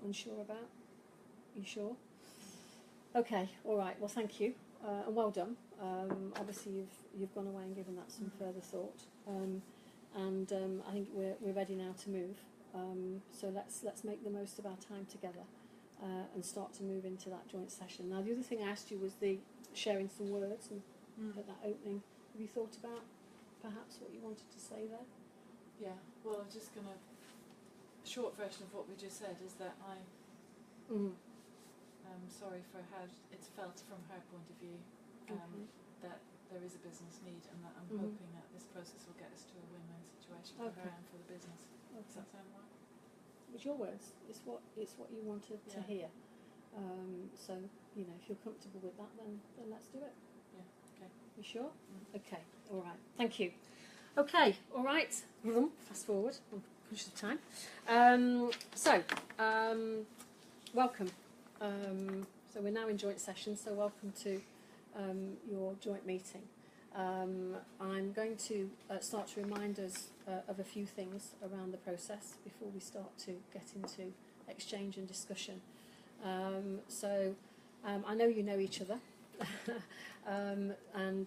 Speaker 2: unsure about? You sure? Okay. All right. Well, thank you, and well done. Obviously, you've gone away and given that some further thought, and I think we're ready now to move. So let's make the most of our time together and start to move into that joint session. Now, the other thing I asked you was the sharing some words and at that opening. Have you thought about perhaps what you wanted to say there?
Speaker 5: Yeah. Well, I'm just going to. Short version of what we just said is that I'm sorry for how it's felt from her point of view, that there is a business need, and that I'm hoping that this process will get us to a win-win situation for her and for the business. Does that sound right?
Speaker 2: It's your words. It's what you wanted to hear. So if you're comfortable with that, then let's do it.
Speaker 5: Yeah. Okay.
Speaker 2: You sure? Okay. All right. Thank you. Okay. All right. Fast forward. I'm conscious of time. Welcome. So we're now in joint session. So welcome to your joint meeting. I'm going to start to remind us of a few things around the process before we start to get into exchange and discussion. I know you know each other, and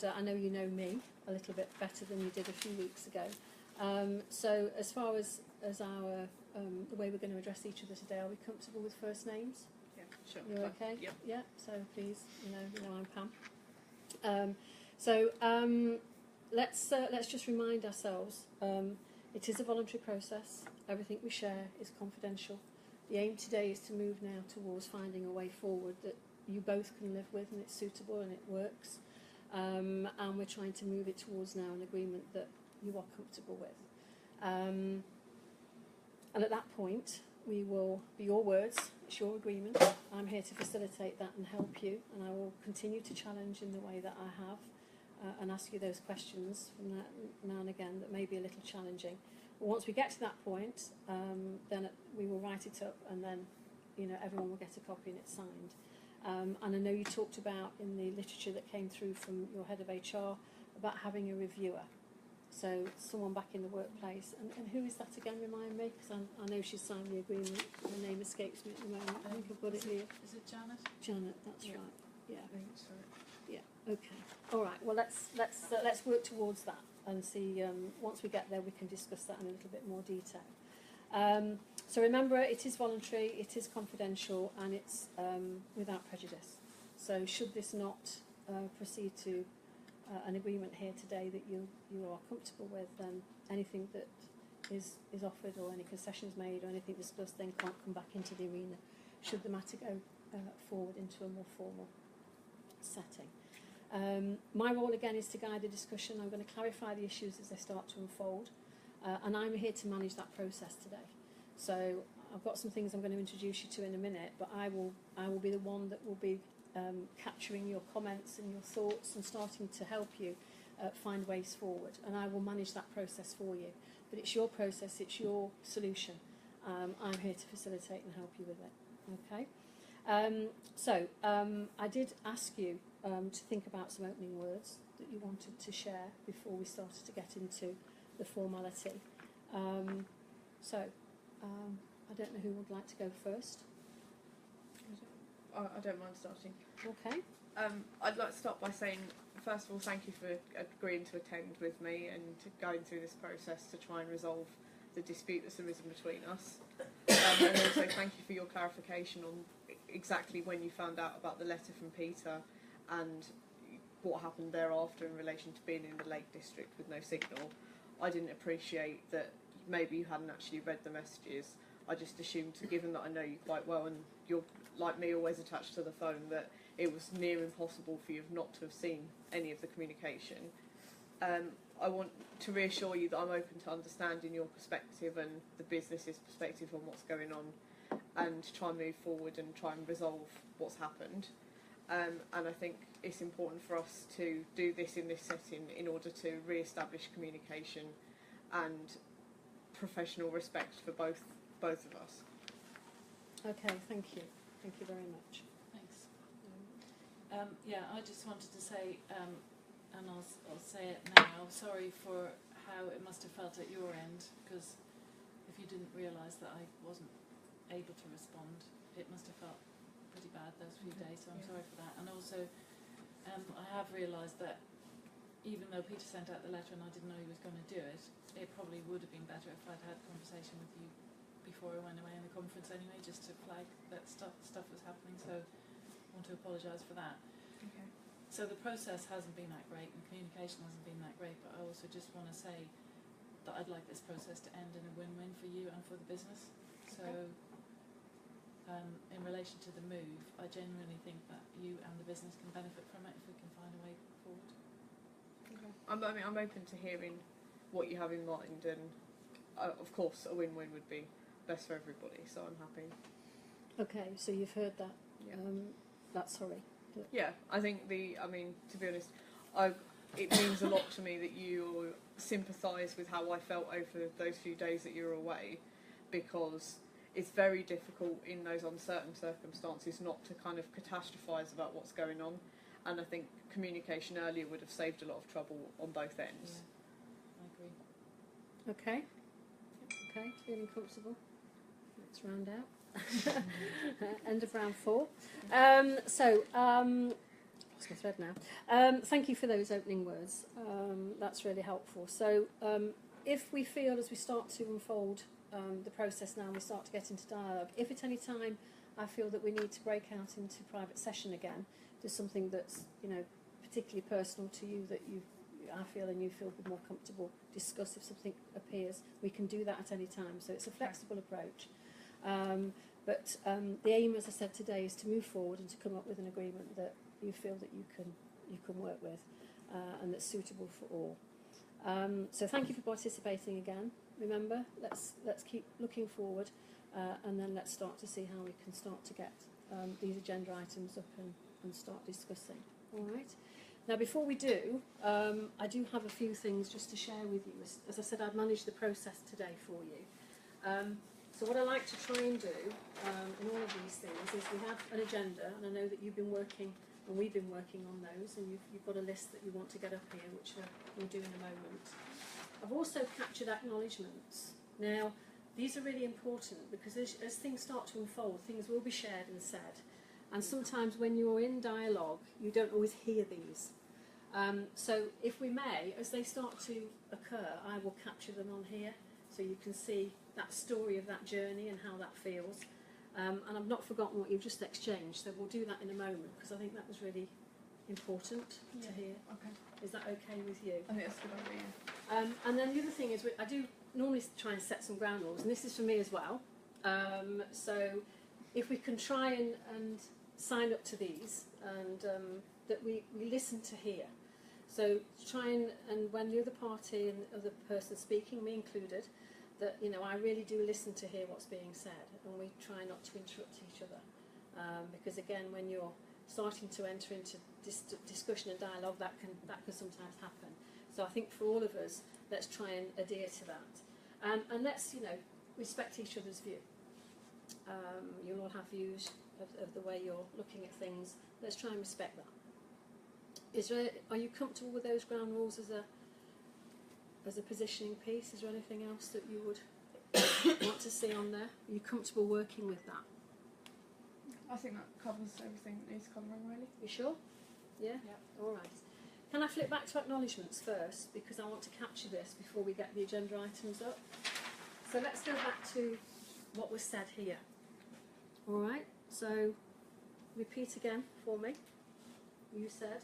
Speaker 2: I know you know me a little bit better than you did a few weeks ago. So as far as our the way we're going to address each other today, are we comfortable with first names?
Speaker 4: Yeah, sure.
Speaker 2: You're okay?
Speaker 4: Yep.
Speaker 2: Yeah. So please, you know I'm Pam. Let's just remind ourselves. It is a voluntary process. Everything we share is confidential. The aim today is to move now towards finding a way forward that you both can live with and it's suitable and it works. And we're trying to move it towards now an agreement that you are comfortable with. And at that point, we will be your words, it's your agreement. I'm here to facilitate that and help you, and I will continue to challenge in the way that I have and ask you those questions from now and again that may be a little challenging. But once we get to that point, then we will write it up, and then everyone will get a copy and it's signed. And I know you talked about in the literature that came through from your head of HR about having a reviewer. So someone back in the workplace, and who is that again? Remind me, because I know she's signed the agreement. Her name escapes me at the moment. I think I've got it here.
Speaker 5: Is it Janet?
Speaker 2: Janet, that's right. Yeah.
Speaker 5: I think so.
Speaker 2: Yeah. Okay. All right. Well, let's work towards that and see. Once we get there, we can discuss that in a little bit more detail. So remember, it is voluntary, it is confidential, and it's without prejudice. So should this not proceed to an agreement here today that you are comfortable with, then anything that is offered or any concessions made or anything discussed then can't come back into the arena should the matter go forward into a more formal setting. My role again is to guide the discussion. I'm going to clarify the issues as they start to unfold, and I'm here to manage that process today. So I've got some things I'm going to introduce you to in a minute, but I will be the one that will be capturing your comments and your thoughts and starting to help you find ways forward, and I will manage that process for you. But it's your process, it's your solution. I'm here to facilitate and help you with it. Okay? I did ask you to think about some opening words that you wanted to share before we started to get into the formality. I don't know who would like to go first.
Speaker 4: I don't mind starting.
Speaker 2: Okay.
Speaker 4: I'd like to start by saying, first of all, thank you for agreeing to attend with me and to going through this process to try and resolve the dispute that's arisen between us. And also thank you for your clarification on exactly when you found out about the letter from Peter and what happened thereafter in relation to being in the Lake District with no signal. I didn't appreciate that maybe you hadn't actually read the messages. I just assumed, given that I know you quite well and you're, like me, always attached to the phone, that it was near impossible for you not to have seen any of the communication. I want to reassure you that I'm open to understanding your perspective and the business's perspective on what's going on, and try and move forward and try and resolve what's happened. And I think it's important for us to do this in this setting in order to re-establish communication and professional respect for both of us.
Speaker 2: Okay, thank you. Thank you very much.
Speaker 5: Thanks. I just wanted to say, and I'll say it now, sorry for how it must have felt at your end, because if you didn't realise that I wasn't able to respond, it must have felt pretty bad those few days, so I'm sorry for that. And also, I have realised that even though Peter sent out the letter and I didn't know he was going to do it, it probably would have been better if I'd had a conversation with you before I went away in the conference anyway, just to flag that stuff was happening, so I want to apologise for that.
Speaker 4: Okay.
Speaker 5: So the process hasn't been that great and communication hasn't been that great, but I also just want to say that I'd like this process to end in a win-win for you and for the business. So in relation to the move, I genuinely think that you and the business can benefit from it if we can find a way forward.
Speaker 4: Okay. I'm open to hearing what you have in mind, and of course a win-win would be best for everybody, so I'm happy.
Speaker 2: Okay, so you've heard that.
Speaker 4: Yeah.
Speaker 2: That's sorry.
Speaker 4: Yeah, I think to be honest, it means a lot to me that you sympathise with how I felt over those few days that you were away, because it's very difficult in those uncertain circumstances not to kind of catastrophise about what's going on, and I think communication earlier would have saved a lot of trouble on both ends.
Speaker 5: Yeah, I agree.
Speaker 2: Okay. Okay, feeling comfortable? Let's round out. End of round 4. Lost my thread now. Thank you for those opening words. That's really helpful. So if we feel as we start to unfold the process now and we start to get into dialogue, if at any time I feel that we need to break out into private session again, there's something that's particularly personal to you that I feel and you feel more comfortable discuss if something appears, we can do that at any time. So it's a flexible approach. But the aim, as I said today, is to move forward and to come up with an agreement that you feel that you can work with and that's suitable for all. So thank you for participating again. Remember, let's keep looking forward and then let's start to see how we can start to get these agenda items up and start discussing. All right. Now, before we do, I do have a few things just to share with you. As I said, I've managed the process today for you. So what I like to try and do in all of these things is we have an agenda, and I know that you've been working, and we've been working on those, and you've got a list that you want to get up here, which we'll do in a moment. I've also captured acknowledgements. Now, these are really important because as things start to unfold, things will be shared and said. And sometimes when you're in dialogue, you don't always hear these. So if we may, as they start to occur, I will capture them on here so you can see that story of that journey and how that feels. And I've not forgotten what you've just exchanged, so we'll do that in a moment because I think that was really important to hear.
Speaker 4: Okay.
Speaker 2: Is that okay with you?
Speaker 4: I think that's a good idea.
Speaker 2: And then the other thing is, I do normally try and set some ground rules, and this is for me as well. So if we can try and sign up to these, and that we listen to hear. So try and when the other party and the other person speaking, me included, that I really do listen to hear what's being said, and we try not to interrupt each other, because again, when you're starting to enter into discussion and dialogue, that can sometimes happen. So I think for all of us, let's try and adhere to that, and let's respect each other's view. You'll all have views of the way you're looking at things. Let's try and respect that. Are you comfortable with those ground rules as a positioning piece? Is there anything else that you would want to see on there? Are you comfortable working with that?
Speaker 4: I think that covers everything that needs covering, really.
Speaker 2: You sure? Yeah? All right. Can I flip back to acknowledgements first, because I want to capture this before we get the agenda items up. So let's go back to what was said here. All right, so repeat again for me. You said?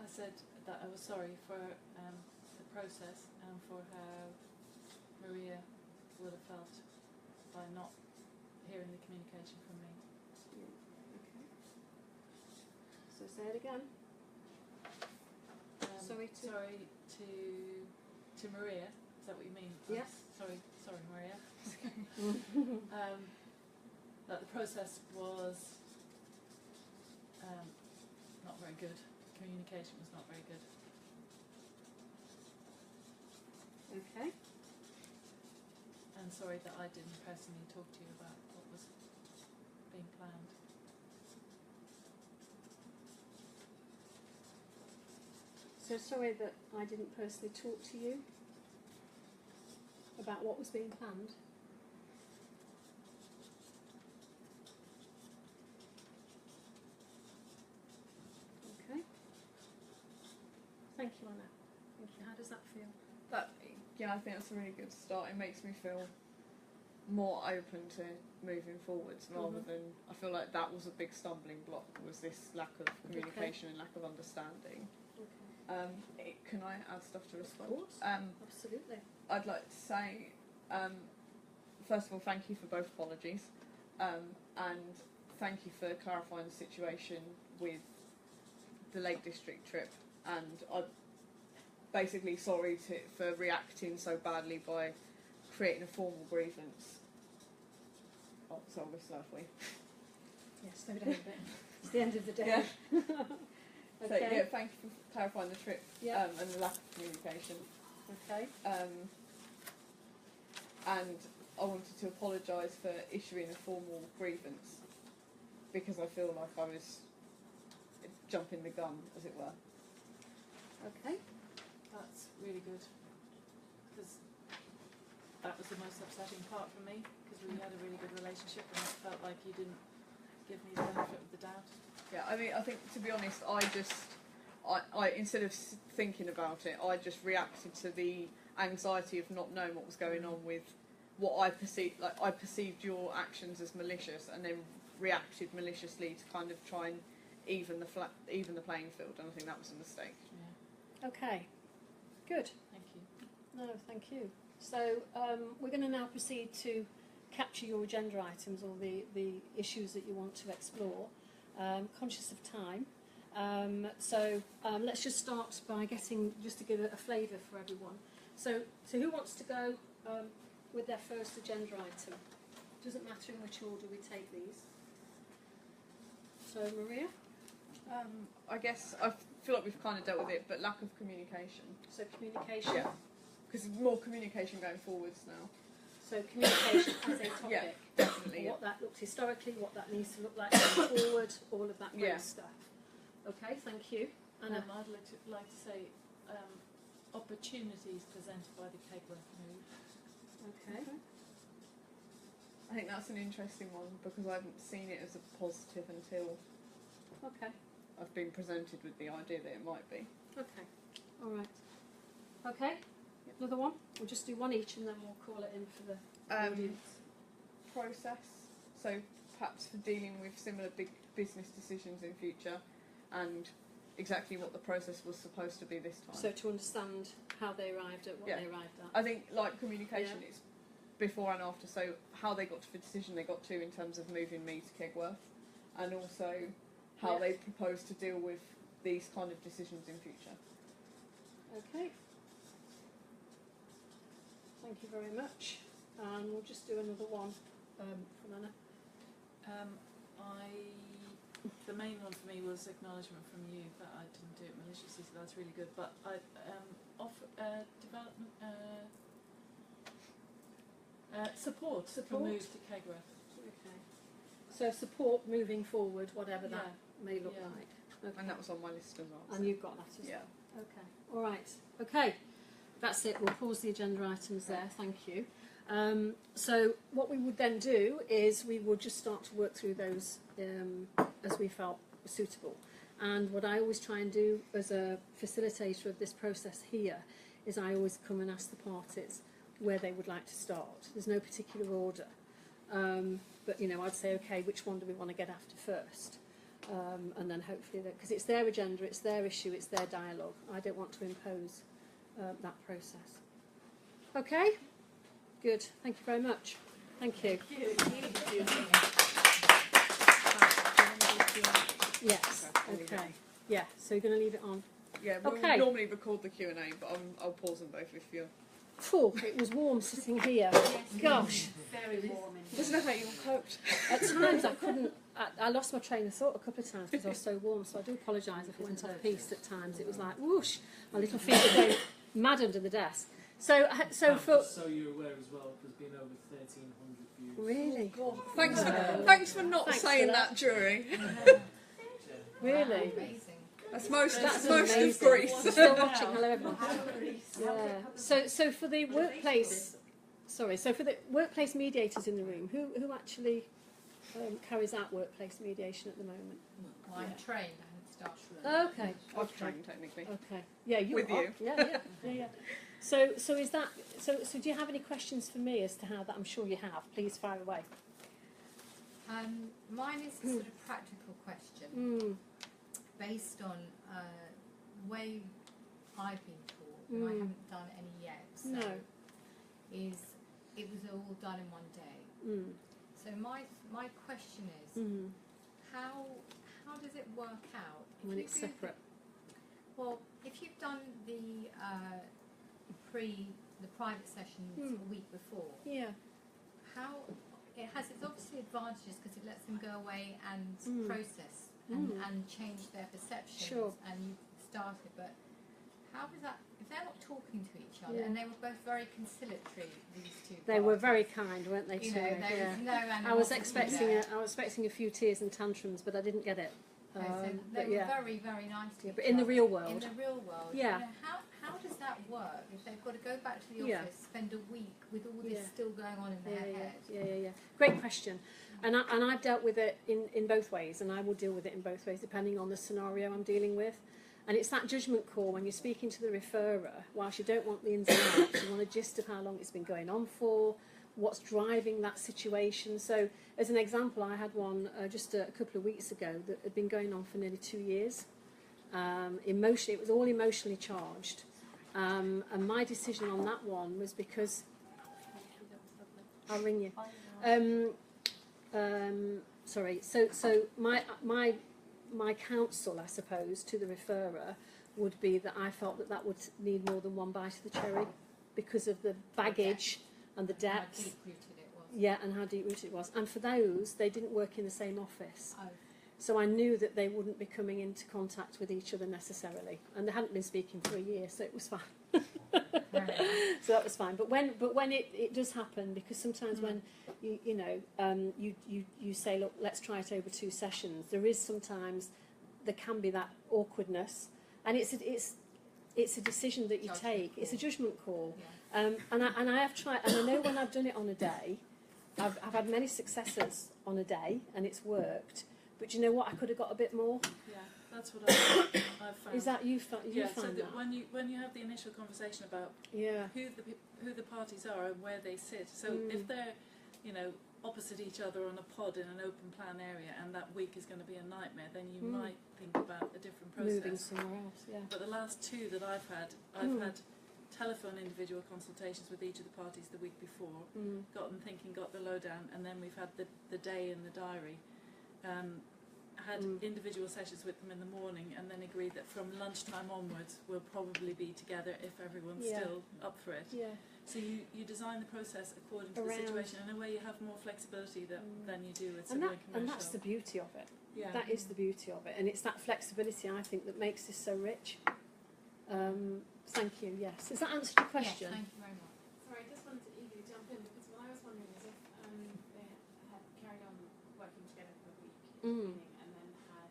Speaker 5: I said that I was sorry for the process and for how Maria would have felt by not hearing the communication from me.
Speaker 2: Okay. So say it again. Sorry to Maria.
Speaker 5: Is that what you mean?
Speaker 2: Yes.
Speaker 5: Sorry, Maria. That the process was not very good. Communication was not very good.
Speaker 2: Okay.
Speaker 5: And sorry that I didn't personally talk to you about what was being planned.
Speaker 2: So sorry that I didn't personally talk to you about what was being planned. Okay. Thank you, Anna. Thank you. How does that feel?
Speaker 4: I think that's a really good start. It makes me feel more open to moving forwards, rather than, I feel like that was a big stumbling block, was this lack of communication and lack of understanding.
Speaker 2: Okay.
Speaker 4: Can I add stuff to respond?
Speaker 2: Of course. Absolutely.
Speaker 4: I'd like to say, first of all, thank you for both apologies, and thank you for clarifying the situation with the Lake District trip, and I'm basically sorry for reacting so badly by creating a formal grievance. Oh, so we're slowly.
Speaker 2: Yes, slow down a bit. It's the end of the day.
Speaker 4: Yeah.
Speaker 2: Okay.
Speaker 4: So yeah, thank you for clarifying the trip
Speaker 2: Yeah.
Speaker 4: and the lack of communication.
Speaker 2: Okay.
Speaker 4: And I wanted to apologise for issuing a formal grievance, because I feel like I was jumping the gun, as it were.
Speaker 2: Okay.
Speaker 5: That's really good, because that was the most upsetting part for me, because we had a really good relationship and it felt like you didn't give me the benefit of the doubt.
Speaker 4: Yeah, I mean, I think, to be honest, I instead of thinking about it, I just reacted to the anxiety of not knowing what was going on with what I perceived. Like, I perceived your actions as malicious, and then reacted maliciously to kind of try and even the playing field, and I think that was a mistake.
Speaker 5: Yeah.
Speaker 2: Okay. Good.
Speaker 5: Thank you.
Speaker 2: No, thank you. So we're going to now proceed to capture your agenda items, or the issues that you want to explore, conscious of time. So let's just start by just to give a flavour for everyone. So who wants to go with their first agenda item? Doesn't matter in which order we take these. So Maria?
Speaker 4: I guess I feel like we've kind of dealt with it, but lack of communication.
Speaker 2: So communication.
Speaker 4: Yeah, because more communication going forwards now.
Speaker 2: So communication as a topic.
Speaker 4: Yeah, definitely.
Speaker 2: What that looked historically, what that needs to look like going forward, all of that great stuff. Okay, thank you. Anna?
Speaker 5: I'd like to say opportunities presented by the paperwork move.
Speaker 2: Okay.
Speaker 4: I think that's an interesting one, because I haven't seen it as a positive until
Speaker 2: Okay.
Speaker 4: I've been presented with the idea that it might be.
Speaker 2: Okay. All right. Okay. Another one. We'll just do one each, and then we'll call it in for the audience.
Speaker 4: Process. So perhaps for dealing with similar big business decisions in future, and exactly what the process was supposed to be this time.
Speaker 2: So to understand how they arrived at what
Speaker 4: Yeah.
Speaker 2: they arrived at.
Speaker 4: I think like communication
Speaker 2: Yeah.
Speaker 4: is before and after, so how they got to the decision they got to in terms of moving me to Kegworth, and also how
Speaker 2: Yeah.
Speaker 4: they propose to deal with these kind of decisions in future.
Speaker 2: Okay. Thank you very much. And we'll just do another one from Anna.
Speaker 5: The main one for me was acknowledgement from you that I didn't do it maliciously, so that's really good. But I offer development support for move to Kegworth.
Speaker 2: Okay. So support moving forward, whatever that may look
Speaker 5: Yeah.
Speaker 2: like. Okay.
Speaker 4: And that was on my list as well.
Speaker 2: And you've got that as
Speaker 4: Yeah.
Speaker 2: well. Okay. All right. Okay. That's it. We'll pause the agenda items there. Thank you. So what we would then do is we would just start to work through those as we felt suitable. And what I always try and do as a facilitator of this process here is I always come and ask the parties where they would like to start. There's no particular order. But, you know, I'd say, okay, which one do we want to get after first? And then hopefully, because it's their agenda, it's their issue, it's their dialogue. I don't want to impose that process. Okay? Good. Thank you very much. Thank you. Yes. Okay. Yeah. So you're going to leave it on.
Speaker 4: Yeah, we
Speaker 2: Okay.
Speaker 4: would normally record the Q&A, but I'll pause them both if you're...
Speaker 2: Phew, it was warm sitting here. Gosh.
Speaker 1: Very warm in here.
Speaker 4: Doesn't know how you coped.
Speaker 2: At times I couldn't. I lost my train of thought a couple of times because I was so warm. So I do apologise if I went off piste at times. It was like whoosh. My little feet were going mad under the desk. So for
Speaker 6: So you're aware as well, there's been over 1,300 views.
Speaker 2: really,
Speaker 4: Thanks for not
Speaker 2: Thanks
Speaker 4: saying
Speaker 2: for
Speaker 4: that during.
Speaker 2: really.
Speaker 7: Amazing.
Speaker 4: That's most
Speaker 2: That's
Speaker 4: of
Speaker 2: amazing.
Speaker 4: Greece.
Speaker 2: Still watching. Hello everyone. Yeah. So for the workplace, so for the workplace mediators in the room, who actually carries out workplace mediation at the moment?
Speaker 7: Well, I'm trained. I haven't started.
Speaker 2: Okay.
Speaker 4: I've trained technically.
Speaker 2: Okay. Yeah, you
Speaker 4: With
Speaker 2: are.
Speaker 4: you.
Speaker 2: Yeah. So is that so do you have any questions for me as to how that? I'm sure you have. Please fire away.
Speaker 7: Mine is a sort of practical question based on the way I've been taught, and I haven't done any yet. So
Speaker 2: No.
Speaker 7: it was all done in one day. So my question is, how does it work out if
Speaker 2: When
Speaker 7: you
Speaker 2: it's
Speaker 7: do
Speaker 2: separate.
Speaker 7: Well, if you've done the private sessions a week before,
Speaker 2: Yeah.
Speaker 7: how it has its obviously advantages because it lets them go away and process and change their perceptions.
Speaker 2: Sure.
Speaker 7: And you started, but how does that? If they're not talking to each other, and they were both very conciliatory, these two.
Speaker 2: They were
Speaker 7: parties,
Speaker 2: very kind, weren't they?
Speaker 7: You
Speaker 2: to
Speaker 7: know,
Speaker 2: me?
Speaker 7: there was no animosity
Speaker 2: I was expecting
Speaker 7: there.
Speaker 2: I was expecting a few tears and tantrums, but I didn't get it.
Speaker 7: So they
Speaker 2: But
Speaker 7: were
Speaker 2: yeah.
Speaker 7: very, very nice to
Speaker 2: Yeah,
Speaker 7: each
Speaker 2: but in the
Speaker 7: other.
Speaker 2: real
Speaker 7: In
Speaker 2: world.
Speaker 7: the real world,
Speaker 2: Yeah.
Speaker 7: You know, how does that work? If they've got to go back to the
Speaker 2: Yeah.
Speaker 7: office, spend a week with all this
Speaker 2: Yeah.
Speaker 7: still going on in their head.
Speaker 2: Yeah. Great question. And I've dealt with it in both ways, and I will deal with it in both ways depending on the scenario I'm dealing with. And it's that judgment call when you're speaking to the referrer, whilst you don't want the ins and outs, you want a gist of how long it's been going on for, what's driving that situation. So as an example, I had one just a couple of weeks ago that had been going on for nearly 2 years. It was all emotionally charged. And my decision on that one was because... I'll ring you. Sorry. So my counsel, I suppose, to the referrer would be that I felt that would need more than one bite of the cherry because of the baggage and the
Speaker 7: How
Speaker 2: depth.
Speaker 7: deep-rooted it was.
Speaker 2: Yeah, and how deep-rooted it was. And for those, they didn't work in the same office.
Speaker 7: Oh.
Speaker 2: So I knew that they wouldn't be coming into contact with each other necessarily. And they hadn't been speaking for a year, so it was fine. So that was fine. But when it does happen, because sometimes when you say, look, let's try it over 2 sessions, there can be that awkwardness, and it's a decision that you
Speaker 7: Judgment
Speaker 2: take.
Speaker 7: call.
Speaker 2: It's a judgment call.
Speaker 7: Yeah.
Speaker 2: And I have tried, and I know when I've done it on a day, I've had many successes on a day, and it's worked. But you know what? I could have got a bit more.
Speaker 5: Yeah, that's what I've found.
Speaker 2: Is that you find
Speaker 5: so
Speaker 2: that?
Speaker 5: when you have the initial conversation about
Speaker 2: Yeah.
Speaker 5: who the parties are and where they sit. So if they're, opposite each other on a pod in an open plan area, and that week is going to be a nightmare, then you might think about a different process.
Speaker 2: Moving somewhere else, yeah.
Speaker 5: But the last two that I've had telephone individual consultations with each of the parties the week before, got them thinking, got the lowdown, and then we've had the day in the diary. Had individual sessions with them in the morning, and then agreed that from lunchtime onwards we'll probably be together if everyone's still up for it.
Speaker 2: Yeah.
Speaker 5: So you design the process according to the situation. In a way, you have more flexibility than you do with civil and commercial.
Speaker 2: And that's the beauty of it.
Speaker 5: Yeah.
Speaker 2: That is the beauty of it, and it's that flexibility, I think, that makes this so rich. Thank you. Yes. Has that answered your question?
Speaker 7: Yes, thank you very much.
Speaker 8: Sorry, I just wanted to eagerly jump in because what I was wondering is if they had carried on working together for a week in the beginning and then had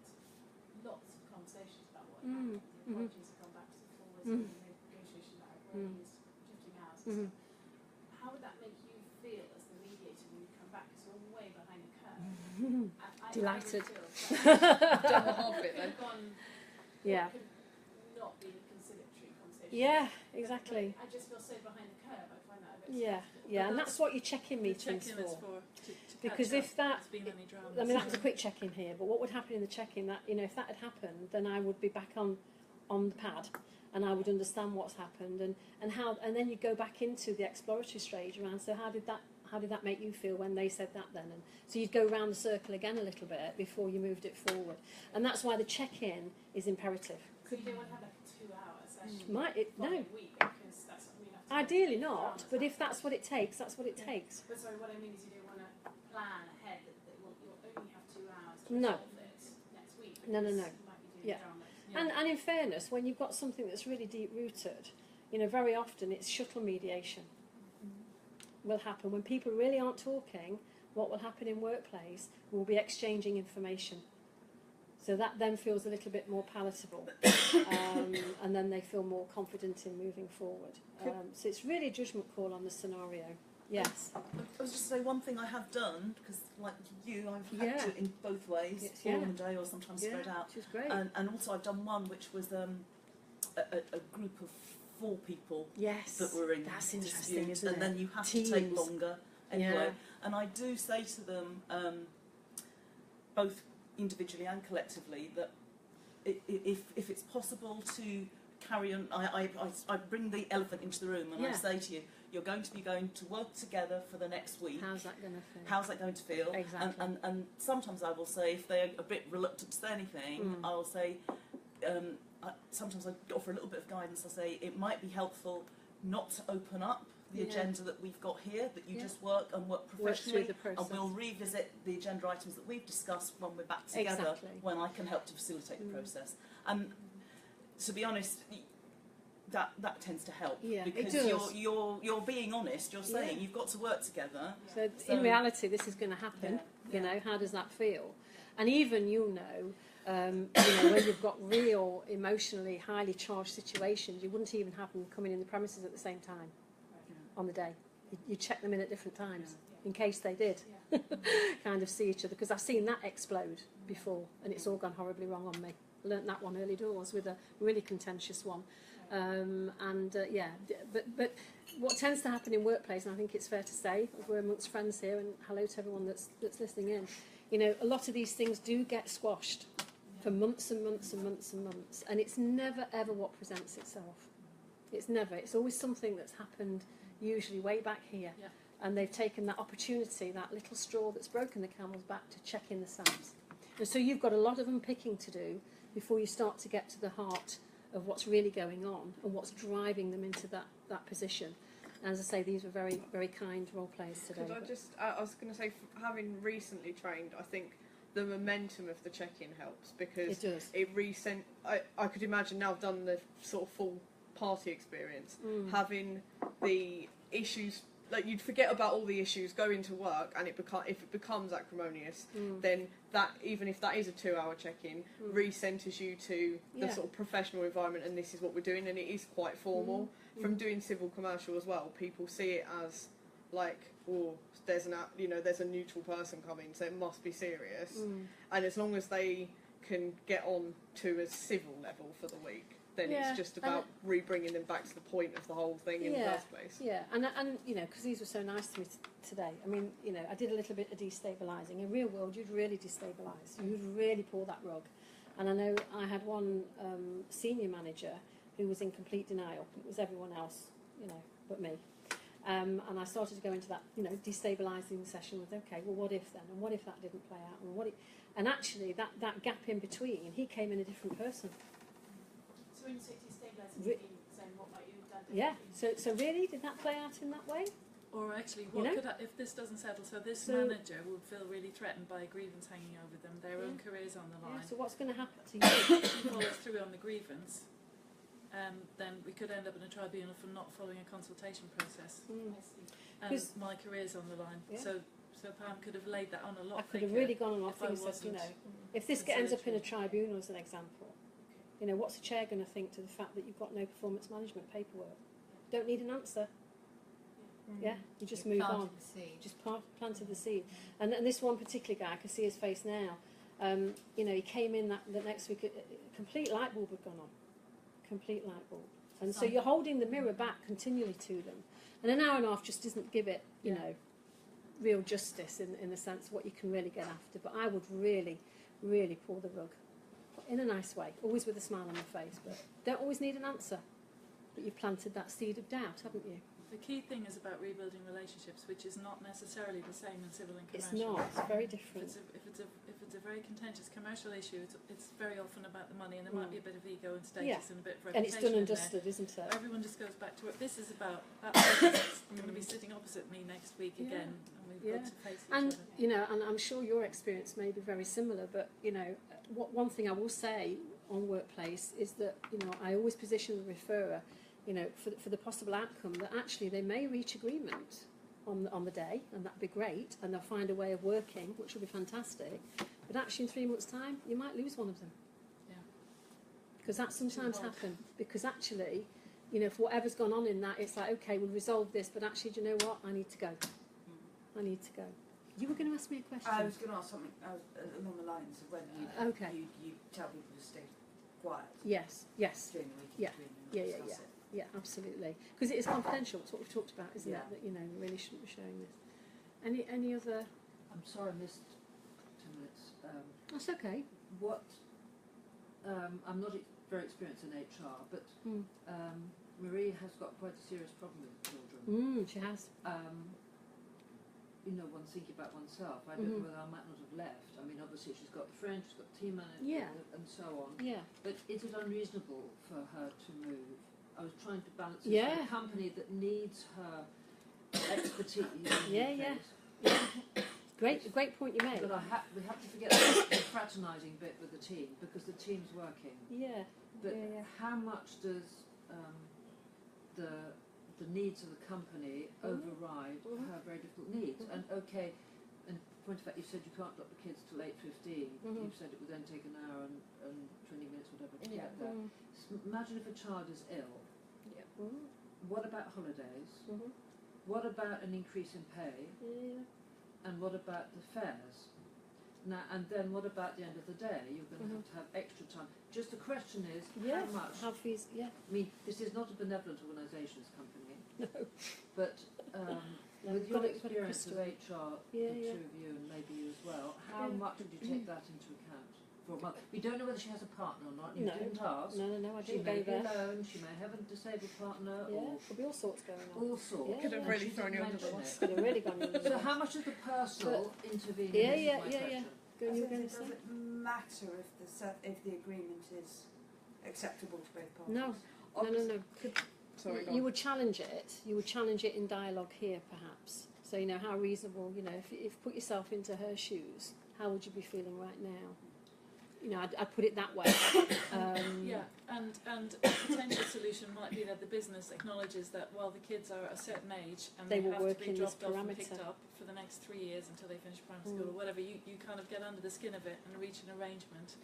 Speaker 8: lots of conversations about what happened, the apologies have gone backwards and forwards, and the negotiations that are raised, shifting hours and stuff. How would that make you feel as the mediator when you come back? Because you're way behind the curve.
Speaker 2: Delighted.
Speaker 4: Done the hard bit then.
Speaker 2: Yeah.
Speaker 8: Could not be conciliatory conversation.
Speaker 2: Yeah, exactly.
Speaker 8: I just feel so behind the curve. I find that a bit
Speaker 2: Yeah,
Speaker 8: stressful.
Speaker 2: yeah, and that's what your check-in meetings
Speaker 5: check-in is
Speaker 2: for.
Speaker 5: to
Speaker 2: Because
Speaker 5: catch
Speaker 2: if
Speaker 5: up
Speaker 2: that,
Speaker 5: there's been any drama.
Speaker 2: I mean, that was a quick check-in here, but what would happen in the check-in, that, you know, if that had happened, then I would be back on the pad, and I would understand what's happened, and then you go back into the exploratory stage around, so how did that make you feel when they said that then? And so you'd go round the circle again a little bit before you moved it forward. And that's why the check-in is imperative.
Speaker 8: So you don't want to have like a 2-hour session
Speaker 2: No.
Speaker 8: following week because that's what we have to
Speaker 2: Ideally not, but if that's what it takes, that's what it takes.
Speaker 8: But sorry, what I mean is you don't want to plan ahead that you'll only have 2 hours to
Speaker 2: No.
Speaker 8: resolve it next week.
Speaker 2: No.
Speaker 8: because you might be doing
Speaker 2: Yeah.
Speaker 8: drama.
Speaker 2: And in fairness, when you've got something that's really deep-rooted, you know, very often it's shuttle mediation will happen. When people really aren't talking, what will happen in workplace will be exchanging information. So that then feels a little bit more palatable, and then they feel more confident in moving forward. So it's really a judgment call on the scenario. Yes.
Speaker 9: I was just to say one thing I have done, because like you, I've had
Speaker 2: Yeah.
Speaker 9: to in both ways,
Speaker 2: Yes,
Speaker 9: all
Speaker 2: yeah.
Speaker 9: in a day or sometimes spread out.
Speaker 2: Which is great.
Speaker 9: And also I've done one which was a group of 4 people
Speaker 2: Yes.
Speaker 9: that were in
Speaker 2: That's interesting,
Speaker 9: dispute,
Speaker 2: isn't
Speaker 9: and
Speaker 2: it?
Speaker 9: then you have to
Speaker 2: Teams.
Speaker 9: take longer anyway.
Speaker 2: Yeah.
Speaker 9: And I do say to them, both individually and collectively, that if it's possible to carry on, I bring the elephant into the room and I
Speaker 2: Yeah.
Speaker 9: say to you, you're going to be going to work together for the next week.
Speaker 2: How's that going to feel?
Speaker 9: How's that going to feel?
Speaker 2: Exactly.
Speaker 9: And sometimes I will say, if they're a bit reluctant to say anything, I'll say, sometimes I offer a little bit of guidance. I say, it might be helpful not to open up the agenda that we've got here, that you just work professionally,
Speaker 2: the process.
Speaker 9: and we'll revisit the agenda items that we've discussed when we're back together,
Speaker 2: Exactly.
Speaker 9: when I can help to facilitate the process. And to be honest, that tends to help,
Speaker 2: Yeah, it
Speaker 9: because
Speaker 2: does.
Speaker 9: you're being honest. You're saying
Speaker 2: Yeah.
Speaker 9: you've got to work together.
Speaker 2: So,
Speaker 9: So-
Speaker 2: in reality, this is going to happen.
Speaker 9: Yeah.
Speaker 2: You know, how does that feel? And even you know, when you've got real, emotionally highly charged situations, you wouldn't even have them coming in the premises at the same time on the day. You check them in at different times in case they did kind of see each other. Because I've seen that explode before, and it's all gone horribly wrong on me. I learnt that one early doors with a really contentious one. But what tends to happen in workplace, and I think it's fair to say, we're amongst friends here, and hello to everyone that's listening in, you know, a lot of these things do get squashed for months and months and months and months, and it's never ever what presents itself. It's never. It's always something that's happened, usually way back here, and they've taken that opportunity, that little straw that's broken the camel's back, to check in the sands. And so you've got a lot of unpicking to do before you start to get to the heart of what's really going on and what's driving them into that position. And as I say, these were very, very kind role plays today.
Speaker 4: I was going to say, having recently trained, I think the momentum of the check-in helps, because
Speaker 2: It does.
Speaker 4: I could imagine, now I've done the sort of full party experience, having the issues, like, you'd forget about all the issues, go into work, and if it becomes acrimonious, then that, even if that is a 2-hour check-in, re-centres you to the sort of professional environment, and this is what we're doing, and it is quite formal. From doing civil commercial as well, people see it as like, oh, there's a neutral person coming, so it must be serious. And as long as they can get on to a civil level for the week, then
Speaker 2: Yeah,
Speaker 4: it's just about re-bringing them back to the point of the whole thing in the first place.
Speaker 2: Yeah, and you know, because these were so nice to me today. I mean, you know, I did a little bit of destabilising. In real world, you'd really destabilise. You'd really pull that rug. And I know I had one senior manager who was in complete denial. It was everyone else, you know, but me. And I started to go into that, you know, destabilising session with, okay, well, what if then? And what if that didn't play out? And what if, and actually, that gap in between, he came in a different person.
Speaker 8: So when you say destabilising, you mean saying what might you have done
Speaker 2: Yeah.
Speaker 8: differently?
Speaker 2: So really, did that play out in that way?
Speaker 5: Or actually,
Speaker 2: You
Speaker 5: what
Speaker 2: know?
Speaker 5: could if this doesn't settle? So this
Speaker 2: So-
Speaker 5: manager would feel really threatened by a grievance hanging over them, their own careers on the
Speaker 2: Yeah,
Speaker 5: line.
Speaker 2: so what's going to happen to you?
Speaker 5: If she follows through on the grievance, then we could end up in a tribunal for not following a consultation process.
Speaker 2: Mm.
Speaker 8: I see.
Speaker 5: And
Speaker 2: 'Cause-
Speaker 5: my care's on the line.
Speaker 2: Yeah.
Speaker 5: So Pam could have laid that on a lot
Speaker 2: I could have
Speaker 5: thicker
Speaker 2: really gone on
Speaker 5: if I
Speaker 2: things that, you
Speaker 5: wasn't.
Speaker 2: know, if this ends up in a
Speaker 5: considered.
Speaker 2: tribunal as an example, you know, what's the chair going to think to the fact that you've got no performance management paperwork? Don't need an answer. Yeah, you just move
Speaker 7: planted
Speaker 2: on.
Speaker 7: the seed.
Speaker 2: Just planted the seed. And this one particular guy, I can see his face now. You know, he came in the next week, a complete light bulb had gone on. Complete light bulb. And so you're holding the mirror back continually to them. And an hour and a half just doesn't give it, you know, real justice in the sense of what you can really get after. But I would really, really pull the rug. In a nice way, always with a smile on your face. But don't always need an answer. But you've planted that seed of doubt, haven't you?
Speaker 5: The key thing is about rebuilding relationships, which is not necessarily the same in civil and
Speaker 2: It's
Speaker 5: commercial.
Speaker 2: not. It's very
Speaker 5: If
Speaker 2: different.
Speaker 5: it's a very contentious commercial issue, it's very often about the money, and there might be a bit of ego and status
Speaker 2: Yeah.
Speaker 5: and a bit of
Speaker 2: And it's
Speaker 5: reputation
Speaker 2: done and
Speaker 5: in there.
Speaker 2: dusted, isn't it?
Speaker 5: Everyone just goes back to it. This is about that person that's going to be sitting opposite me next week
Speaker 2: Yeah.
Speaker 5: again, and we've
Speaker 2: Yeah.
Speaker 5: got to face each
Speaker 2: And
Speaker 5: other.
Speaker 2: you know, and I'm sure your experience may be very similar, but you know, one thing I will say on workplace is that, you know, I always position the referrer, you know, for the possible outcome that actually they may reach agreement on the day, and that'd be great, and they'll find a way of working, which will be fantastic. But actually, in 3 months' time, you might lose one of them.
Speaker 5: Yeah.
Speaker 2: Because that sometimes happens. Because actually, you know, for whatever's gone on in that, it's like, okay, we'll resolve this, but actually, do you know what? I need to go. I need to go. You were going to ask me a question.
Speaker 10: I was going to ask something along the lines of whether
Speaker 2: Okay.
Speaker 10: you tell people to stay quiet
Speaker 2: Yes.
Speaker 10: during the week in
Speaker 2: Yeah.
Speaker 10: between and
Speaker 2: Yeah,
Speaker 10: not
Speaker 2: yeah,
Speaker 10: discuss it.
Speaker 2: Yeah, absolutely. Because it is confidential. It's what we've talked about, isn't
Speaker 10: Yeah.
Speaker 2: it? That, you know, we really shouldn't be sharing this. Any other?
Speaker 11: I'm sorry I missed 2 minutes.
Speaker 2: That's okay.
Speaker 11: What? I'm not very experienced in HR, but
Speaker 2: Mm.
Speaker 11: Marie has got quite a serious problem with children.
Speaker 2: She has.
Speaker 11: You know, one's thinking about oneself. I don't know
Speaker 2: Mhm.
Speaker 11: whether I might not have left. I mean, obviously she's got the friend, she's got the team manager,
Speaker 2: Yeah.
Speaker 11: and so on.
Speaker 2: Yeah.
Speaker 11: But is it unreasonable for her to move? I was trying to balance this
Speaker 2: Yeah.
Speaker 11: with a company that needs her expertise.
Speaker 2: Yeah,
Speaker 11: in
Speaker 2: yeah.
Speaker 11: place.
Speaker 2: Great point you made.
Speaker 11: But we have to forget the fraternising bit with the team, because the team's working.
Speaker 2: Yeah.
Speaker 11: But
Speaker 2: Yeah.
Speaker 11: how much does the needs of the company override her very difficult needs? And okay, in point of fact, you said you can't drop the kids till 8:15. You've said it would then take an hour and 20 minutes, whatever, to get there. Imagine if a child is ill.
Speaker 2: Yeah.
Speaker 11: What about holidays?
Speaker 2: Mhm.
Speaker 11: What about an increase in pay?
Speaker 2: Yeah.
Speaker 11: And what about the fares? Now, and then what about the end of the day? You're going to have extra time. Just the question is,
Speaker 2: Yeah.
Speaker 11: how much?
Speaker 2: How fees? Yeah.
Speaker 11: I mean, this is not a benevolent organisations company,
Speaker 2: No.
Speaker 11: but
Speaker 2: No,
Speaker 11: with
Speaker 2: you've
Speaker 11: your
Speaker 2: got it
Speaker 11: experience of
Speaker 2: crystal.
Speaker 11: HR,
Speaker 2: Yeah,
Speaker 11: the
Speaker 2: yeah.
Speaker 11: two of you and maybe you as well, how
Speaker 2: Yeah.
Speaker 11: much would you take that into account for a month? We don't know whether she has a partner or not. You
Speaker 2: No.
Speaker 11: didn't ask.
Speaker 2: No, I
Speaker 11: She
Speaker 2: didn't
Speaker 11: may
Speaker 2: go
Speaker 11: be
Speaker 2: there.
Speaker 11: alone. She may have a disabled partner,
Speaker 2: Yeah.
Speaker 11: or
Speaker 2: Could be all sorts going on.
Speaker 11: all sorts.
Speaker 2: Yeah,
Speaker 4: Could have
Speaker 2: yeah.
Speaker 4: really
Speaker 11: She
Speaker 4: thrown you
Speaker 11: didn't
Speaker 4: under the
Speaker 11: mention
Speaker 4: bus.
Speaker 11: it.
Speaker 2: Could have really gone in.
Speaker 11: So how much does the personal intervene?
Speaker 2: Yeah,
Speaker 11: in this
Speaker 2: yeah,
Speaker 11: is my
Speaker 2: yeah,
Speaker 11: question.
Speaker 2: yeah. Go,
Speaker 10: I
Speaker 2: you were
Speaker 10: was
Speaker 2: going
Speaker 10: gonna
Speaker 2: to
Speaker 10: say,
Speaker 2: say?
Speaker 10: does it matter if the agreement is acceptable to both parties?
Speaker 2: No. No.
Speaker 4: Sorry, go
Speaker 2: You
Speaker 4: on.
Speaker 2: would challenge it. You would challenge it in dialogue here, perhaps. So you know how reasonable. You know, if you put yourself into her shoes, how would you be feeling right now? You know, I'd put it that way.
Speaker 5: Yeah, and a potential solution might be that the business acknowledges that while the kids are at a certain age and
Speaker 2: They
Speaker 5: they
Speaker 2: will
Speaker 5: have
Speaker 2: work
Speaker 5: to be
Speaker 2: in this
Speaker 5: dropped off and picked
Speaker 2: parameter.
Speaker 5: up for the next 3 years until they finish primary school or whatever, you kind of get under the skin of it and reach an arrangement.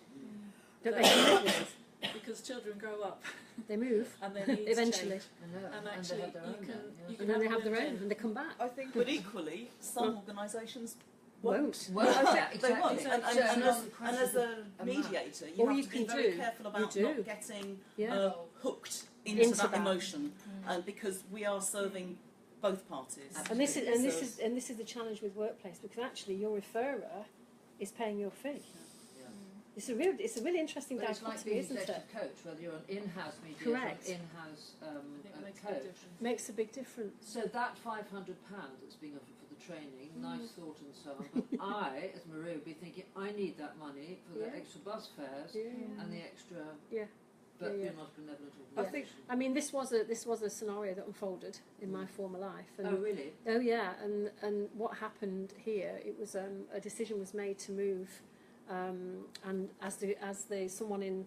Speaker 2: Don't they commit with?
Speaker 5: Because children grow up
Speaker 2: They move
Speaker 5: and their needs
Speaker 2: eventually,
Speaker 5: change.
Speaker 11: I know.
Speaker 5: And
Speaker 11: they
Speaker 5: actually,
Speaker 11: have their
Speaker 5: you
Speaker 11: own
Speaker 5: can,
Speaker 11: then, yeah.
Speaker 5: you can
Speaker 2: and then they
Speaker 5: a
Speaker 2: have their
Speaker 5: win-win.
Speaker 2: own, and they come back.
Speaker 4: I think
Speaker 9: But equally, some organisations
Speaker 2: won't.
Speaker 11: Well, yeah,
Speaker 9: They won't.
Speaker 11: exactly.
Speaker 9: And as a mediator, you
Speaker 2: All
Speaker 9: have
Speaker 2: you
Speaker 9: to be
Speaker 2: can
Speaker 9: very
Speaker 2: do-
Speaker 9: careful
Speaker 2: you
Speaker 9: about
Speaker 2: do.
Speaker 9: not getting
Speaker 2: Yeah.
Speaker 9: hooked into that
Speaker 2: that.
Speaker 9: emotion, because we are serving both parties.
Speaker 2: And this is
Speaker 9: So-
Speaker 2: this is the challenge with workplace, because actually your referrer is paying your fee. It's a really interesting
Speaker 11: But it's like
Speaker 2: dichotomy,
Speaker 11: being
Speaker 2: isn't it?
Speaker 11: executive coach, whether you're an in-house mediator
Speaker 2: Correct.
Speaker 11: or in-house
Speaker 5: I think it makes a big
Speaker 11: coach.
Speaker 5: difference.
Speaker 2: Makes a big difference.
Speaker 11: So that £500 that's being offered for the training, nice thought and so on, but I, as Maria, would be thinking, I need that money for the
Speaker 2: Yeah.
Speaker 11: extra bus fares
Speaker 2: Yeah.
Speaker 11: and the extra...
Speaker 2: Yeah.
Speaker 11: But
Speaker 2: Yeah, yeah.
Speaker 11: you're not benevolent
Speaker 2: I
Speaker 11: organisation.
Speaker 2: think. I mean, this was a scenario that unfolded in my former life. And
Speaker 11: Oh, really?
Speaker 2: oh yeah, and what happened here? It was a decision was made to move, and as someone in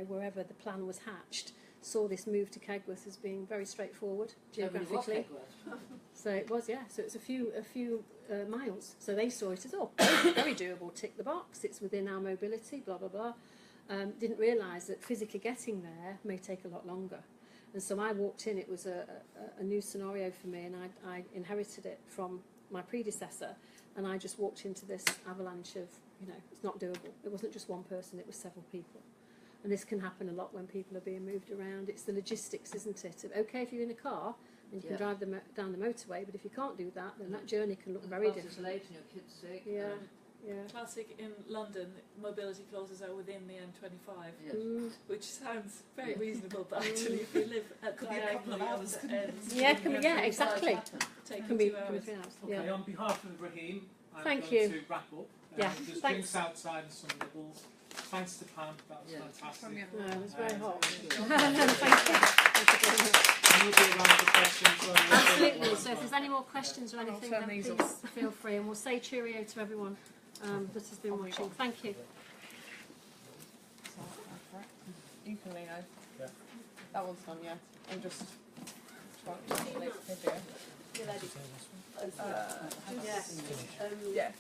Speaker 2: wherever the plan was hatched saw this move to Kegworth as being very straightforward geographically. So it was, yeah. So it's a few miles. So they saw it as very doable. Tick the box. It's within our mobility. Blah blah blah. Didn't realise that physically getting there may take a lot longer. And so I walked in. It was a new scenario for me, and I inherited it from my predecessor. And I just walked into this avalanche of, it's not doable. It wasn't just one person. It was several people. And this can happen a lot when people are being moved around. It's the logistics, isn't it? Okay, if you're in a car and you can drive down the motorway, but if you can't do that, then that journey can look very different.
Speaker 11: It's late and your kid's sick.
Speaker 2: Yeah, yeah.
Speaker 5: Classic in London, mobility clauses are within the M25,
Speaker 11: Yes.
Speaker 5: which sounds very reasonable, but actually if you live at
Speaker 9: Could be a couple of
Speaker 5: diagonally
Speaker 9: hours,
Speaker 5: at
Speaker 9: couldn't it?
Speaker 5: ends,
Speaker 2: Yeah, exactly.
Speaker 5: take
Speaker 2: Can
Speaker 5: you
Speaker 2: be
Speaker 5: 2 hours.
Speaker 2: Yeah.
Speaker 6: Okay, on behalf of Raheem, I'm
Speaker 2: Thank
Speaker 6: going
Speaker 2: you.
Speaker 6: to wrap up.
Speaker 2: Yeah,
Speaker 6: Just
Speaker 2: thanks.
Speaker 6: drinks outside and some nibbles. Thanks to Pam, that was
Speaker 11: Yeah.
Speaker 6: fantastic.
Speaker 2: No, it was very hot.
Speaker 6: And
Speaker 2: Thank you. Thank you very much.
Speaker 6: we'll be around for questions.
Speaker 2: Absolutely. So if there's any more questions or anything,
Speaker 4: turn
Speaker 2: then
Speaker 4: these
Speaker 2: please
Speaker 4: off.
Speaker 2: feel free, and we'll say cheerio to everyone that has been watching. Thank you.
Speaker 4: You can lean over.
Speaker 6: Yeah.
Speaker 4: That one's done, yeah. I'm just trying to make a video.
Speaker 2: Yes.
Speaker 4: Yeah.